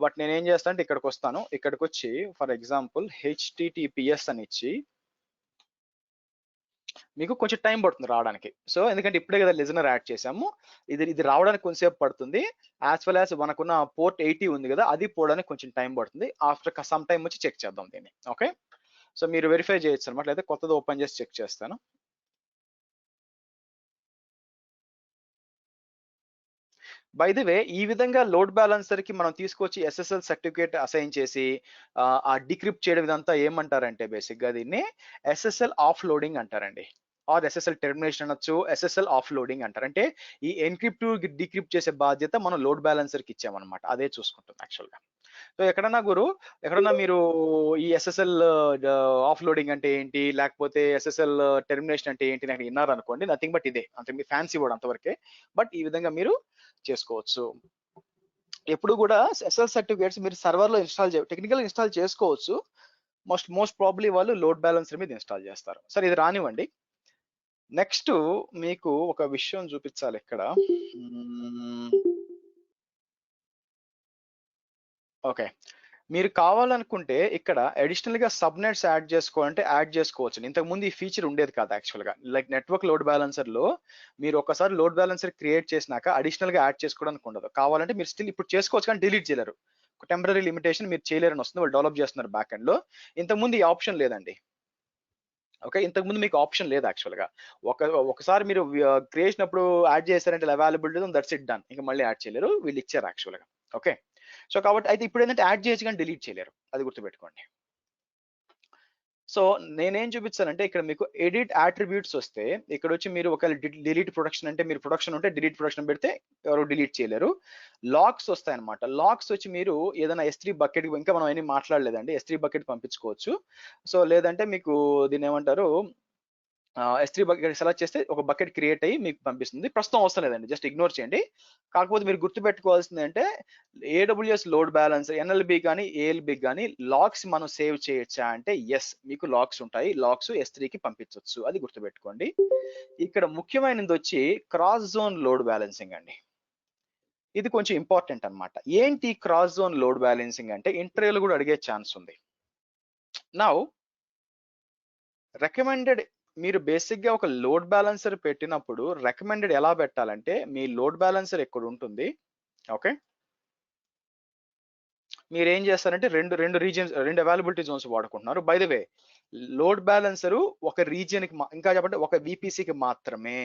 బట్ నేనేం చేస్తాను అంటే ఇక్కడికి వస్తాను. ఇక్కడికి వచ్చి ఫర్ ఎగ్జాంపుల్ HTTPS అని ఇచ్చి మీకు కొంచెం టైం పడుతుంది రావడానికి. సో ఎందుకంటే ఇప్పుడే కదా లిజనర్ యాడ్ చేసాము, ఇది రావడానికి కొంచెంసేపు పడుతుంది. యాజ్ వెల్ యాజ్ మనకున్న పోర్ట్ 80 ఉంది కదా, అది పోవడానికి కొంచెం టైం పడుతుంది. ఆఫ్టర్ సమ్ టైం వచ్చి చెక్ చేద్దాం దీన్ని. ఓకే, సో మీరు వెరిఫై చేయొచ్చు అనమాట, లేదా కొత్తది ఓపెన్ చేసి చెక్ చేస్తాను. బై ది వే, ఈ విధంగా లోడ్ బ్యాలెన్సర్ కి మనం తీసుకొచ్చి SSL సర్టిఫికేట్ అసైన్ చేసి ఆ డిక్రిప్ట్ చేయడం ఇదంతా ఏమంటారంటే బేసిక్ గా దీన్ని SSL ఆఫ్ లోడింగ్ అంటారండి, ఆర్ SSL టెర్మినేషన్ అనొచ్చు, SSL ఆఫ్ లోడింగ్ అంటారు. అంటే ఈ ఎన్క్రిప్ట్ డిక్రిప్ట్ చేసే బాధ్యత మనం లోడ్ బ్యాలెన్సర్ కి ఇచ్చామన్నమాట, అదే చూసుకుంటుంది యాక్చువల్ గా. సో ఎక్కడన్నా మీరు ఈ SSL ఆఫ్ లోడింగ్ అంటే ఏంటి, లేకపోతే SSL టెర్మినేషన్ అంటే ఏంటి నాకు విన్నారనుకోండి, నథింగ్ బట్ ఇదే, అంతే మీ ఫ్యాన్సీ వర్డ్ అంతవరకే. బట్ ఈ విధంగా మీరు చేసుకోవచ్చు. ఎప్పుడు కూడా SSL సర్టిఫికేట్స్ మీరు సర్వర్ లో టెక్నికల్ ఇన్స్టాల్ చేసుకోవచ్చు. మోస్ట్ ప్రాబ్లీ వాళ్ళు లోడ్ బ్యాలెన్సర్ మీద ఇన్స్టాల్ చేస్తారు. సరే, ఇది రానివ్వండి. నెక్స్ట్ మీకు ఒక విషయం చూపించాలి ఇక్కడ. ఓకే, మీరు కావాలనుకుంటే ఇక్కడ అడిషనల్ గా సబ్ నెట్స్ యాడ్ చేసుకోవాలంటే యాడ్ చేసుకోవచ్చు. ఇంతకు ముందు ఈ ఫీచర్ ఉండేది కాదు యాక్చువల్ గా. లైక్ నెట్వర్క్ లోడ్ బ్యాలెన్సర్ లో మీరు ఒకసారి లోడ్ బ్యాలెన్సర్ క్రియేట్ చేసినాక అడిషనల్ గా యాడ్ చేసుకోవడానికి ఉండదు. కావాలంటే మీరు స్టిల్ ఇప్పుడు చేసుకోవచ్చు, కానీ డిలీట్ చేయలేరు. టెంపరీ లిమిటేషన్ మీరు చేయలేరని వస్తుంది, వాళ్ళు డెవలప్ చేస్తున్నారు బ్యాక్ ఎండ్ లో. ఇంతకుముందు ఈ ఆప్షన్ లేదండి. ఓకే, ఇంతకుముందు మీకు ఆప్షన్ లేదు యాక్చువల్ గా. ఒకసారి మీరు క్రియేషన్ అప్పుడు యాడ్ చేశారంటే అవైలబిలిటీ దట్స్ ఇట్ డన్, ఇంకా మళ్ళీ యాడ్ చేయలేరు, వీళ్ళు ఇచ్చారు యాక్చువల్ గా. ఓకే, సో కాబట్టి అయితే ఇప్పుడు ఏంటంటే యాడ్ చేయొచ్చు కానీ డిలీట్ చేయలేరు, అది గుర్తుపెట్టుకోండి. సో నేనేం చూపించానంటే ఇక్కడ మీకు ఎడిట్ అట్రిబ్యూట్స్ వస్తే ఇక్కడ వచ్చి మీరు ఒకవేళ డిలీట్ ప్రొడక్షన్ అంటే మీరు ప్రొడక్షన్ ఉంటే డిలీట్ ప్రొడక్షన్ పెడితే ఎవరు డిలీట్ చేయలేరు. లాక్స్ వస్తాయి అనమాట. లాక్స్ వచ్చి మీరు ఏదైనా S3 బకెట్, ఇంకా మనం ఏమీ మాట్లాడలేదండి, S3 బకెట్ పంపించుకోవచ్చు. సో లేదంటే మీకు దీన్ని ఏమంటారు, S3 బకెట్ సెలెక్ట్ చేస్తే ఒక బకెట్ క్రియేట్ అయ్యి మీకు పంపిస్తుంది. ప్రస్తుతం అవసరం లేదండి, జస్ట్ ఇగ్నోర్ చేయండి. కాకపోతే మీరు గుర్తుపెట్టుకోవాల్సింది అంటే AWS లోడ్ బ్యాలెన్సర్ NLB కానీ ALB కానీ లాక్స్ మనం సేవ్ చేయొచ్చా అంటే ఎస్, మీకు లాక్స్ ఉంటాయి. లాక్స్ S3 కి పంపించవచ్చు, అది గుర్తుపెట్టుకోండి. ఇక్కడ ముఖ్యమైనది వచ్చి క్రాస్ జోన్ లోడ్ బ్యాలెన్సింగ్ అండి. ఇది కొంచెం ఇంపార్టెంట్ అన్నమాట. ఏంటి క్రాస్ జోన్ లోడ్ బ్యాలెన్సింగ్ అంటే ఇంటర్వ్యూలో కూడా అడిగే ఛాన్స్ ఉంది. నౌ రికమెండెడ్, మీరు బేసిక్ గా ఒక లోడ్ బ్యాలెన్సర్ పెట్టినప్పుడు రికమెండెడ్ ఎలా పెట్టాలంటే మీ లోడ్ బ్యాలెన్సర్ ఎక్కడ ఉంటుంది. ఓకే, మీరు ఏం చేస్తారంటే రెండు రీజియన్స్, రెండు అవైలబిలిటీ జోన్స్ వాడుకుంటున్నారు. By the way, load balancer ఒక రీజియన్ కి ఇంకా చెప్పంటే ఒక VPC కి మాత్రమే.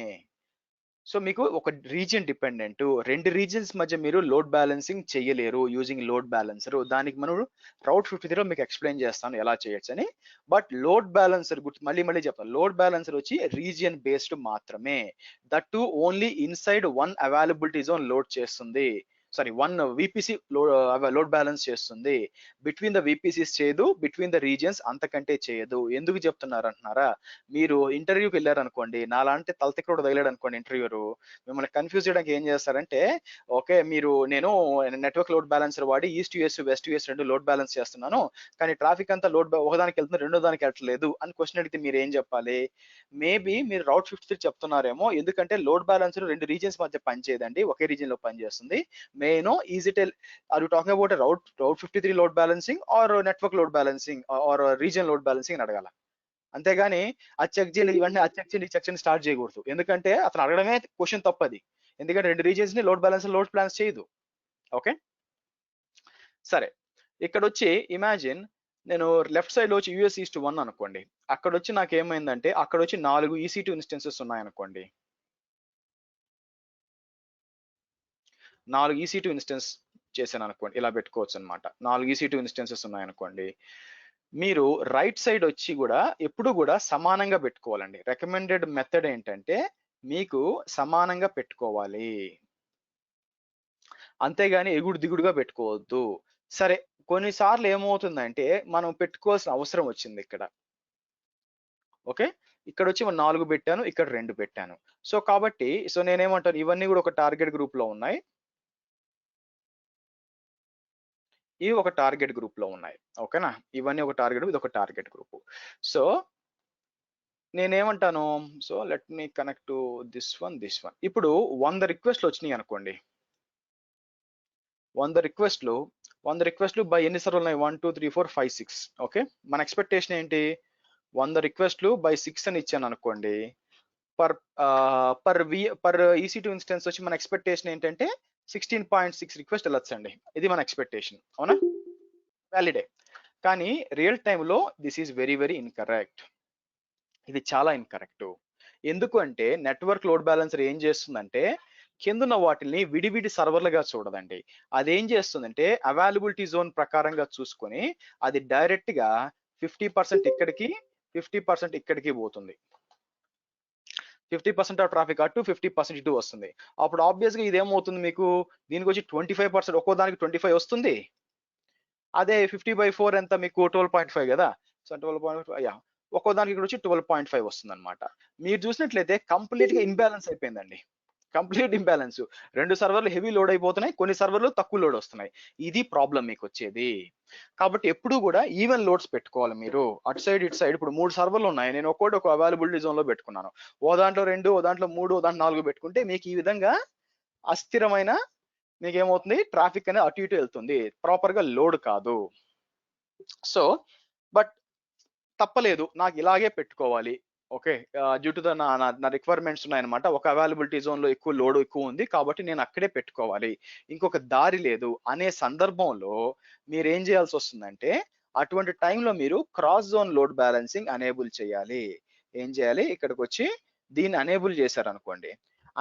సో మీకు ఒక రీజియన్ డిపెండెంట్, రెండు రీజియన్స్ మధ్య మీరు లోడ్ బ్యాలెన్సింగ్ చేయలేరు యూజింగ్ లోడ్ బ్యాలెన్సర్. దానికి మనం రౌట్ 53లో మీకు ఎక్స్ప్లెయిన్ చేస్తాను ఎలా చేయొచ్చు అని. బట్ లోడ్ బ్యాలెన్సర్ మళ్ళీ చెప్తాను, లోడ్ బ్యాలెన్సర్ వచ్చి రీజియన్ బేస్డ్ మాత్రమే. That to only inside one availability zone load చేస్తుంది, వన్ VPC లోడ్ బ్యాలెన్స్ చేస్తుంది. బిట్వీన్ ద VPCs చేయదు, బిట్వీన్ ద రీజియన్స్ అంతకంటే చేయదు. ఎందుకు చెప్తున్నారు అంటున్నారా, మీరు ఇంటర్వ్యూకి వెళ్ళారు అనుకోండి, నాలాంటి తలతిక్కడు తగిలాడు అనుకోండి ఇంటర్వ్యూరు, మిమ్మల్ని కన్ఫ్యూజ్ చేయడానికి ఏం చేస్తారంటే, ఓకే నేను నెట్వర్క్ లోడ్ బ్యాలెన్సర్ వాడి ఈస్ట్ US వెస్ట్ US రెండు లోడ్ బ్యాలెన్స్ చేస్తున్నాను, కానీ ట్రాఫిక్ అంతా ఒకదానికి వెళ్తుంది రెండో దానికి వెళ్ళట్లేదు అని క్వశ్చన్ అడిగితే మీరు ఏం చెప్పాలి? మేబీ మీరు రౌట్ 53 చెప్తున్నారేమో, ఎందుకంటే లోడ్ బ్యాలెన్సర్ రెండు రీజియన్స్ మధ్య పనిచేయదండి, ఒకే రీజియన్ లో పనిచేస్తుంది. May I know, is it are you talking about a route 53 load balancing or network load balancing or region load balancing అని అడగాల. అంతేగాని అది చెక్ చేయాలి, ఇవన్నీ అది చెక్ చేయండి చెక్ చేయండి స్టార్ట్ చేయకూడదు. ఎందుకంటే అతను అడగడమే క్వశ్చన్ తప్పది, ఎందుకంటే రెండు రీజియన్స్ ని లోడ్ బ్యాలెన్స్ లోడ్ ప్లాన్స్ చేయదు. ఓకే, సరే, ఇక్కడ వచ్చి ఇమాజిన్ నేను లెఫ్ట్ సైడ్ లో వచ్చి US East 1 అనుకోండి, అక్కడ వచ్చి నాకు ఏమైందంటే అక్కడ వచ్చి 4 EC2 ఇన్స్టెన్సెస్ ఉన్నాయనుకోండి, 4 EC2 ఇన్స్టెన్స్ చేశాను అనుకోండి, ఇలా పెట్టుకోవచ్చు అనమాట. 4 EC2 ఇన్స్టెన్సెస్ ఉన్నాయనుకోండి, మీరు రైట్ సైడ్ వచ్చి కూడా ఎప్పుడు కూడా సమానంగా పెట్టుకోవాలండి. రికమెండెడ్ మెథడ్ ఏంటంటే మీకు సమానంగా పెట్టుకోవాలి, అంతేగాని ఎగుడు దిగుడుగా పెట్టుకోవద్దు. సరే, కొన్నిసార్లు ఏమవుతుందంటే మనం పెట్టుకోవాల్సిన అవసరం వచ్చింది ఇక్కడ. ఓకే, ఇక్కడ వచ్చి 4 పెట్టాను, ఇక్కడ 2 పెట్టాను. సో కాబట్టి నేనేమంటాను, ఇవన్నీ కూడా ఒక టార్గెట్ గ్రూప్ లో ఉన్నాయి, ఇవి ఒక టార్గెట్ గ్రూప్ లో ఉన్నాయి. ఓకేనా, ఇవన్నీ ఒక టార్గెట్, ఇది ఒక టార్గెట్ గ్రూప్. సో నేనేమంటాను, so let me connect to this one. ఇప్పుడు 100 రిక్వెస్ట్లు వచ్చినాయి అనుకోండి. 100 రిక్వెస్ట్లు బై ఎన్ని సర్వర్లు ఉన్నాయి? 1 2 3 4 5 6. ఓకే, మన ఎక్స్పెక్టేషన్ ఏంటి? 100 రిక్వెస్ట్లు బై 6 అని ఇచ్చాను అనుకోండి. పర్ EC2 ఇన్స్టెన్స్ వచ్చి మన ఎక్స్పెక్టేషన్ ఏంటంటే 16.6 రిక్వెస్ట్ వెళ్ళొచ్చండి. ఇది మన ఎక్స్పెక్టేషన్, అవునా? వ్యాలిడే. కానీ రియల్ టైంలో this is very very incorrect. ఇది చాలా ఇన్కరెక్ట్. ఎందుకు అంటే నెట్వర్క్ లోడ్ బ్యాలెన్సర్ ఏం చేస్తుందంటే కిందున్న వాటిని విడివిడి సర్వర్లుగా చూడదండి. అదేం చేస్తుందంటే అవైలబిలిటీ జోన్ ప్రకారంగా చూసుకొని అది డైరెక్ట్ గా 50% ఇక్కడికి 50% ఇక్కడికి పోతుంది. 50% ఆఫ్ ట్రాఫిక్ అటు 50% ఇటు వస్తుంది. అప్పుడు ఆబ్వియస్ గా ఇదేమవుతుంది, మీకు దీనికి వచ్చి 25% ఒక్కో దానికి 25 వస్తుంది. అదే 50/4 ఎంత మీకు 12.5 కదా. సో 12.5 ఒక్కో దానికి ఇక్కడ వచ్చి 12.5 వస్తుంది అనమాట. మీరు చూసినట్లయితే కంప్లీట్ గా ఇంబ్యాలెన్స్ అయిపోయిందండి. Complete imbalance. 2 సర్వర్లు హెవీ లోడ్ అయిపోతున్నాయి, కొన్ని సర్వర్లు తక్కువ లోడ్ వస్తున్నాయి. ఇది ప్రాబ్లం మీకు వచ్చేది. కాబట్టి ఎప్పుడు కూడా ఈవెన్ లోడ్స్ పెట్టుకోవాలి మీరు, అటు సైడ్ ఇటు సైడ్. ఇప్పుడు 3 సర్వర్లు ఉన్నాయి, నేను ఒక్కోటి ఒక అవైలబిలిటీ జోన్ లో పెట్టుకున్నాను. ఓ దాంట్లో 2, ఓ దాంట్లో 3, ఓ దాంట్లో 4 పెట్టుకుంటే మీకు ఈ విధంగా అస్థిరమైన మీకు ఏమవుతుంది, ట్రాఫిక్ అనేది అటు ఇటు వెళ్తుంది, ప్రాపర్ గా లోడ్ కాదు. సో బట్ తప్పలేదు, నాకు ఇలాగే పెట్టుకోవాలి. ఓకే, డ్యూ టు ద నా రిక్వైర్మెంట్స్ ఉన్నాయన్నమాట. ఒక అవైలబిలిటీ జోన్ లో ఎక్కువ లోడ్ ఎక్కువ ఉంది కాబట్టి నేను అక్కడే పెట్టుకోవాలి, ఇంకొక దారి లేదు అనే సందర్భంలో మీరు ఏం చేయాల్సి వస్తుందంటే అటువంటి టైంలో మీరు cross zone load balancing unable చేయాలి. ఏం చేయాలి, ఇక్కడికి వచ్చి దీన్ని అనేబుల్ చేశారనుకోండి.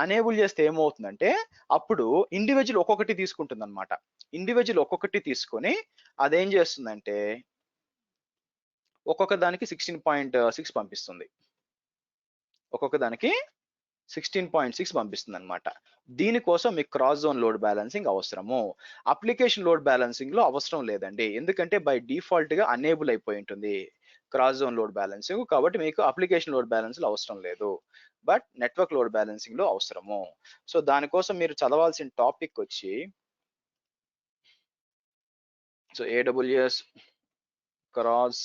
అనేబుల్ చేస్తే ఏమవుతుందంటే అప్పుడు ఇండివిజువల్ ఒక్కొక్కటి తీసుకుంటుంది అనమాట. ఇండివిజువల్ ఒక్కొక్కటి తీసుకొని అదేం చేస్తుందంటే ఒక్కొక్క దానికి 16.6 పంపిస్తుంది. ఒక్కొక్క దానికి 16.6 పంపిస్తుంది అనమాట. దీనికోసం మీకు క్రాస్ జోన్ లోడ్ బ్యాలెన్సింగ్ అవసరము. అప్లికేషన్ లోడ్ బ్యాలెన్సింగ్ లో అవసరం లేదండి, ఎందుకంటే బై డిఫాల్ట్ గా అనేబుల్ అయిపోయి ఉంటుంది క్రాస్ జోన్ లోడ్ బ్యాలెన్సింగ్. కాబట్టి మీకు అప్లికేషన్ లోడ్ బ్యాలెన్స్ లో అవసరం లేదు, బట్ నెట్వర్క్ లోడ్ బ్యాలెన్సింగ్ లో అవసరము. సో దానికోసం మీరు చదవాల్సిన టాపిక్ వచ్చి so AWS cross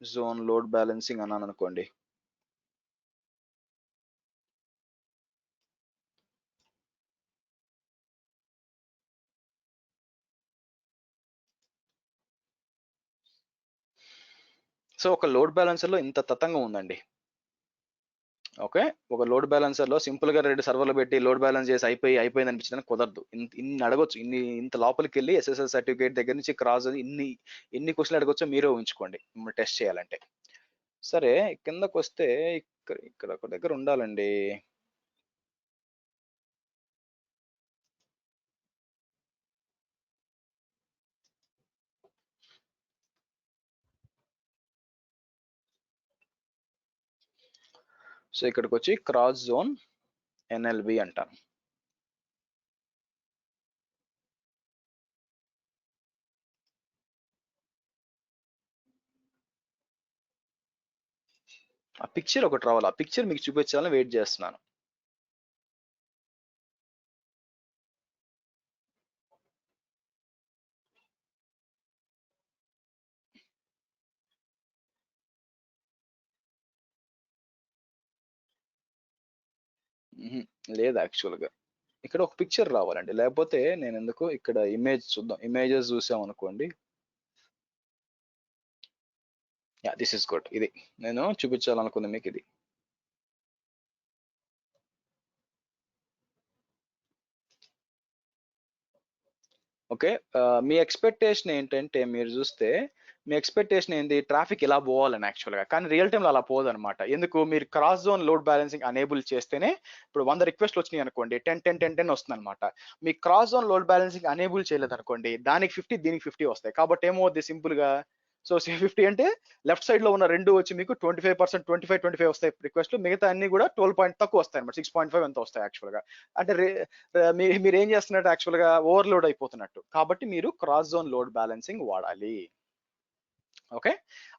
zone load balancing అన్నాను అనుకోండి. సో ఒక లోడ్ బ్యాలెన్సర్ లో ఇంత తతంగం ఉందండి. ఓకే, ఒక లోడ్ బ్యాలెన్సర్ లో సింపుల్ గా 2 సర్వర్లు పెట్టి లోడ్ బ్యాలెన్స్ చేసి అయిపోయింది అనిపించడానికి కుదరదు. ఇన్ని అడగొచ్చు, ఇంత లోపలికి వెళ్ళి SSL సర్టిఫికేట్ దగ్గర నుంచి క్రాస్ ఎన్ని క్వశ్చన్లు అడగొచ్చో మీరే ఊహించుకోండి టెస్ట్ చేయాలంటే. సరే, కిందకు వస్తే ఇక్కడ ఒక దగ్గర ఉండాలండి. సో ఇక్కడికి వచ్చి క్రాస్ జోన్ NLB అంటాను. ఆ పిక్చర్ ఒకటి రావాలి, ఆ పిక్చర్ మీకు చూపించాలని వెయిట్ చేస్తున్నాను. లేదు, యాక్చువల్గా ఇక్కడ ఒక పిక్చర్ రావాలండి, లేకపోతే నేను ఎందుకు ఇక్కడ ఇమేజ్ చూద్దాం. ఇమేజెస్ చూసాం అనుకోండి. Yeah, this is good. ఇది నేను చూపించాలనుకుంది మీకు. ఇది ఓకే, మీ ఎక్స్పెక్టేషన్ ఏంటంటే మీరు చూస్తే మీ ఎక్స్పెక్టేషన్ ఏంది, ట్రాఫిక్ ఇలా పోవాలని యాక్చువల్గా. కానీ రియల్ టైంలో అలా పోదు అనమాట. ఎందుకు, మీరు cross zone load balancing enable చేస్తేనే ఇప్పుడు 100 రిక్వెస్ట్లు వచ్చినాయి అనుకోండి, 10 వస్తుంది అనమాట. మీ cross zone load balancing enable చేయలేదు అనుకోండి, దానికి 50 దీనికి 50 వస్తాయి. కాబట్టి ఏమవుద్ది సింపుల్ గా, సో 50 అంటే లెఫ్ట్ సైడ్ లో ఉన్న 2 వచ్చి మీకు 25% 25 వస్తాయి రిక్వెస్ట్లు, మిగతా అన్ని కూడా 12 పాయింట్ తక్కువ వస్తాయి అనమాట. 6.5 ఎంత వస్తాయి యాక్చువల్ గా. అంటే మీరు ఏం చేస్తున్నట్టు యాక్చువల్ గా ఓవర్లోడ్ అయిపోతున్నట్టు. కాబట్టి మీరు క్రాస్ జోన్ లోడ్ బ్యాలెన్సింగ్ వాడాలి. ఓకే,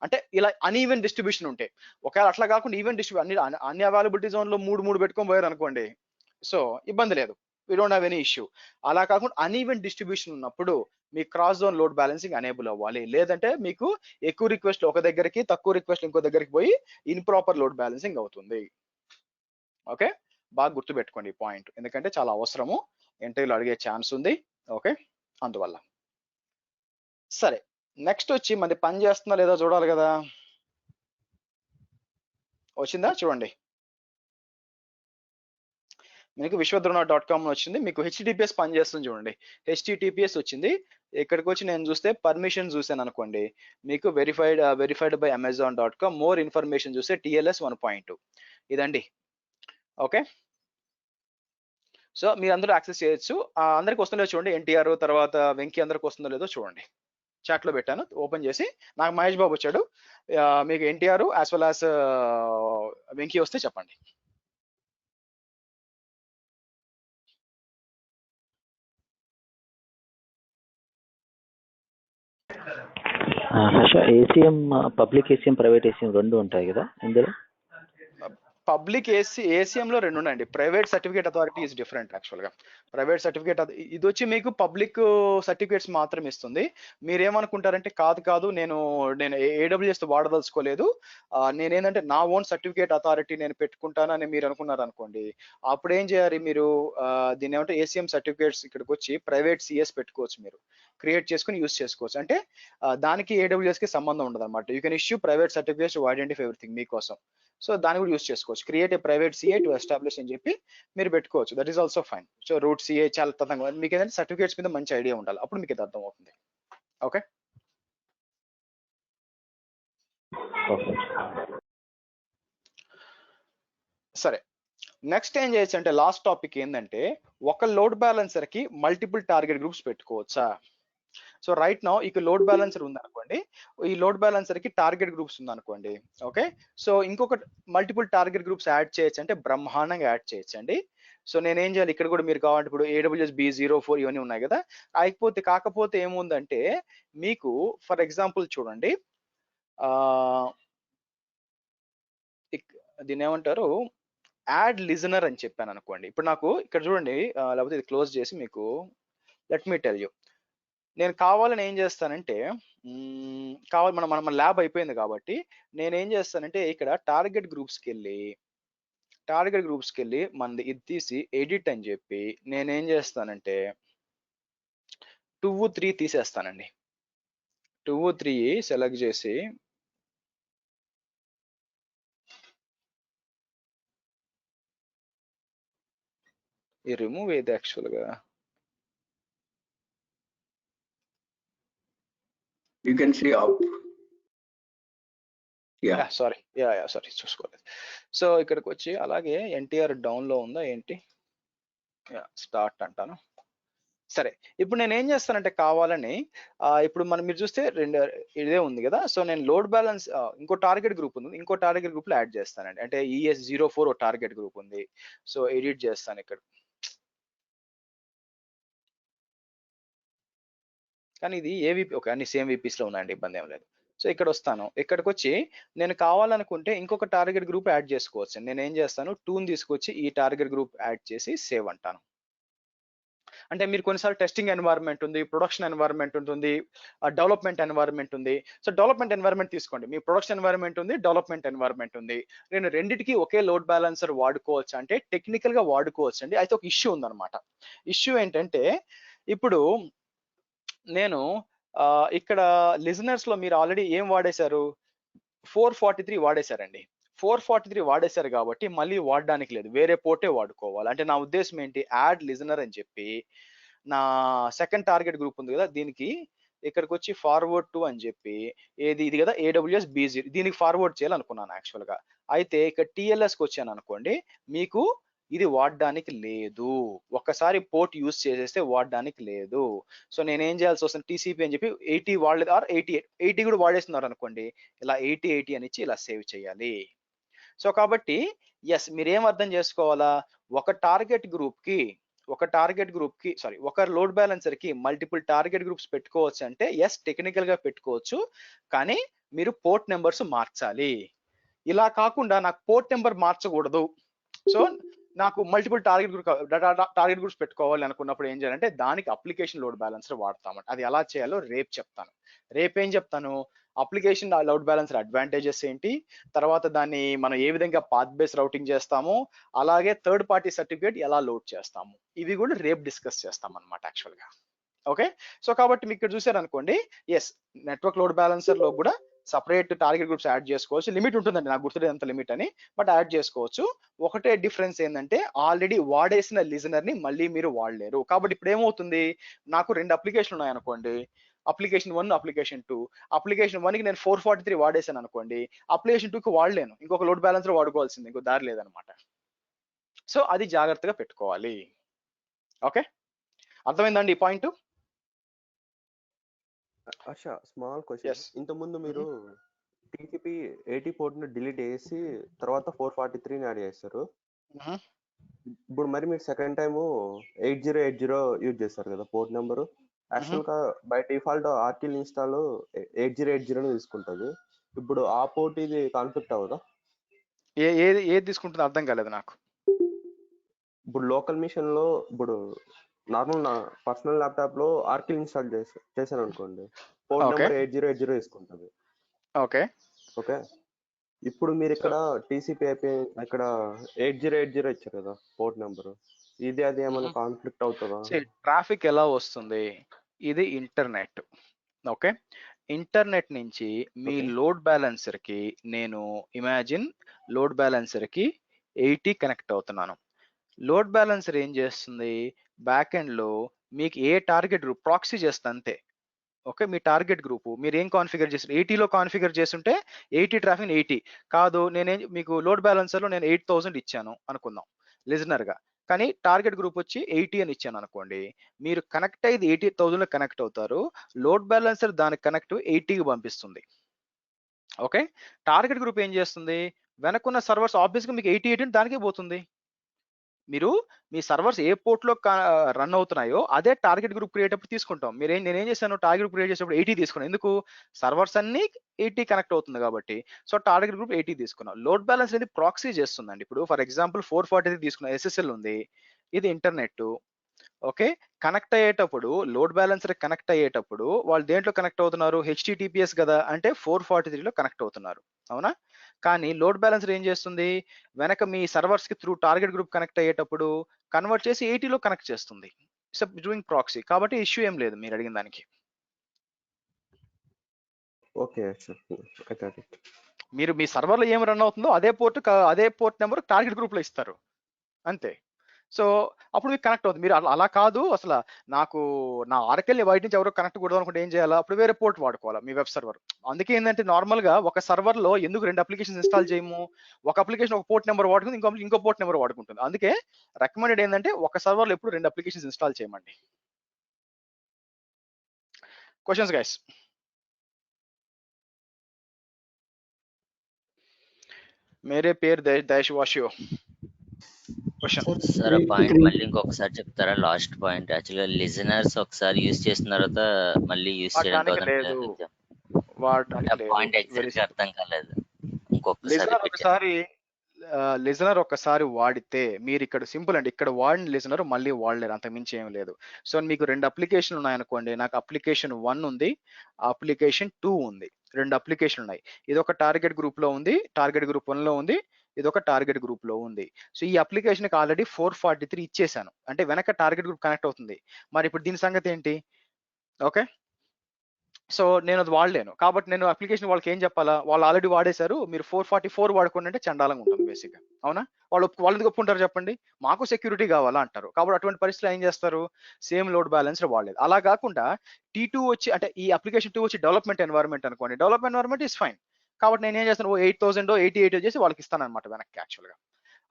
అంటే ఇలా అన్ఈవెన్ డిస్ట్రిబ్యూషన్ ఉంటే. ఒకవేళ అట్లా కాకుండా ఈవెన్ డిస్ట్రిబ్యూషన్ అన్ని అవైలబిలిటీ జోన్ లో 3 పెట్టుకొని పోయారు అనుకోండి, సో ఇబ్బంది లేదు. We don't have any issue. అలా కాకుండా అన్ఈవెన్ డిస్ట్రిబ్యూషన్ ఉన్నప్పుడు మీ cross zone load balancing enable అవ్వాలి. లేదంటే మీకు ఎక్కువ రిక్వెస్ట్ ఒక దగ్గరికి, తక్కువ రిక్వెస్ట్ ఇంకో దగ్గరికి పోయి ఇంప్రాపర్ లోడ్ బ్యాలెన్సింగ్ అవుతుంది. ఓకే, బాగా గుర్తుపెట్టుకోండి ఈ పాయింట్, ఎందుకంటే చాలా అవసరము, ఇంటర్వ్యూలో అడిగే ఛాన్స్ ఉంది. ఓకే, అందువల్ల. సరే, నెక్స్ట్ వచ్చి మరి పని చేస్తుందా లేదా చూడాలి కదా. వచ్చిందా చూడండి, మీకు విశ్వద్రోణ.com వచ్చింది. మీకు HTTPS పనిచేస్తుంది చూడండి, HTTPS వచ్చింది. ఇక్కడికి వచ్చి నేను చూస్తే పర్మిషన్ చూసాను అనుకోండి, మీకు verified by amazon.com, more information చూస్తే TLS 1.2 ఇదండి. ఓకే, సో మీరు అందరూ యాక్సెస్ చేయొచ్చు. అందరికి వస్తుందో చూడండి, ఎన్టీఆర్ తర్వాత వెంకీ అందరికి వస్తుందో లేదో చూడండి. చాట్ లో పెట్టాను, ఓపెన్ చేసి. నాకు మహేష్ బాబు వచ్చాడు, మీకు NTR as well as Venky వస్తే చెప్పండి. Harsha, ACM public ACM private ACM రెండు ఉంటాయి కదా ఇందులో? పబ్లిక్ ఏసీఎం లో రెండు ఉన్నాయండి. Private certificate authority is different. Actual గా ప్రైవేట్ సర్టిఫికేట్ ఇది వచ్చి మీకు పబ్లిక్ సర్టిఫికేట్స్ మాత్రం ఇస్తుంది. మీరేమనుకుంటారంటే కాదు నేను AWS వాడదలుచుకోలేదు, నేనేంటంటే నా ఓన్ సర్టిఫికేట్ అథారిటీ నేను పెట్టుకుంటానని మీరు అనుకున్నారు అనుకోండి, అప్పుడు ఏం చేయాలి మీరు, దీని ఏమంటే ఏసీఎం సర్టిఫికేట్స్ ఇక్కడికి వచ్చి ప్రైవేట్ సిఎస్ పెట్టుకోవచ్చు, మీరు క్రియేట్ చేసుకుని యూస్ చేసుకోవచ్చు. అంటే దానికి AWS కి సంబంధం ఉండదు అనమాట. You can issue private certificates to identify everything మీకోసం. సో దాన్ని కూడా యూస్ చేసుకోవచ్చు. Create a private CA to establish అని చెప్పి మీరు పెట్టుకోవచ్చు. That is also fine. So root CA చాలా తతంగా, మీకు ఏంటంటే సర్టిఫికేట్స్ మీద మంచి ఐడియా ఉండాలి, అప్పుడు మీకు ఇది అర్థం అవుతుంది. ఓకే, సరే. నెక్స్ట్ ఏం చేయొచ్చు అంటే లాస్ట్ టాపిక్ ఏంటంటే, ఒక లోడ్ బ్యాలెన్సర్ కి మల్టిపుల్ టార్గెట్ గ్రూప్స్ పెట్టుకోవచ్చా. సో రైట్ నౌ ఇక లోడ్ బ్యాలెన్సర్ ఉంది అనుకోండి, ఈ లోడ్ బ్యాలెన్సర్ కి టార్గెట్ గ్రూప్స్ ఉంది అనుకోండి. ఓకే, సో ఇంకొక మల్టిపుల్ టార్గెట్ గ్రూప్స్ యాడ్ చేయొచ్చు అంటే బ్రహ్మాండంగా యాడ్ చేయొచ్చు అండి. సో నేనేం చేయాలి, ఇక్కడ కూడా మీరు కావాలంటే ఇప్పుడు AWS B04 ఇవన్నీ ఉన్నాయి కదా, కాకపోతే ఏముందంటే మీకు ఫర్ ఎగ్జాంపుల్ చూడండి, దీన్ని ఏమంటారు, యాడ్ లిజనర్ అని చెప్పాను అనుకోండి. ఇప్పుడు నాకు ఇక్కడ చూడండి, లేకపోతే ఇది క్లోజ్ చేసి మీకు లెట్ మీ టెల్ యూ, నేను కావాలని ఏం చేస్తానంటే, మన ల్యాబ్ అయిపోయింది కాబట్టి నేనేం చేస్తానంటే ఇక్కడ టార్గెట్ గ్రూప్స్కి వెళ్ళి మనది ఇది తీసి ఎడిట్ అని చెప్పి నేనేం చేస్తానంటే 2, 3 తీసేస్తానండి. 2, 3 సెలెక్ట్ చేసి ఈ రిమూవ్ ఏది యాక్చువల్గా, You can see up. Sorry చూసుకోలేదు. సో ఇక్కడికి వచ్చి అలాగే ఎన్టీఆర్ డౌన్ లో ఉందా ఏంటి, స్టార్ట్ అంటాను. సరే, ఇప్పుడు నేను ఏం చేస్తానంటే కావాలని ఇప్పుడు మీరు చూస్తే ఇదే ఉంది కదా. సో నేను లోడ్ బ్యాలెన్స్ ఇంకో టార్గెట్ గ్రూప్ ఉంది, ఇంకో టార్గెట్ గ్రూప్ లో యాడ్ చేస్తానండి. అంటే ES04 టార్గెట్ గ్రూప్ ఉంది. సో ఎడిట్ చేస్తాను ఇక్కడ, కానీ ఇది ఏవిపి ఓకే, అన్ని సేమ్ VPs లో ఉన్నాయండి, ఇబ్బంది ఏం లేదు. సో ఇక్కడ వస్తాను, ఇక్కడికి వచ్చి నేను కావాలనుకుంటే ఇంకొక టార్గెట్ గ్రూప్ యాడ్ చేసుకోవచ్చు. నేను ఏం చేస్తాను, 2ని తీసుకొచ్చి ఈ టార్గెట్ గ్రూప్ యాడ్ చేసి సేవ్ అంటాను. అంటే మీరు కొన్నిసార్లు టెస్టింగ్ ఎన్వైరన్మెంట్ ఉంది, ప్రొడక్షన్ ఎన్వైరన్మెంట్ ఉంటుంది, డెవలప్మెంట్ ఎన్వైరన్మెంట్ ఉంది. సో డెవలప్మెంట్ ఎన్వైరన్మెంట్ తీసుకోండి, మీ ప్రొడక్షన్ ఎన్వైరన్మెంట్ ఉంది, డెవలప్మెంట్ ఎన్వైరన్మెంట్ ఉంది. నేను రెండింటికి ఒకే లోడ్ బ్యాలెన్సర్ వాడుకోవచ్చు అంటే టెక్నికల్ గా వాడుకోవచ్చు అండి. అయితే ఒక ఇష్యూ ఉందన్నమాట. ఇష్యూ ఏంటంటే, ఇప్పుడు నేను ఇక్కడ లిజనర్స్ లో మీరు ఆల్రెడీ ఏం వాడేశారు, 443 వాడేశారండి. 443 వాడేశారు కాబట్టి మళ్ళీ వాడడానికి లేదు, వేరే పోర్టే వాడుకోవాలి. అంటే నా ఉద్దేశం ఏంటి, యాడ్ లిజనర్ అని చెప్పి నా సెకండ్ టార్గెట్ గ్రూప్ ఉంది కదా, దీనికి ఇక్కడికి వచ్చి ఫార్వర్డ్ టు అని చెప్పి ఇది కదా AWS B0, దీనికి ఫార్వర్డ్ చేయాలనుకున్నాను యాక్చువల్ గా. అయితే ఇక్కడ TLSకి వచ్చాను అనుకోండి, మీకు ఇది వాడడానికి లేదు, ఒక్కసారి పోర్ట్ యూస్ చేసేస్తే వాడడానికి లేదు. సో నేనేం చేయాల్సి వస్తుంది, TCP అని చెప్పి 80 వాడలేదు, ఆర్ 80 కూడా వాడేస్తున్నారు అనుకోండి, ఇలా 80 అని ఇచ్చి ఇలా సేవ్ చేయాలి. సో కాబట్టి ఎస్, మీరేం అర్థం చేసుకోవాలా, ఒక టార్గెట్ గ్రూప్ కి ఒక లోడ్ బ్యాలెన్సర్ కి మల్టిపుల్ టార్గెట్ గ్రూప్స్ పెట్టుకోవచ్చు అంటే ఎస్, టెక్నికల్ గా పెట్టుకోవచ్చు, కానీ మీరు పోర్ట్ నెంబర్స్ మార్చాలి. ఇలా కాకుండా నాకు పోర్ట్ నెంబర్ మార్చకూడదు, సో నాకు మల్టిపుల్ టార్గెట్ గ్రూప్స్ పెట్టుకోవాలి అనుకున్నప్పుడు ఏం చేయాలంటే దానికి అప్లికేషన్ లోడ్ బ్యాలెన్సర్ వాడతామండి. అది ఎలా చేయాలో రేపు చెప్తాను. రేపు ఏం చెప్తాను, అప్లికేషన్ లోడ్ బ్యాలెన్సర్ అడ్వాంటేజెస్ ఏంటి, తర్వాత దాన్ని మనం ఏ విధంగా పాత్ బేస్ రౌటింగ్ చేస్తాము, అలాగే థర్డ్ పార్టీ సర్టిఫికేట్ ఎలా లోడ్ చేస్తాము, ఇవి కూడా రేపు డిస్కస్ చేస్తాం అనమాట యాక్చువల్గా. ఓకే, సో కాబట్టి మీకు ఇక్కడ చూసారనుకోండి, ఎస్ నెట్వర్క్ లోడ్ బ్యాలెన్సర్ లో కూడా సపరేట్ టార్గెట్ గ్రూప్స్ యాడ్ చేసుకోవచ్చు. లిమిట్ ఉంటుందండి, నాకు గుర్తులేదు ఎంత లిమిట్ అని, బట్ యాడ్ చేసుకోవచ్చు. ఒకటే డిఫరెన్స్ ఏంటంటే ఆల్రెడీ వాడేసిన లిజనర్ ని మళ్ళీ మీరు వాడలేరు. కాబట్టి ఇప్పుడు ఏమవుతుంది, నాకు 2 అప్లికేషన్లు ఉన్నాయనుకోండి, అప్లికేషన్ 1, అప్లికేషన్ 2. అప్లికేషన్ 1 కి నేను 443 వాడేసాను అనుకోండి, అప్లికేషన్ 2 కి వాడలేను, ఇంకొక లోడ్ బ్యాలెన్సర్ వాడుకోవాల్సింది, ఇంకో దారి లేదనమాట. సో అది జాగ్రత్తగా పెట్టుకోవాలి. ఓకే, అర్థమైందండి ఈ పాయింట్? Harsha, small question. ఇంతకుముందు మీరు టీసీపీ 80 పోర్ట్ ని డిలీట్ చేసి తర్వాత 443 యాడ్ చేస్తారు. ఇప్పుడు మరి మీరు సెకండ్ టైం 8080 యూజ్ చేస్తారు కదా పోర్ట్ నెంబరు. యాక్చువల్ గా బై డిఫాల్ట్ ఆర్కిల్ ఇన్స్టాల్ 8080 తీసుకుంటది. ఇప్పుడు ఆ పోర్ట్ ఇది కాన్ఫ్లిక్ట్ అవ్వదా? ఏది తీసుకుంటుంది అర్థం కాలేదు నాకు. ఇప్పుడు లోకల్ మిషన్ లో, ఇప్పుడు నార్మల్ నా పర్సనల్ ల్యాప్టాప్ లో ఆర్కిల్ ఇన్స్టాల్ చేశాను అనుకోండి, పోర్ట్ నెంబర్ 8080 తీసుకుంటది. ఓకే ఓకే, ఇప్పుడు మీరు ఇక్కడ టీసీపీ అయిపోయి ఇక్కడ 8080 ఇచ్చారు కదా పోర్ట్ నెంబర్, ఇది అది ఏమైనా కాన్ఫ్లిక్ట్ అవుతుందా? ట్రాఫిక్ ఎలా వస్తుంది, ఇది ఇంటర్నెట్. ఓకే, ఇంటర్నెట్ నుంచి మీ లోడ్ బ్యాలెన్సర్ కి నేను ఇమాజిన్ లోడ్ బ్యాలెన్సర్ కి 80 కనెక్ట్ అవుతున్నాను. లోడ్ బ్యాలెన్సర్ ఏం చేస్తుంది, బ్యాక్ ఎండ్ లో మీకు ఏ టార్గెట్ గ్రూప్ ప్రాక్సీ చేస్తా అంతే. ఓకే, మీ టార్గెట్ గ్రూప్ మీరు ఏం కాన్ఫిగర్ చేస్తారు, 80లో కాన్ఫిగర్ చేస్తుంటే 80 ట్రాఫిక్ 80 కాదు, నేనేం మీకు లోడ్ బ్యాలెన్సర్ లో నేను 8000 ఇచ్చాను అనుకుందాం లిజనర్ గా, కానీ టార్గెట్ గ్రూప్ వచ్చి 80 అని ఇచ్చాను అనుకోండి, మీరు కనెక్ట్ అయ్యి 80,000 కనెక్ట్ అవుతారు, లోడ్ బ్యాలెన్సర్ దానికి కనెక్ట్ 80కి పంపిస్తుంది. ఓకే, టార్గెట్ గ్రూప్ ఏం చేస్తుంది, వెనకున్న సర్వర్స్ ఆబ్వియస్గా మీకు 80 దానికే పోతుంది. మీరు మీ సర్వర్స్ ఏ పోర్ట్ లో రన్ అవుతున్నాయో అదే టార్గెట్ గ్రూప్ క్రియేట్ అప్పుడు తీసుకుంటాం. నేనేం చేశాను, టార్గెట్ గ్రూప్ క్రియేట్ చేసేటప్పుడు 80 తీసుకున్నాను. ఎందుకు, సర్వర్స్ అన్ని 80 కనెక్ట్ అవుతుంది కాబట్టి. సో టార్గెట్ గ్రూప్ 80 తీసుకున్నాం. లోడ్ బ్యాలెన్స్ అనేది ప్రాక్సీ చేస్తుందండి. ఇప్పుడు ఫర్ ఎగ్జాంపుల్ 443 తీసుకున్న SSL ఉంది, ఇది ఇంటర్నెట్. ఓకే, కనెక్ట్ అయ్యేటప్పుడు లోడ్ బ్యాలెన్సర్ కనెక్ట్ అయ్యేటప్పుడు వాళ్ళు దేంట్లో కనెక్ట్ అవుతున్నారు, HTTPS కదా, అంటే 443లో కనెక్ట్ అవుతున్నారు, అవునా? కానీ లోడ్ బ్యాలెన్సర్ ఏం చేస్తుంది, వెనక మీ సర్వర్స్ కి త్రూ టార్గెట్ గ్రూప్ కనెక్ట్ అయ్యేటప్పుడు కన్వర్ట్ చేసి 80లో కనెక్ట్ చేస్తుంది. ఇట్స్ డూయింగ్ ప్రాక్సీ, కాబట్టి ఇష్యూ ఏం లేదు మీరు అడిగిన దానికి. ఓకే, మీరు మీ సర్వర్లో ఏం రన్ అవుతుందో అదే పోర్ట్ నెంబర్ టార్గెట్ గ్రూప్ లో ఇస్తారు అంతే. సో అప్పుడు మీకు కనెక్ట్ అవుతుంది. మీరు అలా కాదు, అసలు నాకు నా ఆర్కెల్ని బయట నుంచి ఎవరో కనెక్ట్ కూడదు అనుకుంటే ఏం చేయాలా, అప్పుడు వేరే పోర్ట్ వాడుకోవాలా మీ వెబ్ సర్వర్. అందుకే ఏంటంటే నార్మల్ గా ఒక సర్వర్ లో ఎందుకు 2 అప్లికేషన్స్ ఇన్స్టాల్ చేయము, ఒక అప్లికేషన్ ఒక పోర్ట్ నెంబర్ వాడుకుంటుంది, ఇంకో పోర్ట్ నెంబర్ వాడుకుంటుంది. అందుకే రికమెండెడ్ ఏంటంటే ఒక సర్వర్ లో ఎప్పుడు 2 అప్లికేషన్స్ ఇన్స్టాల్ చేయమండి. Questions guys? మేరే పేరు దైషవాషియో. సార్ ఆ పాయింట్ మళ్ళీ ఇంకొకసారి చెప్తారా, లాస్ట్ పాయింట్? యాక్చువల్గా లిజనర్స్ ఒకసారి యూజ్ చేసిన తర్వాత మళ్ళీ యూజ్ చేయడం పాయింట్ ఎగ్జాక్ట్ అర్థం కాలేదు. ఇంకొకసారి లిజనర్ ఒకసారి వాడితే మీరు ఇక్కడ సింపుల్ అండి, ఇక్కడ వాడిన లిజనర్ మళ్ళీ వాడలేరు, అంత మించి ఏం లేదు. సో మీకు 2 అప్లికేషన్లు ఉన్నాయనుకోండి, నాకు అప్లికేషన్ 1 ఉంది, అప్లికేషన్ 2 ఉంది, 2 అప్లికేషన్లు ఉన్నాయి. ఇది ఒక టార్గెట్ గ్రూప్ లో ఉంది, టార్గెట్ గ్రూప్ 1 లో ఉంది, ఇది ఒక టార్గెట్ గ్రూప్ లో ఉంది. సో ఈ అప్లికేషన్ కి ఆల్రెడీ 443 ఇచ్చేసాను, అంటే వెనక టార్గెట్ గ్రూప్ కనెక్ట్ అవుతుంది. మరి ఇప్పుడు దీని సంగతి ఏంటి? ఓకే, సో నేను అది వాడలేను, కాబట్టి నేను అప్లికేషన్ వాళ్ళకి ఏం చెప్పాలా, వాళ్ళు ఆల్రెడీ వాడేశారు, మీరు 444 వాడుకోండి అంటే చండాలంగా ఉంటుంది బేసిక్ గా, అవునా? వాళ్ళు ఎందుకు ఒప్పుకుంటారు చెప్పండి, మాకు సెక్యూరిటీ కావాలా అంటారు. కాబట్టి అటువంటి పరిస్థితులు ఏం చేస్తారు, సేమ్ లోడ్ బ్యాలెన్స్ వాడలేదు. అలా కాకుండా T2 వచ్చి, అంటే ఈ అప్లికేషన్ 2 వచ్చి డెవలప్మెంట్ ఎన్వైరన్మెంట్ అనుకోండి, డెవలప్మెంట్ ఎన్వైరన్మెంట్ ఇస్ ఫైన్. కాబట్టి నేను ఏం చేస్తాను, 8000 88 చేసి వాళ్ళకి ఇస్తాను అనమాట వెనక్కి యాక్చువల్గా.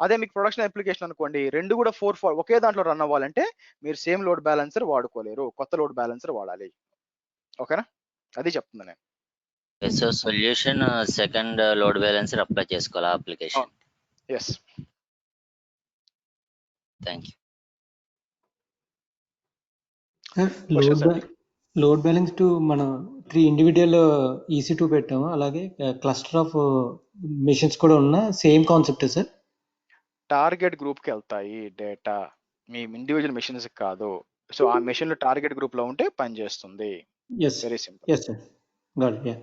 అదే మీకు ప్రొడక్షన్ అప్లికేషన్ అనుకోండి, 2 కూడా 4 ఒకే దాంట్లో రన్ అవ్వాలంటే మీరు సేమ్ లోడ్ బ్యాలెన్సర్ వాడుకోలేరు, కొత్త లోడ్ బ్యాలెన్సర్ వాడాలి. ఓకేనా, అది చెప్తున్నా నేను. So solution second load balancer apply చేసుకోవాలా application? yes. Thank you. Load balance to మనం 3 ఇండివిజువల్ EC2 పెట్టాము, అలాగే క్లస్టర్ ఆఫ్ మెషిన్స్ కూడా ఉన్న సేమ్ కాన్సెప్ట్ సార్. టార్గెట్ గ్రూప్కి వెళ్తాయి డేటా, మీ ఇండివిజువల్ మెషిన్స్ కాదు. సో ఆ మెషిన్లు టార్గెట్ గ్రూప్లో ఉంటే పనిచేస్తుంది. Yes very simple. Yes sir got it. Yeah.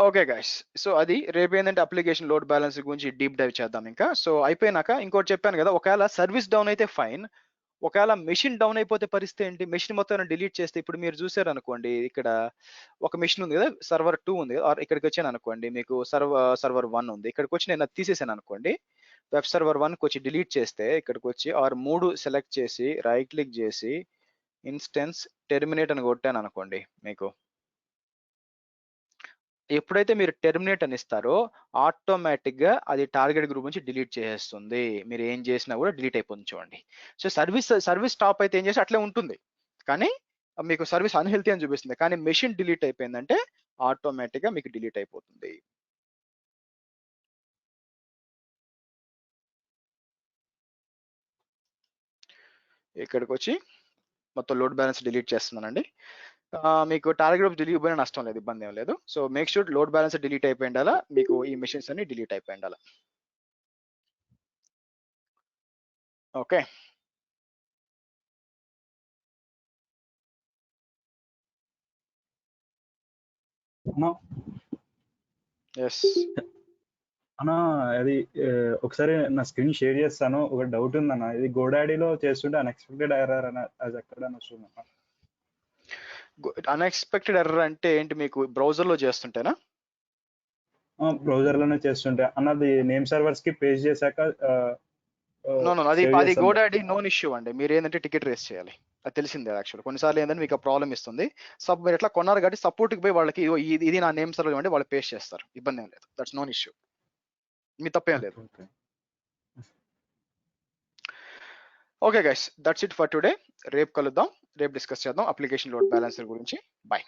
Okay guys, so అది రేపు ఏంటంటే అప్లికేషన్ లోడ్ బ్యాలెన్స్ గురించి డీప్ డైవ్ చేద్దాం ఇంకా. సో అయిపోయినాక ఇంకోటి చెప్పాను కదా, ఒకవేళ సర్వీస్ డౌన్ అయితే ఫైన్, ఒకవేళ మెషిన్ డౌన్ అయిపోతే పరిస్థితి ఏంటి? మెషిన్ మొత్తం డిలీట్ చేస్తే, ఇప్పుడు మీరు చూసారు అనుకోండి, ఇక్కడ ఒక మెషిన్ ఉంది కదా, సర్వర్ 2 ఉంది, ఆర్ ఇక్కడికి వచ్చాను అనుకోండి, మీకు సర్వర్ 1 ఉంది, ఇక్కడికి వచ్చి నేను అది తీసేసాను అనుకోండి, వెబ్ సర్వర్ 1కి వచ్చి డిలీట్ చేస్తే, ఇక్కడికి వచ్చి ఆర్ 3 సెలెక్ట్ చేసి రైట్ క్లిక్ చేసి ఇన్స్టెన్స్ టెర్మినేట్ అని కొట్టాను అనుకోండి, మీకు ఎప్పుడైతే మీరు టెర్మినేట్ అని ఇస్తారో ఆటోమేటిక్ గా అది టార్గెట్ గ్రూప్ నుంచి డిలీట్ చేసేస్తుంది. మీరు ఏం చేసినా కూడా డిలీట్ అయిపోతుంది చూడండి. సో సర్వీస్ స్టాప్ అయితే ఏం చేసి అట్లే ఉంటుంది, కానీ మీకు సర్వీస్ అన్హెల్తీ అని చూపిస్తుంది. కానీ మెషిన్ డిలీట్ అయిపోయిందంటే ఆటోమేటిక్ గా మీకు డిలీట్ అయిపోతుంది. ఇక్కడికి వచ్చి మొత్తం లోడ్ బ్యాలెన్స్ డిలీట్ చేస్తున్నానండి. మీకు టార్గెట్ గ్రూప్ డిలీట్ అయిపోయినా నష్టం లేదు, ఇబ్బంది ఏం లేదు. So make sure load balance delete అయిపోయి ఉండాలా, మీకు ఈ మెషిన్స్ అన్ని డిలీట్ అయిపోయి ఉండాలా. ఓకే, ఎస్ అన్నా అది ఒకసారి నా స్క్రీన్ షేర్ చేస్తాను. ఒక డౌట్ ఉందన్న, ఇది గోడాడీలో చేస్తుంటే అన్ఎక్స్పెక్టెడ్ ఎర్రర్ అని అది ఎక్కడ వస్తుంది? అన్ఎక్స్పెక్టెడ్ ఎర్రర్ అంటే ఏంటి? మీకు బ్రౌజర్ లో చేస్తుంటేనా? బ్రౌజర్ లోనే చేస్తుంటే అన్నది నేమ్ సర్వర్స్ కి పేజ్ చేశాక అది గోడాడీ నోన్ ఇష్యూ అండి. మీరు ఏంటంటే టికెట్ రేస్ చేయాలి, అది తెలిసిందే. యాక్చువల్ కొన్నిసార్లు ఏంటంటే మీకు ప్రాబ్లమ్ ఇస్తుంది. మీరు ఎట్లా కొన్నారు కాబట్టి సపోర్ట్కి పోయి వాళ్ళకి ఇది నా నేమ్ సర్వర్ అంటే వాళ్ళు పేస్ట్ చేస్తారు, ఇబ్బంది ఏం లేదు. దట్స్ నోన్ ఇష్యూ, మీ తప్పేం లేదు. Okay guys, that's it for today. రేపు కలుద్దాం, రేపు డిస్కస్ చేద్దాం అప్లికేషన్ లోడ్ బ్యాలెన్సర్ గురించి. బాయ్.